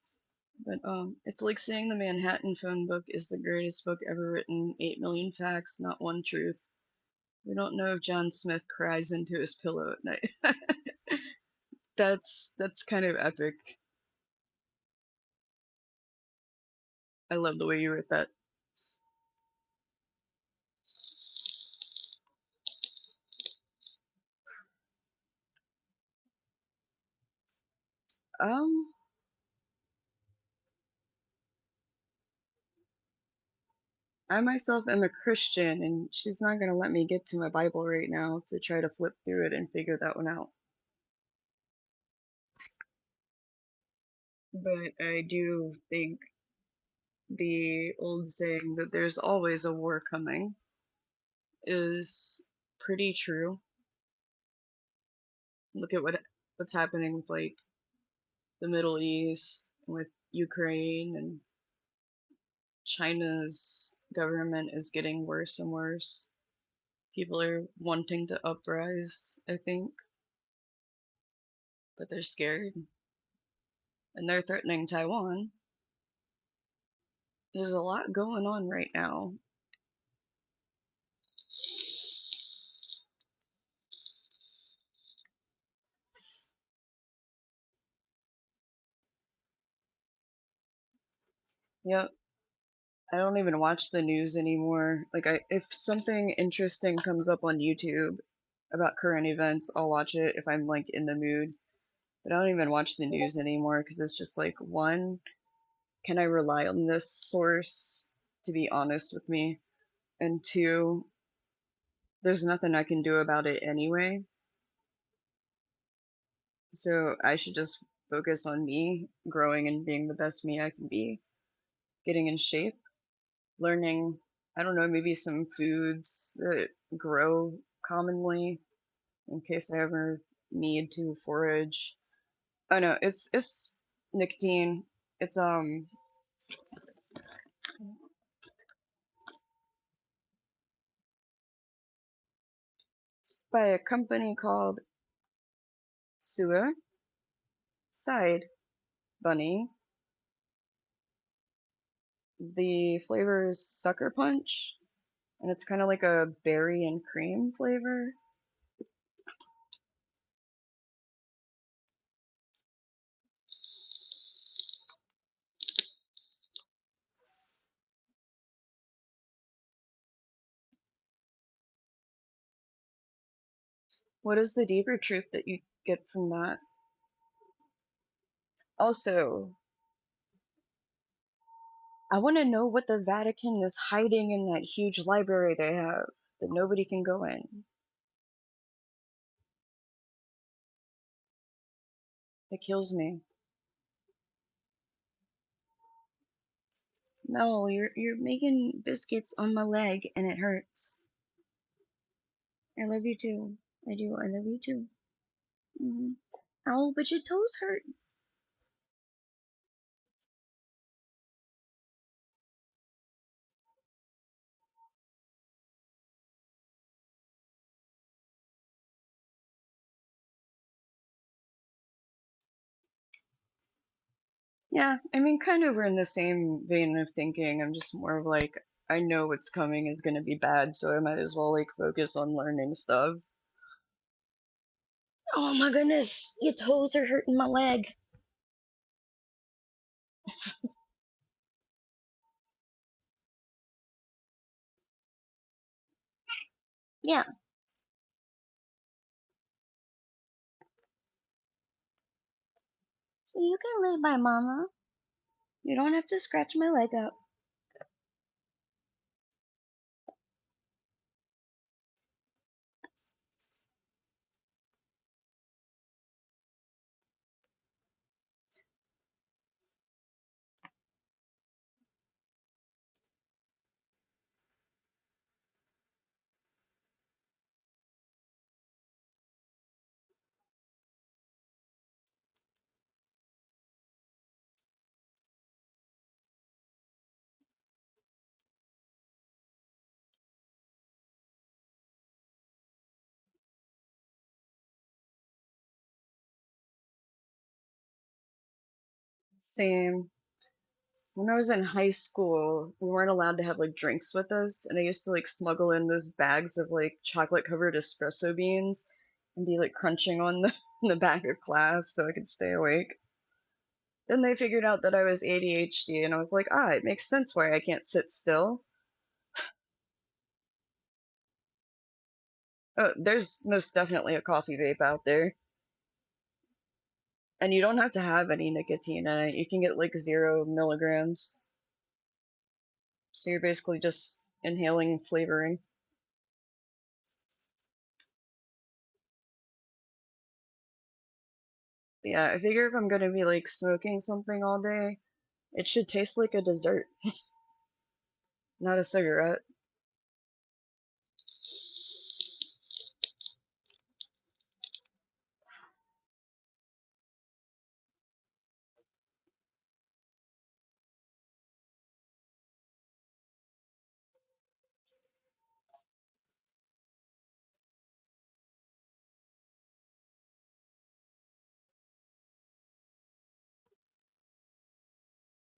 But it's like saying the Manhattan Phone book is the greatest book ever written. 8 million facts, not one truth. We don't know if John Smith cries into his pillow at night. That's kind of epic. I love the way you wrote that. Um, I myself am a Christian, and she's not gonna let me get to my Bible right now to try to flip through it and figure that one out. But I do think the old saying that there's always a war coming is pretty true. Look at what's happening with like the Middle East, with Ukraine, and China's government is getting worse and worse. People are wanting to uprise, I think, but they're scared and they're threatening Taiwan. There's a lot going on right now. Yep, I don't even watch the news anymore. Like if something interesting comes up on YouTube about current events, I'll watch it if I'm like in the mood. But I don't even watch the news anymore because it's just like one, can I rely on this source to be honest with me? And two, there's nothing I can do about it anyway. So I should just focus on me growing and being the best me I can be, getting in shape, learning, I don't know, maybe some foods that grow commonly in case I ever need to forage. Oh no, it's nicotine. It's by a company called Suicide Bunny. The flavor is Sucker Punch, and it's kind of like a berry and cream flavor. What is the deeper truth that you get from that? Also, I want to know what the Vatican is hiding in that huge library they have that nobody can go in. It kills me. Mel, you're making biscuits on my leg and it hurts. I love you too. I do. I love you too. Mm-hmm. Ow, but your toes hurt. Yeah, I mean, kind of we're in the same vein of thinking. I'm just more of like, I know what's coming is gonna be bad, so I might as well like focus on learning stuff. Oh my goodness, your toes are hurting my leg. Yeah, so you can live by mama. You don't have to scratch my leg up. Same. When I was in high school, we weren't allowed to have like drinks with us, and I used to like smuggle in those bags of like chocolate covered espresso beans and be like crunching on the in the back of class so I could stay awake. Then they figured out that I was ADHD, and I was like, ah, it makes sense why I can't sit still. Oh, there's most definitely a coffee vape out there, and you don't have to have any nicotine in it. You can get like 0 milligrams, so you're basically just inhaling flavoring. But yeah, I figure if I'm gonna be like smoking something all day, it should taste like a dessert, not a cigarette.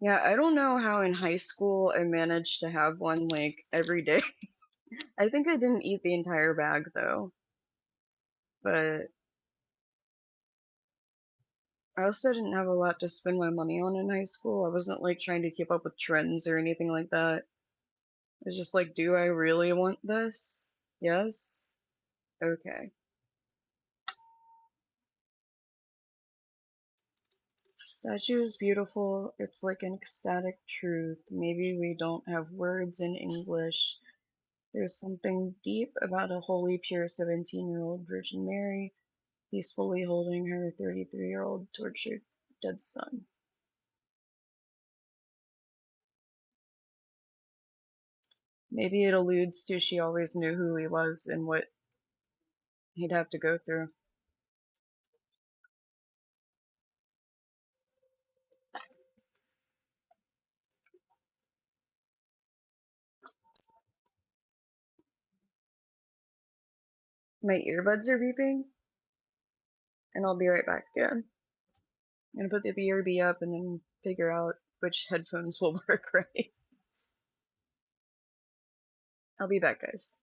Yeah, I don't know how in high school I managed to have one like every day. I think I didn't eat the entire bag though, but I also didn't have a lot to spend my money on in high school. I wasn't like trying to keep up with trends or anything like that. It was just like, do I really want this? Yes? Okay. Statue is beautiful. It's like an ecstatic truth. Maybe we don't have words in English. There's something deep about a holy, pure 17-year-old Virgin Mary peacefully holding her 33-year-old tortured dead son. Maybe it alludes to she always knew who he was and what he'd have to go through. My earbuds are beeping, and I'll be right back again. I'm gonna put the BRB up and then figure out which headphones will work right. I'll be back, guys.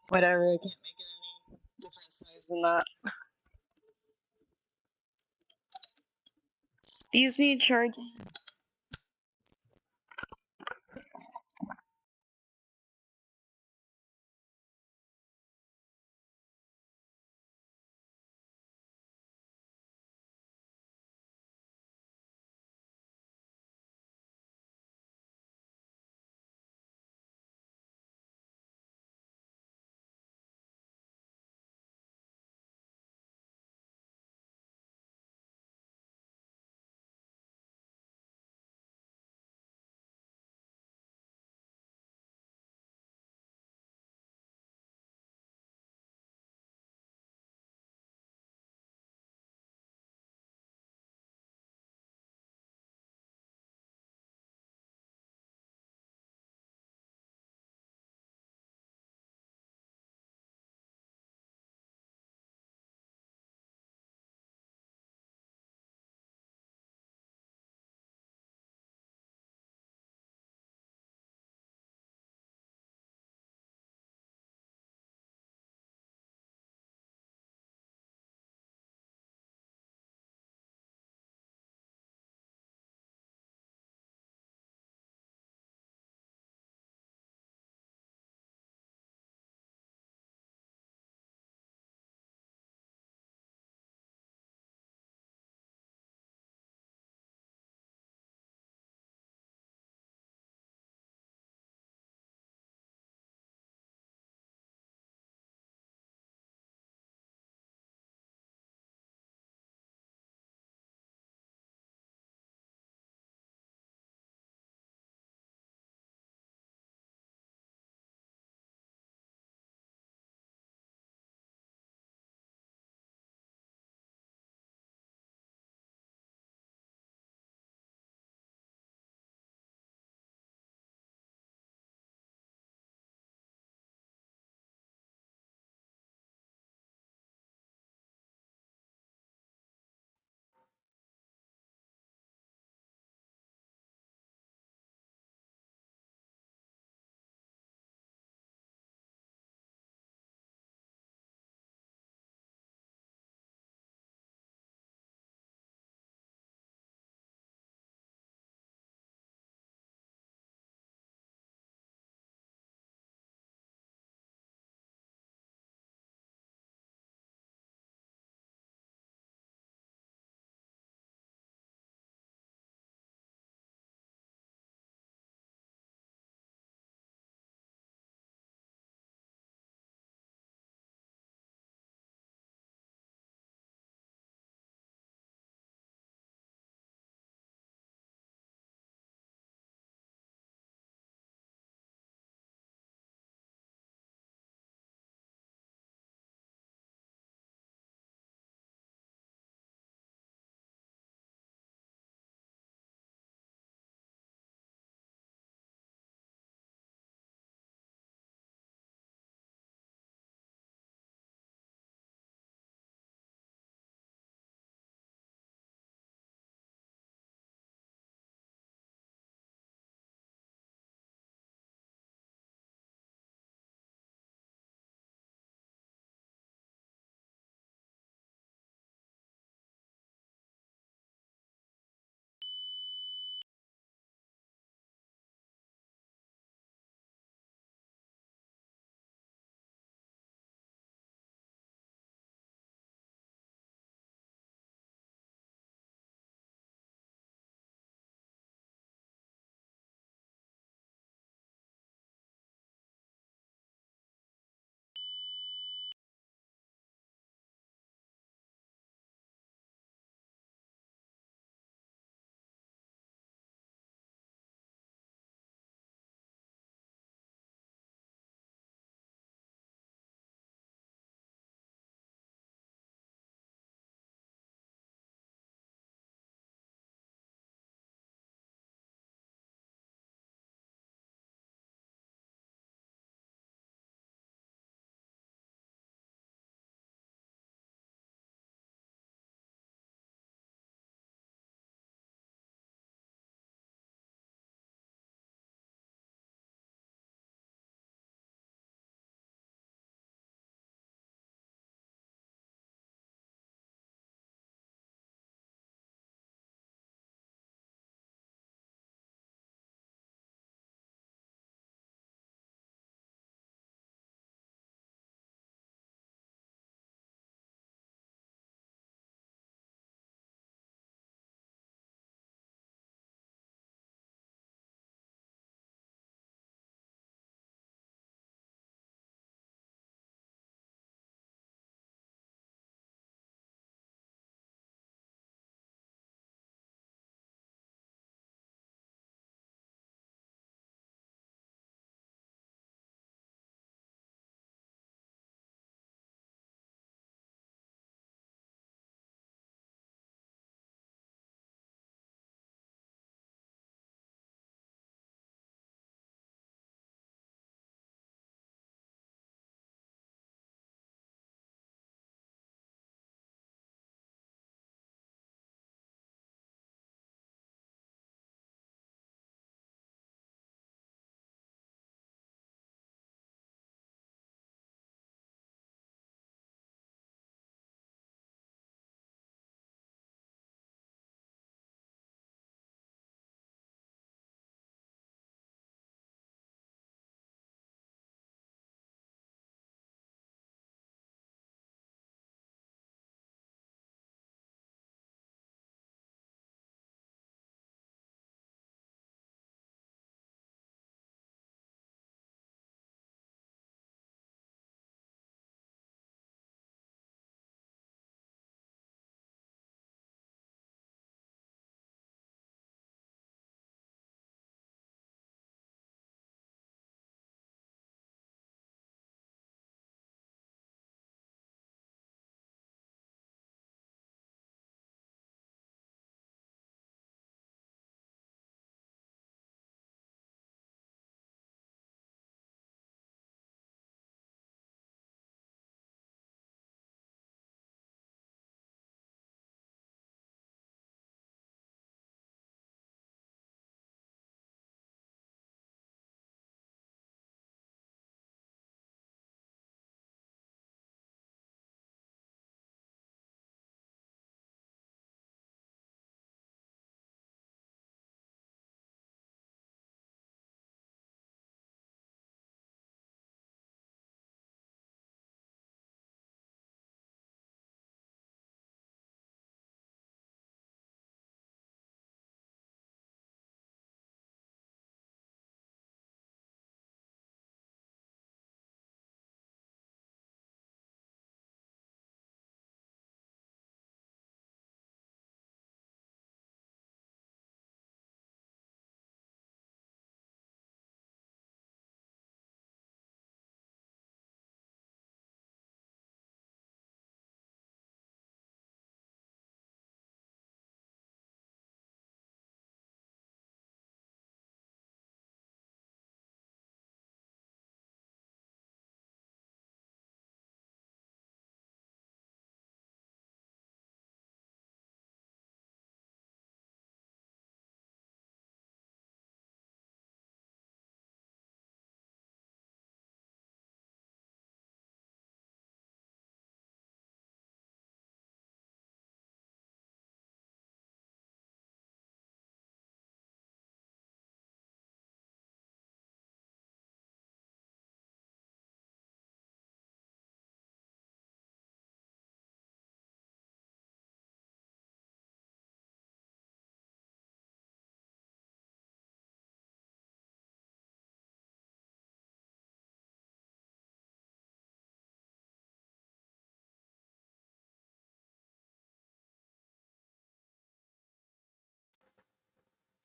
Whatever, I can't make it any different size than that. These need charging.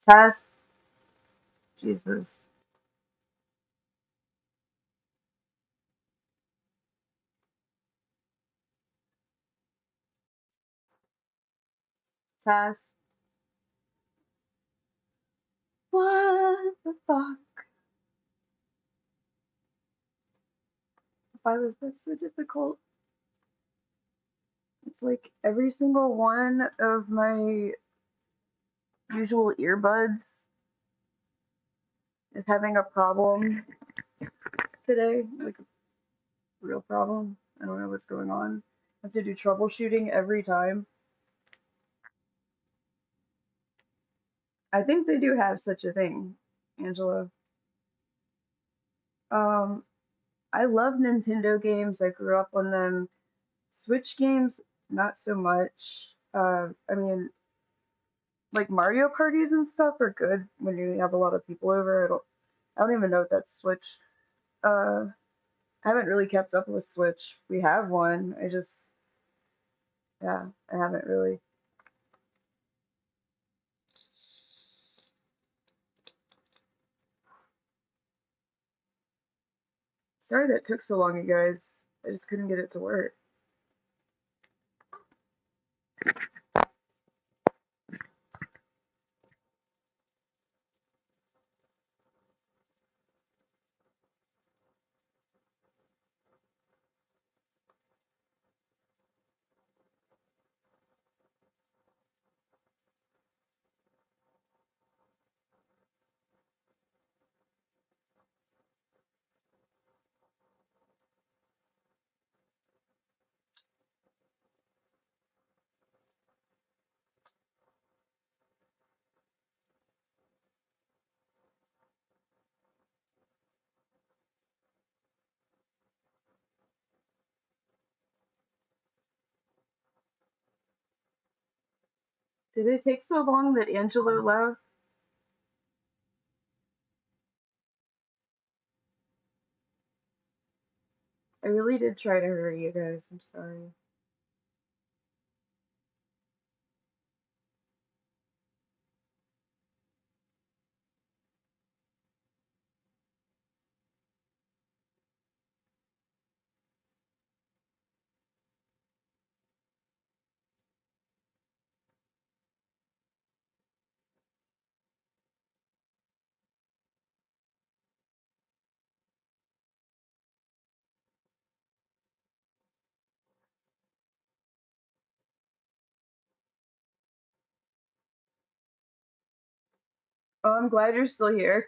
Cass, Jesus. Cass. What the fuck? Why was that so difficult? It's like every single one of my usual earbuds is having a problem today. Like a real problem. I don't know what's going on. I have to do troubleshooting every time. I think they do have such a thing, Angela. Um, I love Nintendo games. I grew up on them. Switch games, not so much. I mean, like Mario parties and stuff are good when you have a lot of people over. I don't even know if that's Switch. Uh, I haven't really kept up with Switch. We have one. Yeah, I haven't really. Sorry that took so long, you guys. I just couldn't get it to work. Did it take so long that Angelo left? I really did try to hurry you guys. I'm sorry. Oh, I'm glad you're still here.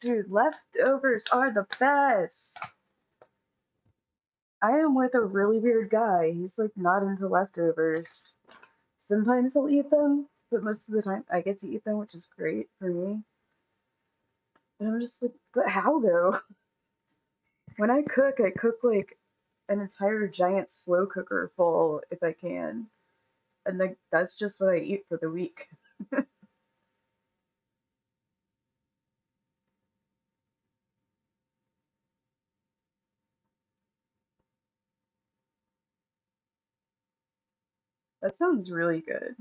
Dude, leftovers are the best. I am with a really weird guy. He's like not into leftovers. Sometimes he'll eat them, but most of the time I get to eat them, which is great for me. And I'm just like, but how though? When I cook like an entire giant slow cooker full if I can. And like that's just what I eat for the week. That sounds really good.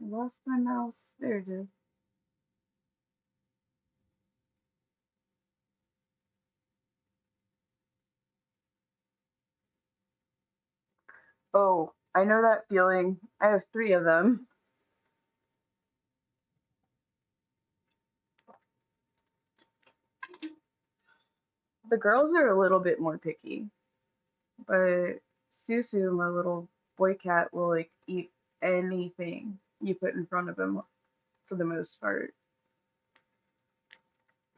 I lost my mouse. There it is. Oh, I know that feeling. I have three of them. The girls are a little bit more picky, but Susu, my little boy cat, will like eat anything you put in front of him for the most part.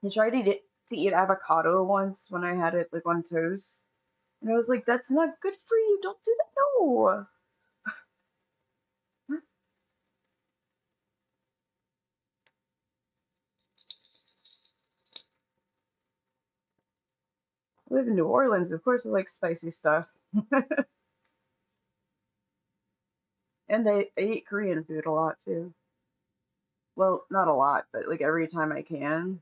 He tried to eat avocado once when I had it like on toast, and I was like, "That's not good for you. Don't do that. No." I live in New Orleans, of course I like spicy stuff. And I eat Korean food a lot too. Well, not a lot, but like every time I can.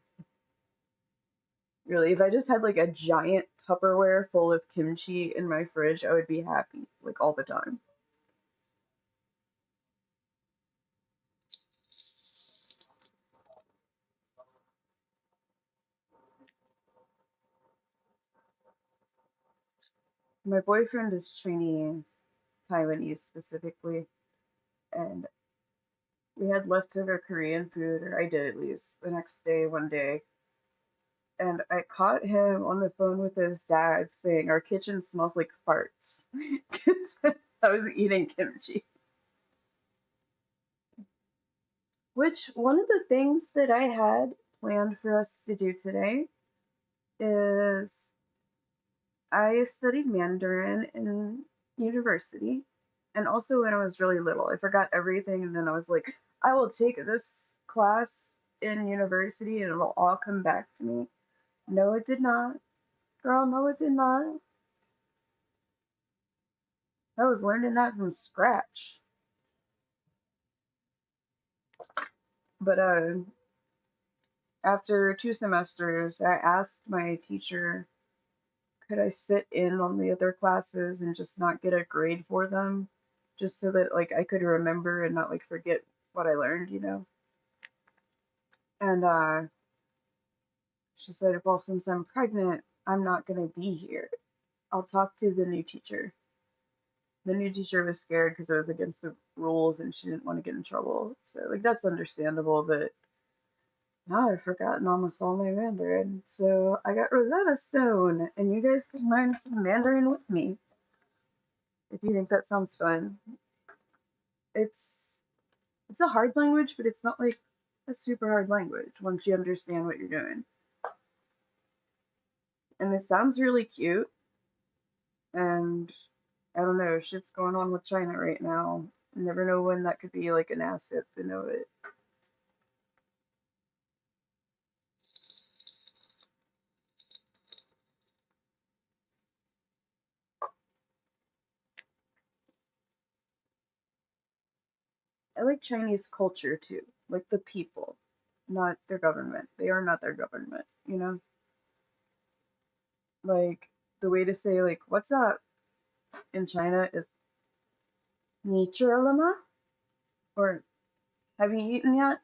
Really, if I just had like a giant Tupperware full of kimchi in my fridge, I would be happy, like all the time. My boyfriend is Chinese, Taiwanese specifically, and we had leftover Korean food, or I did at least, the next day, one day, and I caught him on the phone with his dad saying, "Our kitchen smells like farts." 'Cause I was eating kimchi. Which, one of the things that I had planned for us to do today is I studied Mandarin in university, and also when I was really little. I forgot everything, and then I was like, I will take this class in university and it'll all come back to me. No, it did not. Girl, no, it did not. I was learning that from scratch. But after 2 semesters, I asked my teacher, could I sit in on the other classes and just not get a grade for them, just so that like I could remember and not like forget what I learned, you know? And she said, well, since I'm pregnant, I'm not gonna be here. I'll talk to the new teacher. The new teacher was scared because it was against the rules and she didn't want to get in trouble. So like that's understandable, but now I've forgotten almost all my Mandarin. So I got Rosetta Stone, and you guys can learn some Mandarin with me if you think that sounds fun. It's it's a hard language, but it's not like a super hard language once you understand what you're doing. And it sounds really cute, and I don't know, shit's going on with China right now. You never know when that could be like an asset to know it. I like Chinese culture too, like the people, not their government. They are not their government, you know? Like the way to say like what's up in China is "你吃了吗?" or "have you eaten yet?"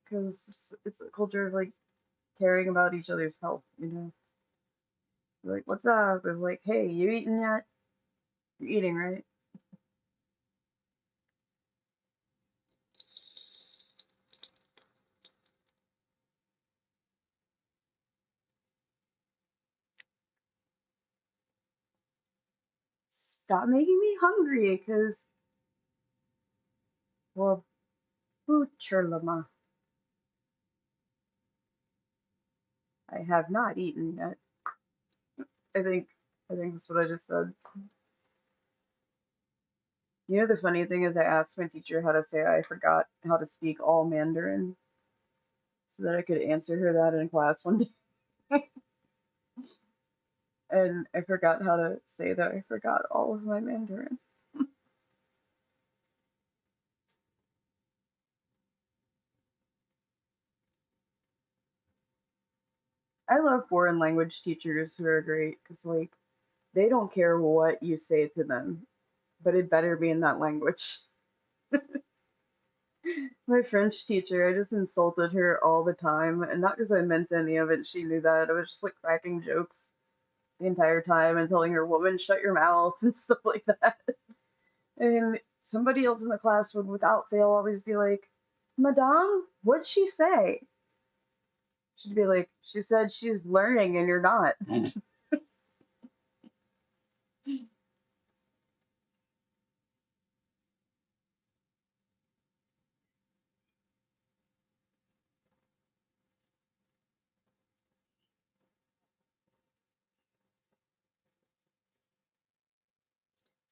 Because it's a culture of like caring about each other's health, you know? Like, what's up? It's like, hey, you eaten yet? You're eating, right? Stop making me hungry, because, well, Bucherlama, I have not eaten yet. I think, I think that's what I just said. You know, the funny thing is, I asked my teacher how to say I forgot how to speak all Mandarin so that I could answer her that in class one day. And I forgot how to say that I forgot all of my Mandarin. I love foreign language teachers who are great because, like, they don't care what you say to them, but it better be in that language. My French teacher, I just insulted her all the time, and not because I meant any of it. She knew that. I was just like cracking jokes the entire time and telling her, "Woman, shut your mouth," and stuff like that. And somebody else in the class would, without fail, always be like, "Madame, what'd she say?" She'd be like, "She said she's learning and you're not."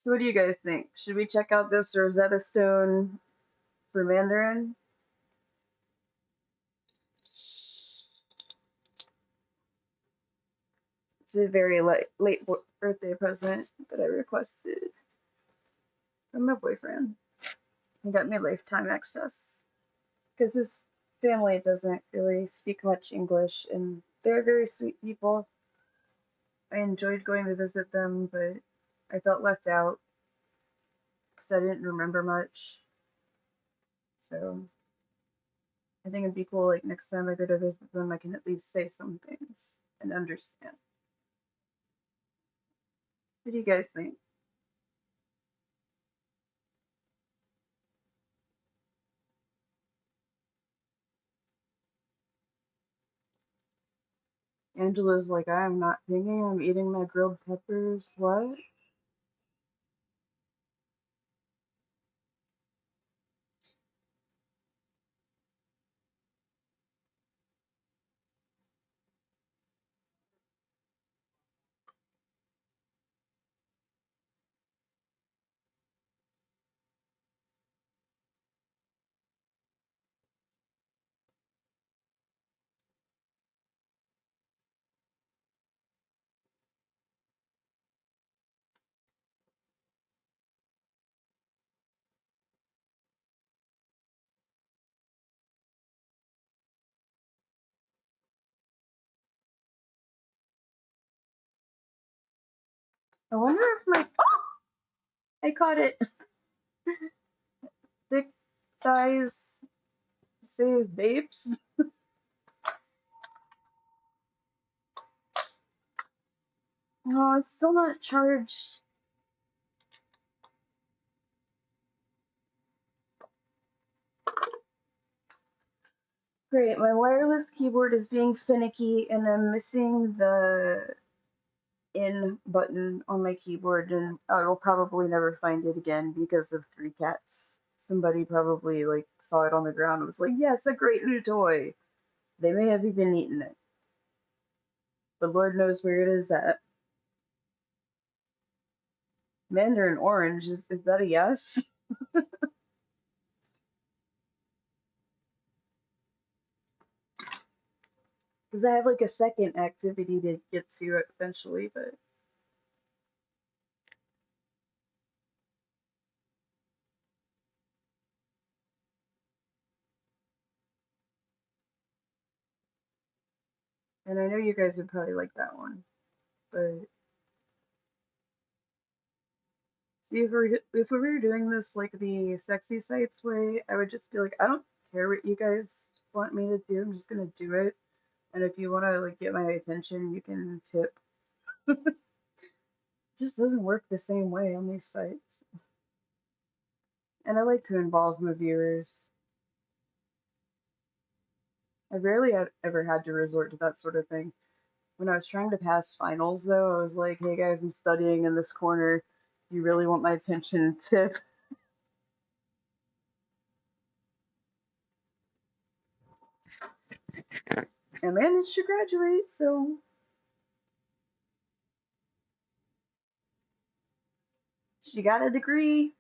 So, what do you guys think? Should we check out this Rosetta Stone for Mandarin? It's a very late birthday present that I requested from my boyfriend. He got me lifetime access because his family doesn't really speak much English, and they're very sweet people. I enjoyed going to visit them, but I felt left out because I didn't remember much. So I think it'd be cool, like next time I go to visit them, I can at least say some things and understand. What do you guys think? Angela's like, I'm not thinking, I'm eating my grilled peppers. What? I wonder if my. Oh! I caught it! Thick thighs save babes. Oh, it's still not charged. Great, my wireless keyboard is being finicky and I'm missing the in button on my keyboard and I will probably never find it again because of three cats. Somebody probably like saw it on the ground and was like, yes, a great new toy. They may have even eaten it, but Lord knows where it is at. Mandarin orange, is that a yes? Because I have like a second activity to get to eventually, but and I know you guys would probably like that one. But see, if we were doing this like the sexy sites way, I would just be like, I don't care what you guys want me to do. I'm just gonna do it. And if you want to like get my attention, you can tip. It just doesn't work the same way on these sites. And I like to involve my viewers. I rarely ever had to resort to that sort of thing. When I was trying to pass finals, though, I was like, hey guys, I'm studying in this corner. You really want my attention? Tip. I managed to graduate, so she got a degree.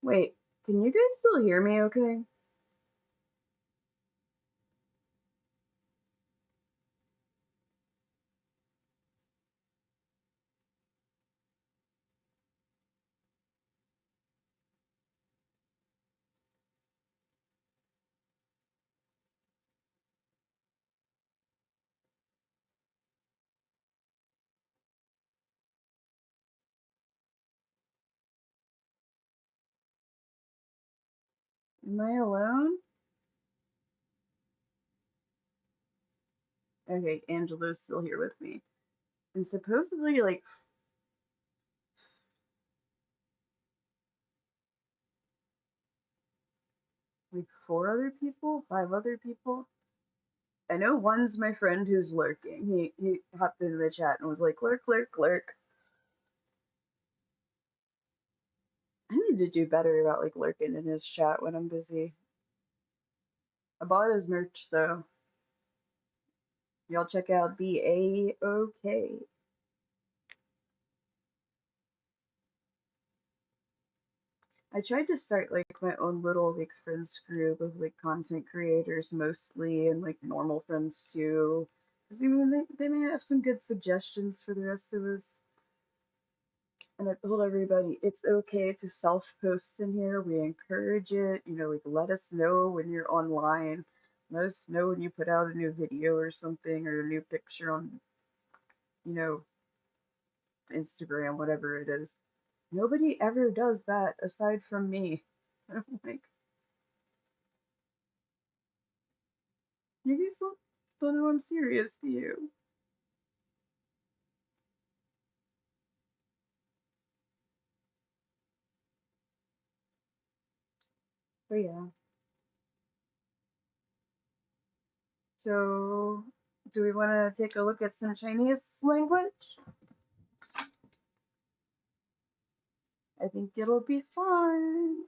Wait, can you guys still hear me okay? Am I alone? Okay, Angela's still here with me. And supposedly, like four other people, five other people. I know one's my friend who's lurking. He hopped into the chat and was like, lurk, lurk, lurk. I need to do better about like lurking in his chat when I'm busy. I bought his merch though. Y'all check out BAOK. I tried to start like my own little like friends group of like content creators mostly and like normal friends too. Because I mean they may have some good suggestions for the rest of us. And I told everybody it's okay to self post in here. We encourage it. You know, like let us know when you're online. Let us know when you put out a new video or something or a new picture on, you know, Instagram, whatever it is. Nobody ever does that aside from me. I'm like, you guys don't know I'm serious, do you? But yeah. So, do we want to take a look at some Chinese language? I think it'll be fun.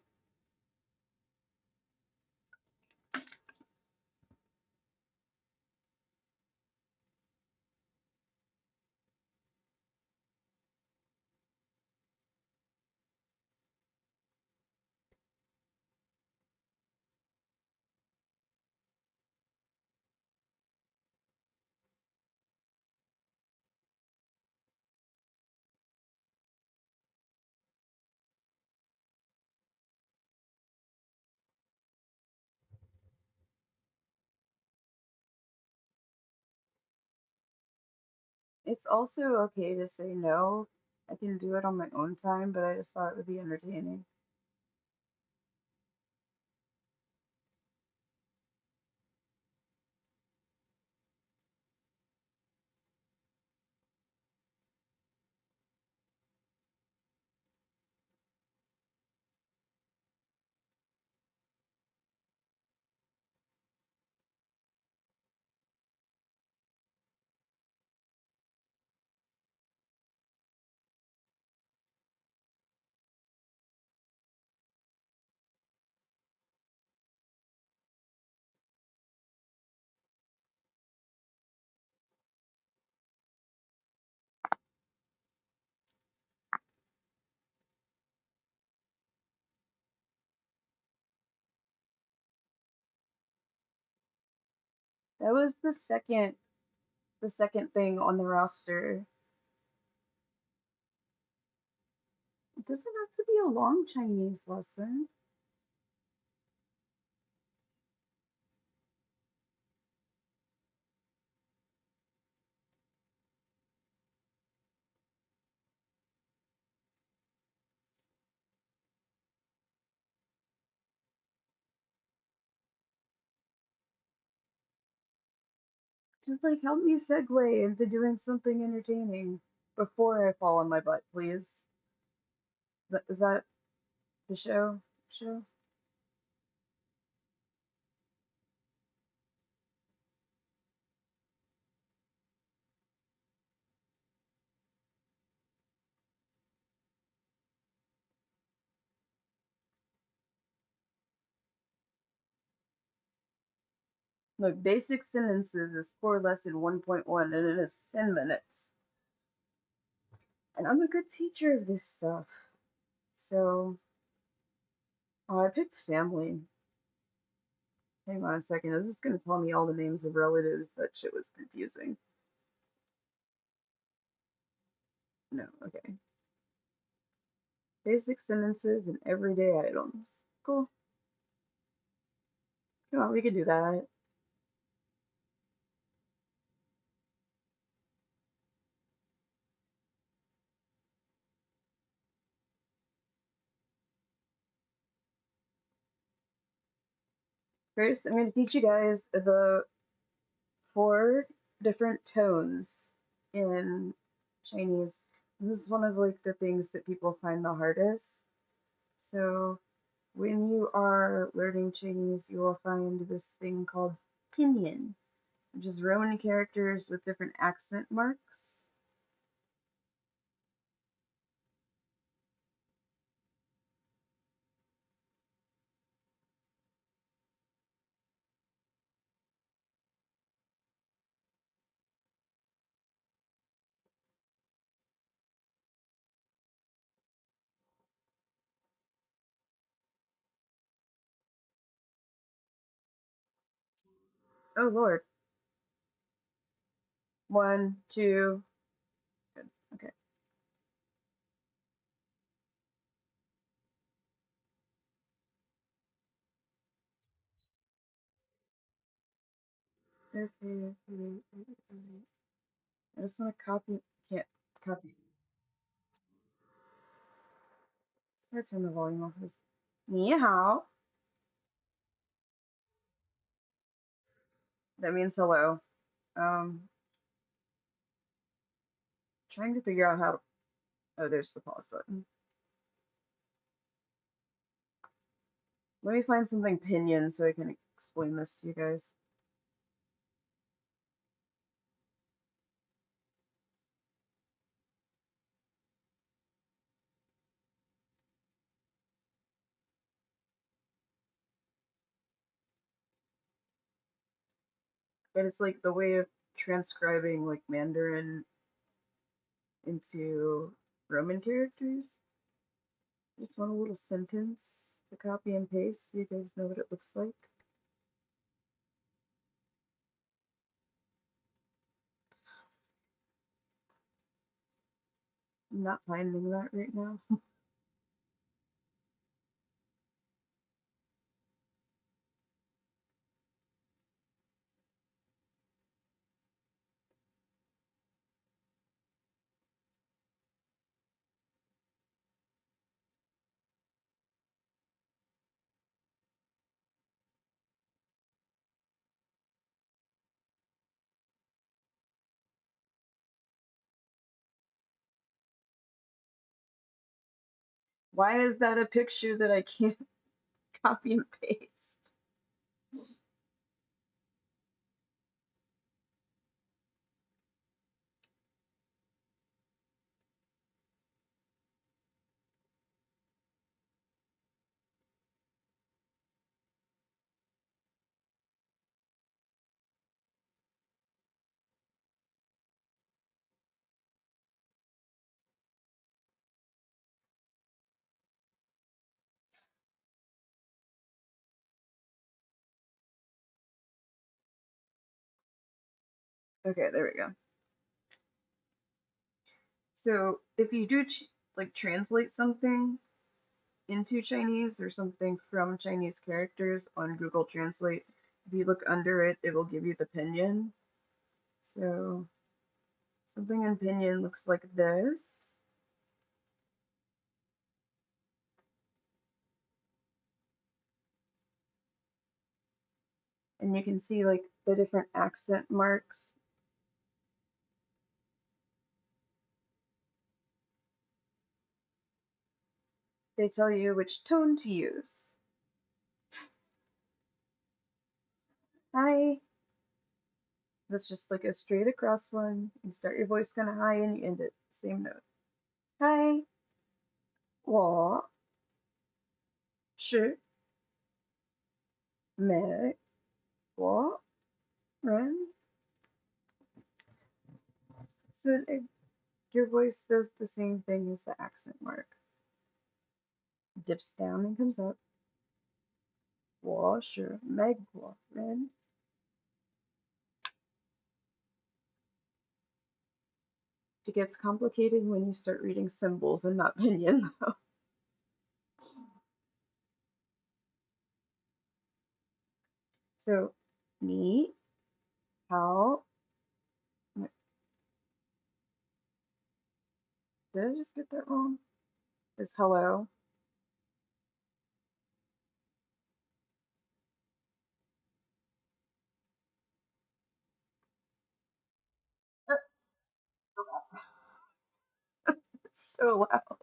It's also okay to say no. I can do it on my own time, but I just thought it would be entertaining. That was the second thing on the roster. It doesn't have to be a long Chinese lesson. Just like help me segue into doing something entertaining before I fall on my butt, please. Is that the show? Show? Look, basic sentences is core lesson 1.1 and it is 10 minutes. And I'm a good teacher of this stuff. So, oh, I picked family. Hang on a second. Is this going to tell me all the names of relatives? That shit was confusing. No, okay. Basic sentences and everyday items. Cool. Come on, we can do that. First, I'm going to teach you guys the 4 different tones in Chinese. This is one of like the things that people find the hardest. So when you are learning Chinese, you will find this thing called pinyin, which is Roman characters with different accent marks. Oh Lord. One, two. Good. Okay. Okay. I just want to copy. Can't copy. Let's turn the volume off. This. 你好. That means hello. Um, trying to figure out how. Oh, there's the pause button. Let me find something pinyin so I can explain this to you guys. But it's like the way of transcribing like Mandarin into Roman characters. Just want a little sentence to copy and paste so you guys know what it looks like. I'm not finding that right now. Why is that a picture that I can't copy and paste? Okay, there we go. So if you do like translate something into Chinese or something from Chinese characters on Google Translate, if you look under it, it will give you the pinyin. So something in pinyin looks like this. And you can see like the different accent marks. They tell you which tone to use. Hi. That's just like a straight across one. You start your voice kind of high and you end it same note. Hi. 我是美国人. So your voice does the same thing as the accent mark. Dips down and comes up. 我是美国人. It gets complicated when you start reading symbols and not pinyin though. So 你好. Did I just get that wrong? Is hello. It's so loud.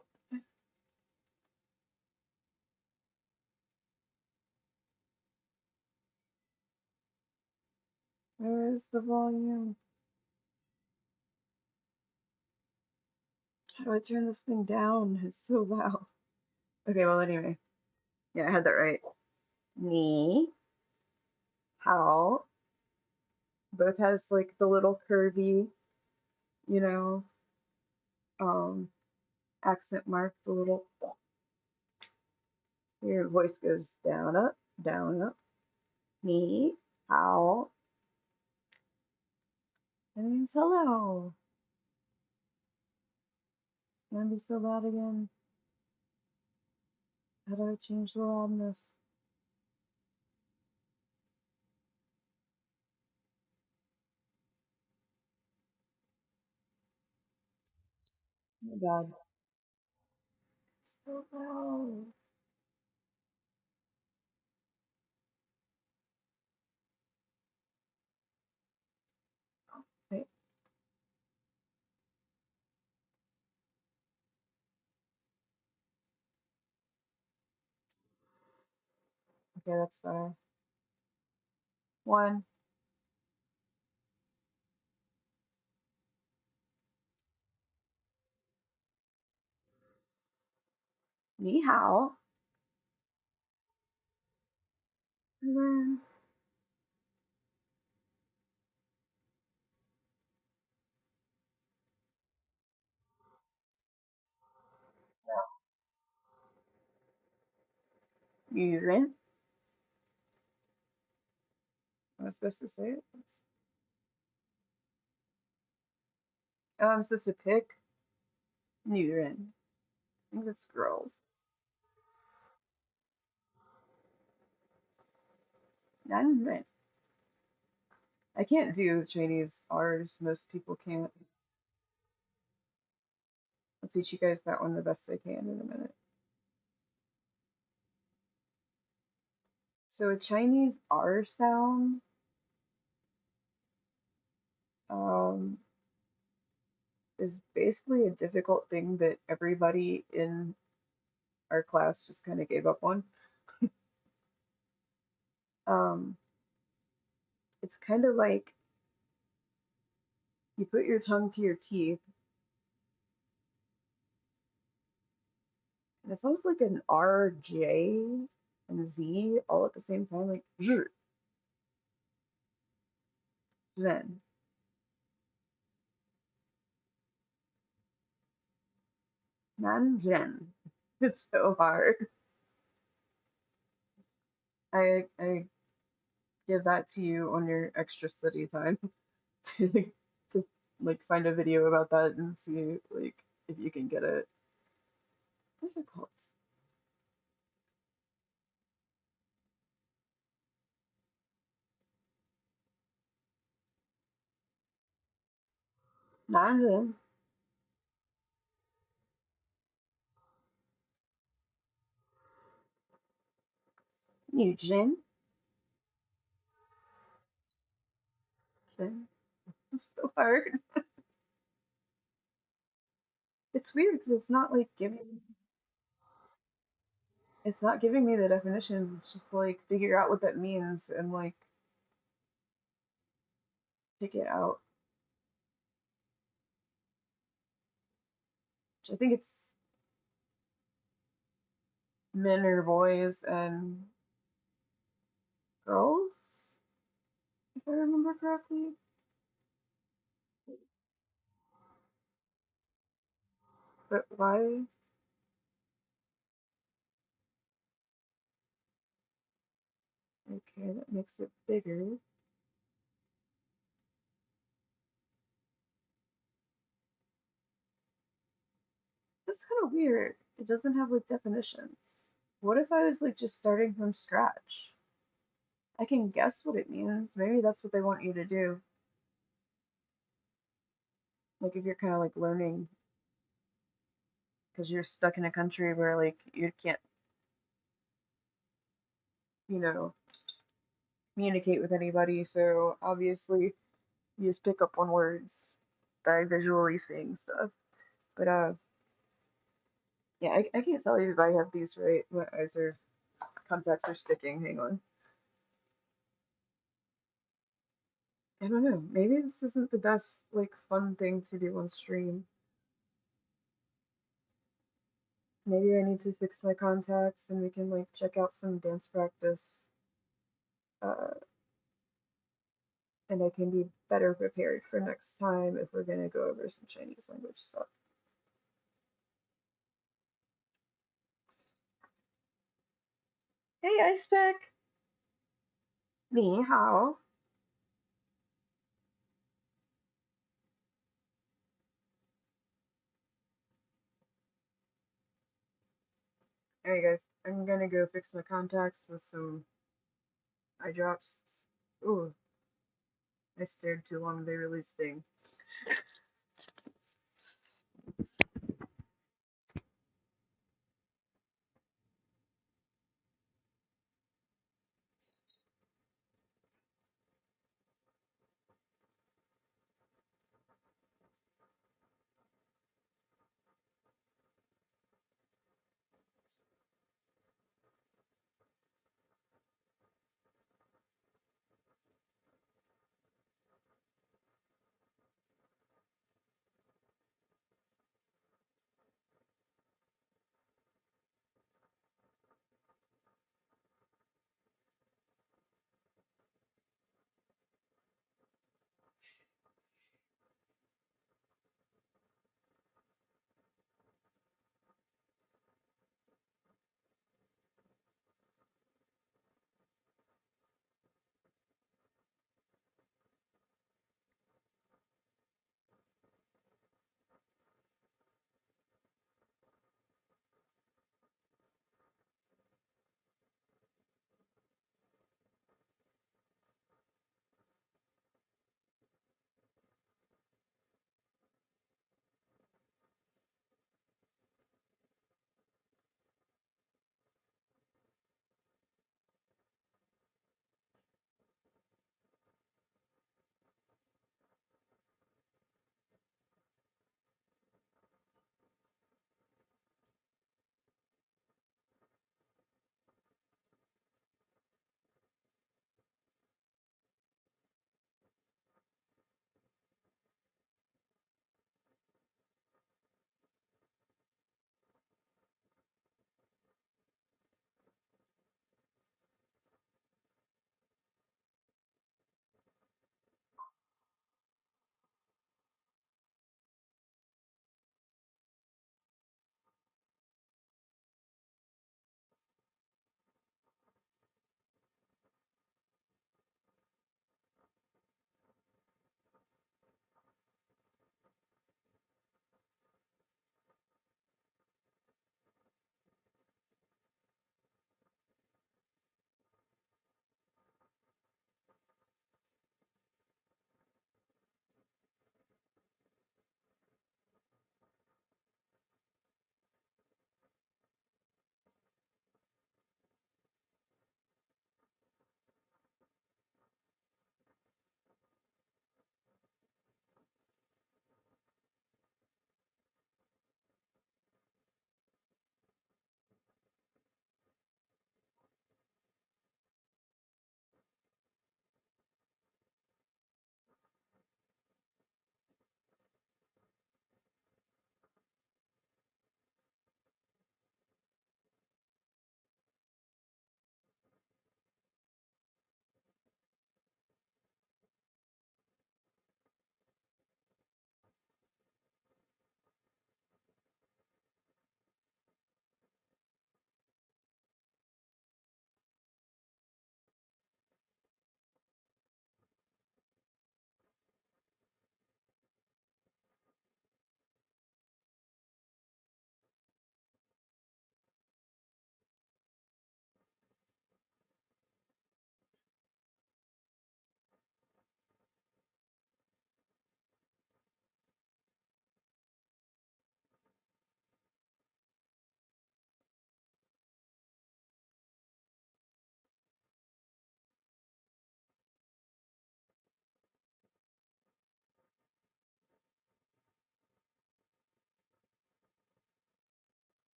Where is the volume? How do I turn this thing down? It's so loud. Okay, well anyway. Yeah, I had that right. 你好. Both has like the little curvy, you know, um, accent mark, the little, your voice goes down, up, down, up. 你好. It means hello. Gonna be so loud again. How do I change the loudness? Oh my god. So loud. Wait, okay, that's better. One. Ni hao. And then you rin. Am I supposed to say it? Oh, I'm supposed to pick Nuren. I think it's girls. Nanren. I can't do Chinese R's. Most people can't. I'll teach you guys that one the best I can in a minute. So a Chinese R sound um, is basically a difficult thing that everybody in our class just kind of gave up on. Um, it's kind of like you put your tongue to your teeth, and it's almost like an R, J, and Z all at the same time, like Zen, Nanzen. It's so hard. I give that to you on your extra study time to like find a video about that and see like if you can get it difficult. Nanzen, Nugent, so hard. It's weird because it's not giving me the definitions. It's just like figure out what that means and like pick it out. Which I think it's men or boys and girls, if I remember correctly. But why? Okay, that makes it bigger. That's kind of weird. It doesn't have like definitions. What if I was like just starting from scratch? I can guess what it means. Maybe that's what they want you to do. Like if you're kind of like learning because you're stuck in a country where like you can't, you know, communicate with anybody. So obviously you just pick up on words by visually seeing stuff. But yeah, I can't tell you if I have these right. My eyes are contacts are sticking. Hang on. I don't know. Maybe this isn't the best like fun thing to do on stream. Maybe I need to fix my contacts and we can like check out some dance practice. Uh, and I can be better prepared for next time if we're gonna go over some Chinese language stuff. Hey, Ice Pick. Ni hao. Alright guys, I'm gonna go fix my contacts with some eye drops. Ooh, I stared too long, they really sting.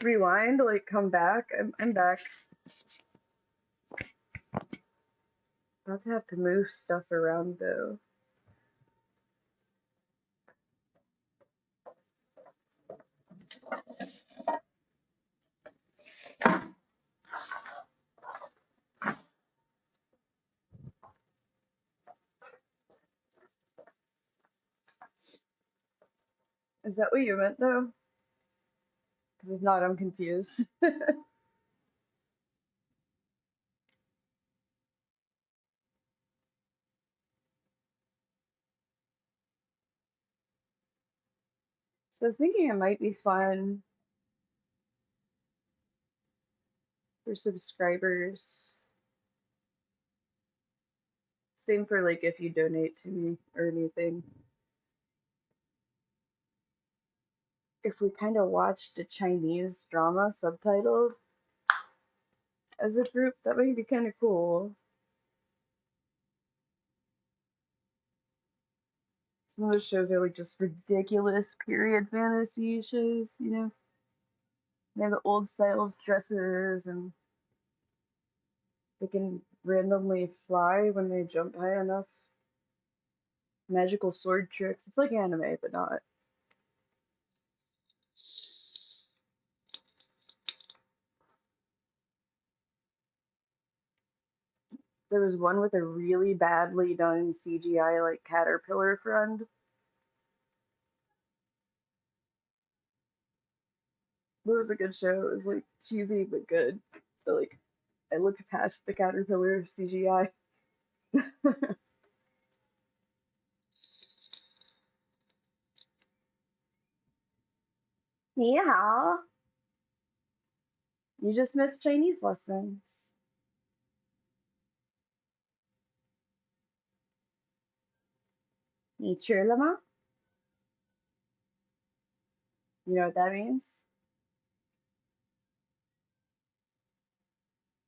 Rewind, like come back. I'm back. About to have to move stuff around though. Is that what you meant though? Because if not, I'm confused. So I was thinking it might be fun for subscribers. Same for like if you donate to me or anything. If we kind of watched a Chinese drama subtitled as a group, that might be kind of cool. Some of those shows are like just ridiculous period fantasy shows, you know? They have the old style dresses and they can randomly fly when they jump high enough. Magical sword tricks. It's like anime, but not. There was one with a really badly done CGI like caterpillar friend. It was a good show. It was like cheesy but good. So like I looked past the caterpillar CGI. 你好. You just missed Chinese lessons. 你吃了吗? You know what that means?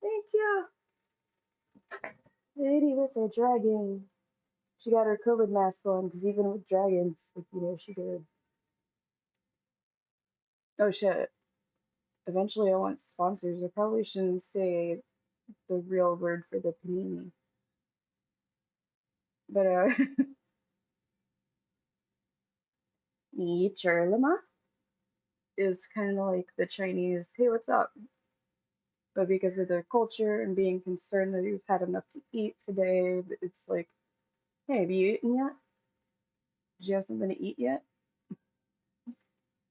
Thank you. Lady with the dragon. She got her COVID mask on because even with dragons, like, you know, she did. Oh shit. Eventually I want sponsors. I probably shouldn't say the real word for the panini. But Yi Lama is kind of like the Chinese, hey, what's up? But because of their culture and being concerned that you've had enough to eat today, it's like, hey, have you eaten yet? Did you have something to eat yet?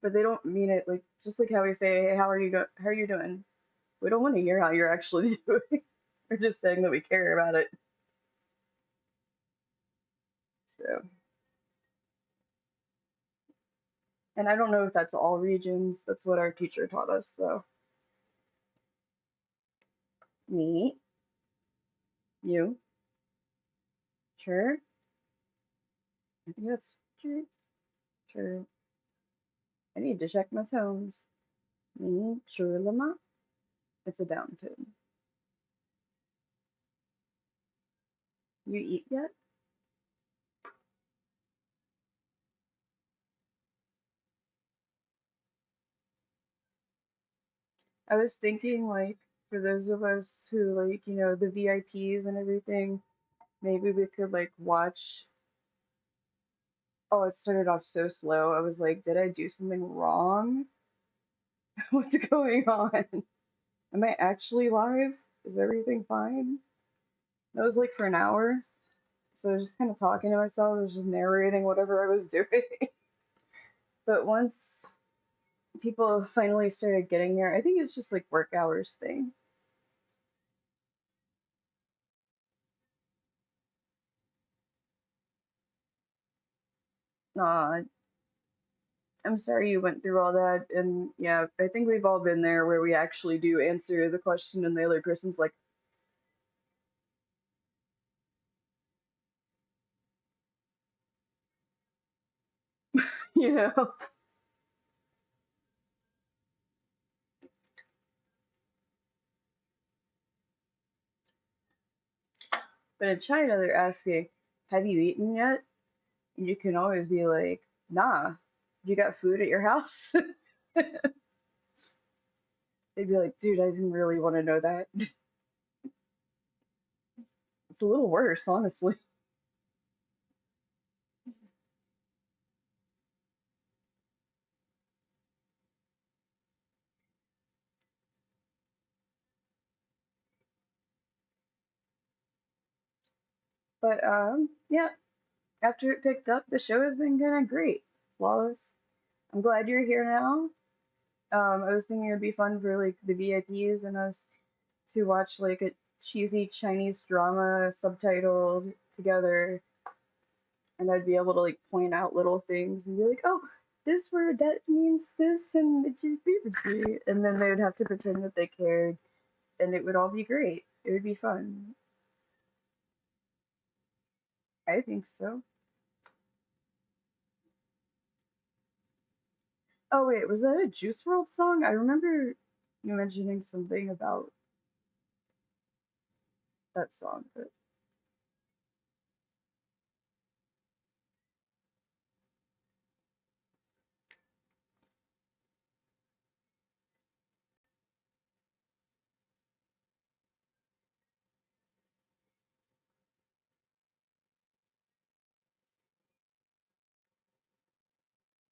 But they don't mean it like just like how we say, hey, how are you doing? We don't want to hear how you're actually doing. We're just saying that we care about it. So, and I don't know if that's all regions. That's what our teacher taught us, though. Me, you, sure. I think that's true. Sure. I need to check my tones. Me, sure, lama. It's a down tone. You eat yet? I was thinking like for those of us who like, the VIPs and everything, maybe we could like watch. Oh, it started off so slow. I was like, did I do something wrong? What's going on? Am I actually live? Is everything fine? That was like for an hour. So I was just kind of talking to myself. I was just narrating whatever I was doing. But once people finally started getting here, I think it's just like work hours thing. Aw, I'm sorry you went through all that. And yeah, I think we've all been there where we actually do answer the question and the other person's like, you know. But in China, they're asking, have you eaten yet? And you can always be like, nah, you got food at your house? They'd be like, dude, I didn't really want to know that. It's a little worse, honestly. But yeah, after it picked up, the show has been kind of great, flawless. I'm glad you're here now. I was thinking it'd be fun for like the VIPs and us to watch like a cheesy Chinese drama subtitled together, and I'd be able to like point out little things and be like, "Oh, this word that means this," and and then they would have to pretend that they cared, and it would all be great. It would be fun. I think so. Oh wait, was that a Juice World song? I remember you mentioning something about that song, but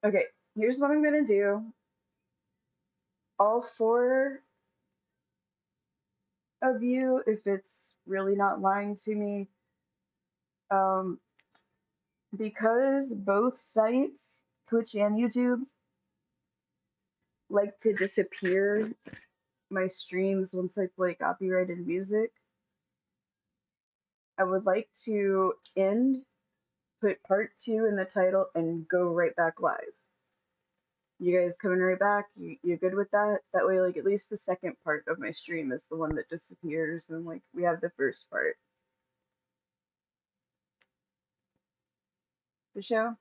okay. Here's what I'm gonna do. All four of you, if it's really not lying to me, um, because both sites, Twitch and YouTube, like to disappear my streams once I play copyrighted music, I would like to end, put part two in the title, and go right back live. You guys coming right back? You good with that? That way, like, at least the second part of my stream is the one that disappears, and like, we have the first part. The show?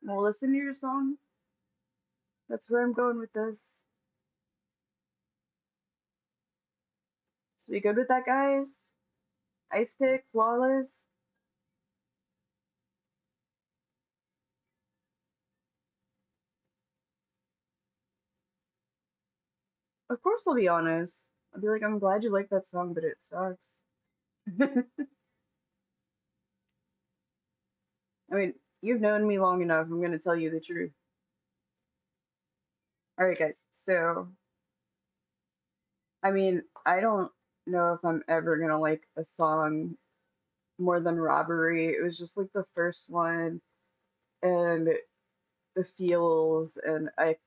Well, listen to your song. That's where I'm going with this. So you good with that, guys? Ice pick, flawless. Of course, I'll be honest. I'll be like, I'm glad you like that song, but it sucks. I mean, you've known me long enough. I'm gonna tell you the truth. All right, guys. So, I mean, I don't know if I'm ever gonna like a song more than Robbery. It was just like the first one and the feels, and I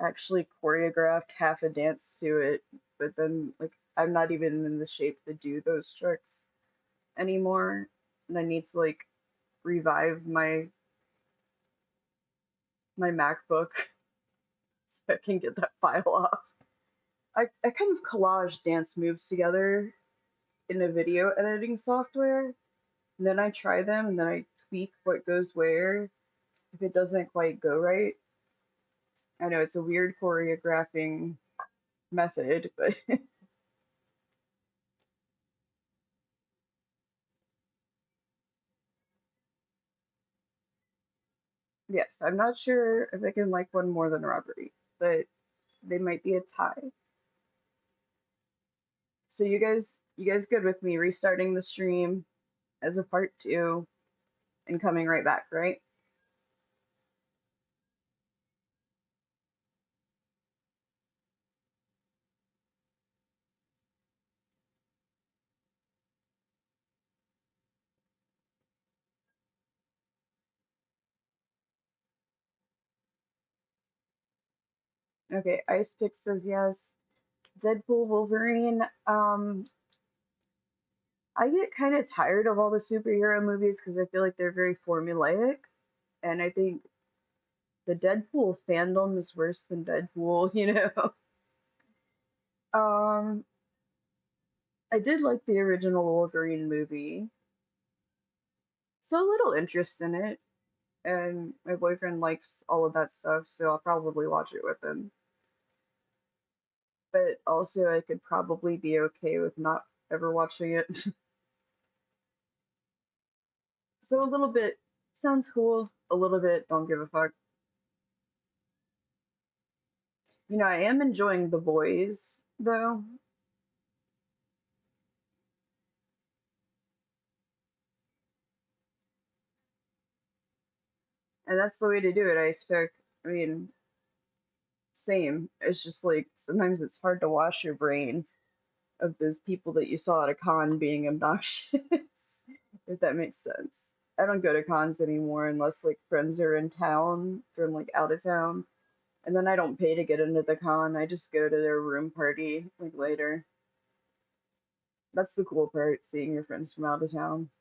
actually choreographed half a dance to it, but then like I'm not even in the shape to do those tricks anymore. And I need to like revive my my MacBook so I can get that file off. I kind of collage dance moves together in a video editing software, and then I try them, and then I tweak what goes where if it doesn't quite go right. I know it's a weird choreographing method, but yes, I'm not sure if I can like one more than robbery, but they might be a tie. So you guys good with me restarting the stream as a part two and coming right back, right? Okay, Ice Pick says yes. Deadpool Wolverine. I get kind of tired of all the superhero movies because I feel like they're very formulaic, and I think the Deadpool fandom is worse than Deadpool, you know. Um, I did like the original Wolverine movie, so a little interest in it, and my boyfriend likes all of that stuff, so I'll probably watch it with him. But also, I could probably be okay with not ever watching it. So a little bit sounds cool, a little bit don't give a fuck. You know, I am enjoying The Boys though, and that's the way to do it. I expect. I mean, same. It's just like sometimes it's hard to wash your brain of those people that you saw at a con being obnoxious, if that makes sense. I don't go to cons anymore unless like friends are in town from like out of town, and then I don't pay to get into the con. I just go to their room party like later. That's the cool part, seeing your friends from out of town.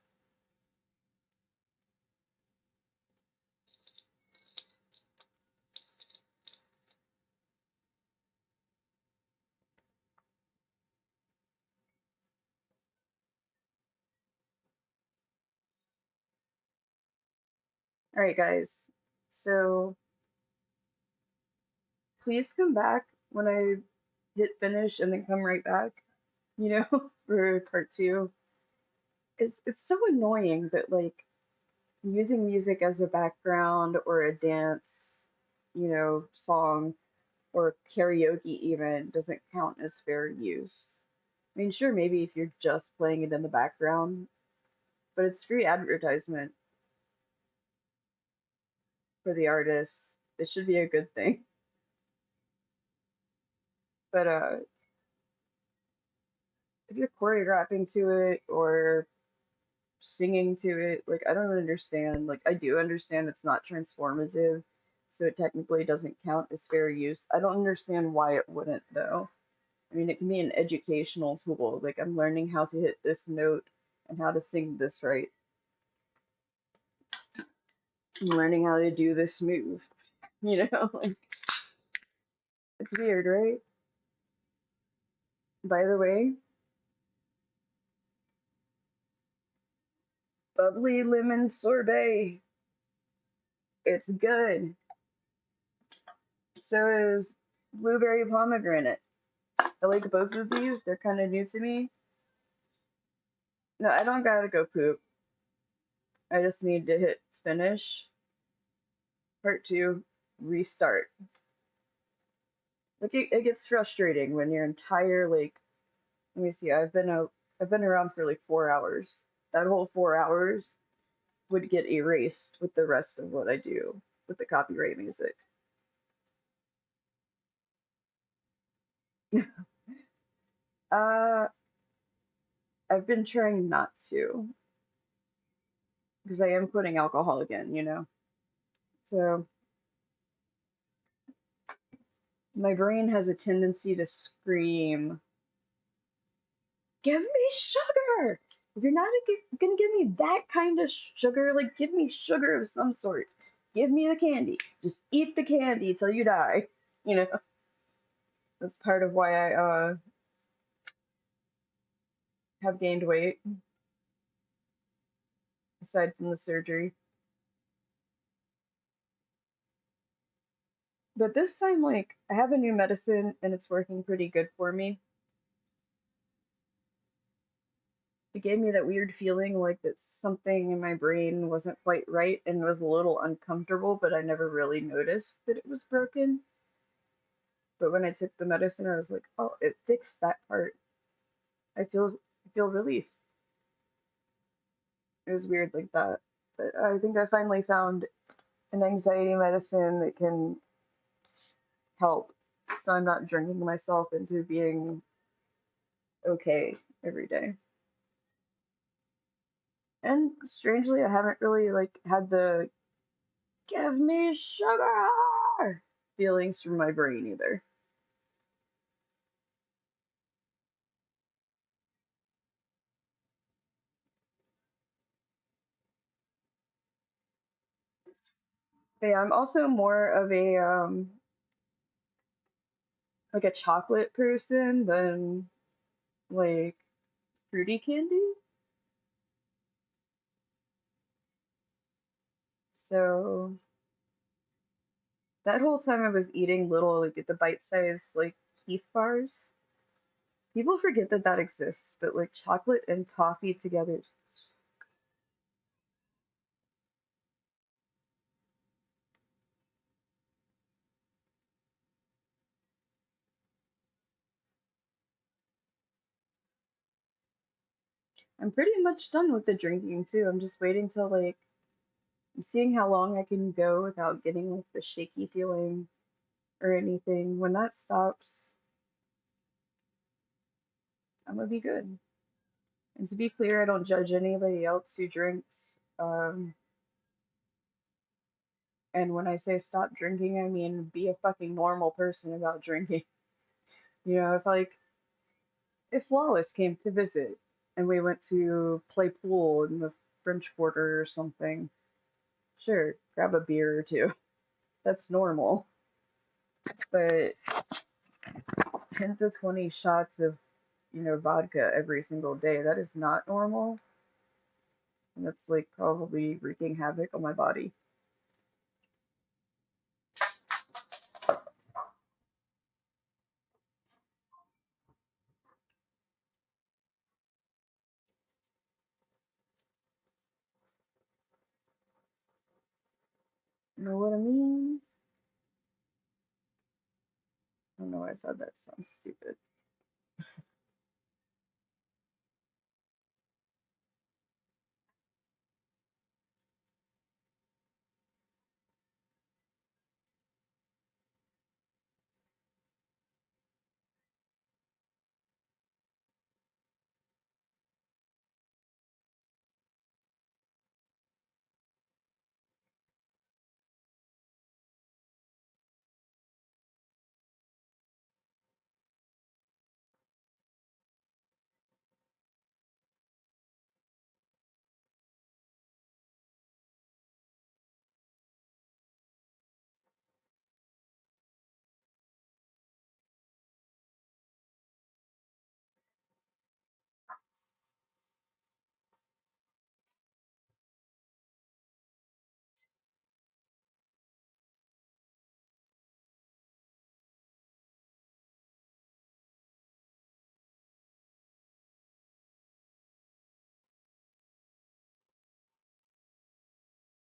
All right, guys. So please come back when I hit finish and then come right back, you know, for part two. It's so annoying that like using music as a background or a dance, you know, song or karaoke even doesn't count as fair use. I mean, sure, maybe if you're just playing it in the background, but it's free advertisement for the artist. It should be a good thing. But if you're choreographing to it or singing to it. Like, I don't understand. Like, I do understand it's not transformative, so it technically doesn't count as fair use. I don't understand why it wouldn't, though. I mean, it can be an educational tool. Like, I'm learning how to hit this note and how to sing this right. I'm learning how to do this move. You know, like, it's weird, right? By the way, bubbly lemon sorbet. It's good. So is blueberry pomegranate. I like both of these. They're kind of new to me. No, I don't gotta go poop. I just need to hit finish. Part two, restart. Like it gets frustrating when your entire like. Let me see. I've been around for like 4 hours. That whole 4 hours would get erased with the rest of what I do with the copyright music. uh, I've been trying not to because I am quitting alcohol again. You know, so my brain has a tendency to scream, give me sugar. If you're not gonna give me that kind of sugar, like give me sugar of some sort. give me the candy. Just eat the candy till you die. You know, that's part of why I have gained weight, aside from the surgery. But this time, like, I have a new medicine and it's working pretty good for me. It gave me that weird feeling like that something in my brain wasn't quite right and was a little uncomfortable, but I never really noticed that it was broken. But when I took the medicine, I was like, oh, it fixed that part. I feel relief. It was weird like that. But I think I finally found an anxiety medicine that can help. So I'm not drinking myself into being okay every day. And strangely, I haven't really like had the give me sugar feelings from my brain either. But yeah, I'm also more of a like a chocolate person than like fruity candy. So that whole time I was eating little like the bite size like Keef bars. People forget that that exists, but like chocolate and toffee together. I'm pretty much done with the drinking too. I'm just waiting till like I'm seeing how long I can go without getting like the shaky feeling or anything. When that stops, I'm gonna be good. And to be clear, I don't judge anybody else who drinks. And when I say stop drinking, I mean be a fucking normal person about drinking. You know, if Flawless came to visit and we went to play pool in the French Quarter or something, sure, grab a beer or two. That's normal. But 10 to 20 shots of, vodka every single day, that is not normal. And that's like probably wreaking havoc on my body. You know what I mean? I don't know why I said that sounds stupid.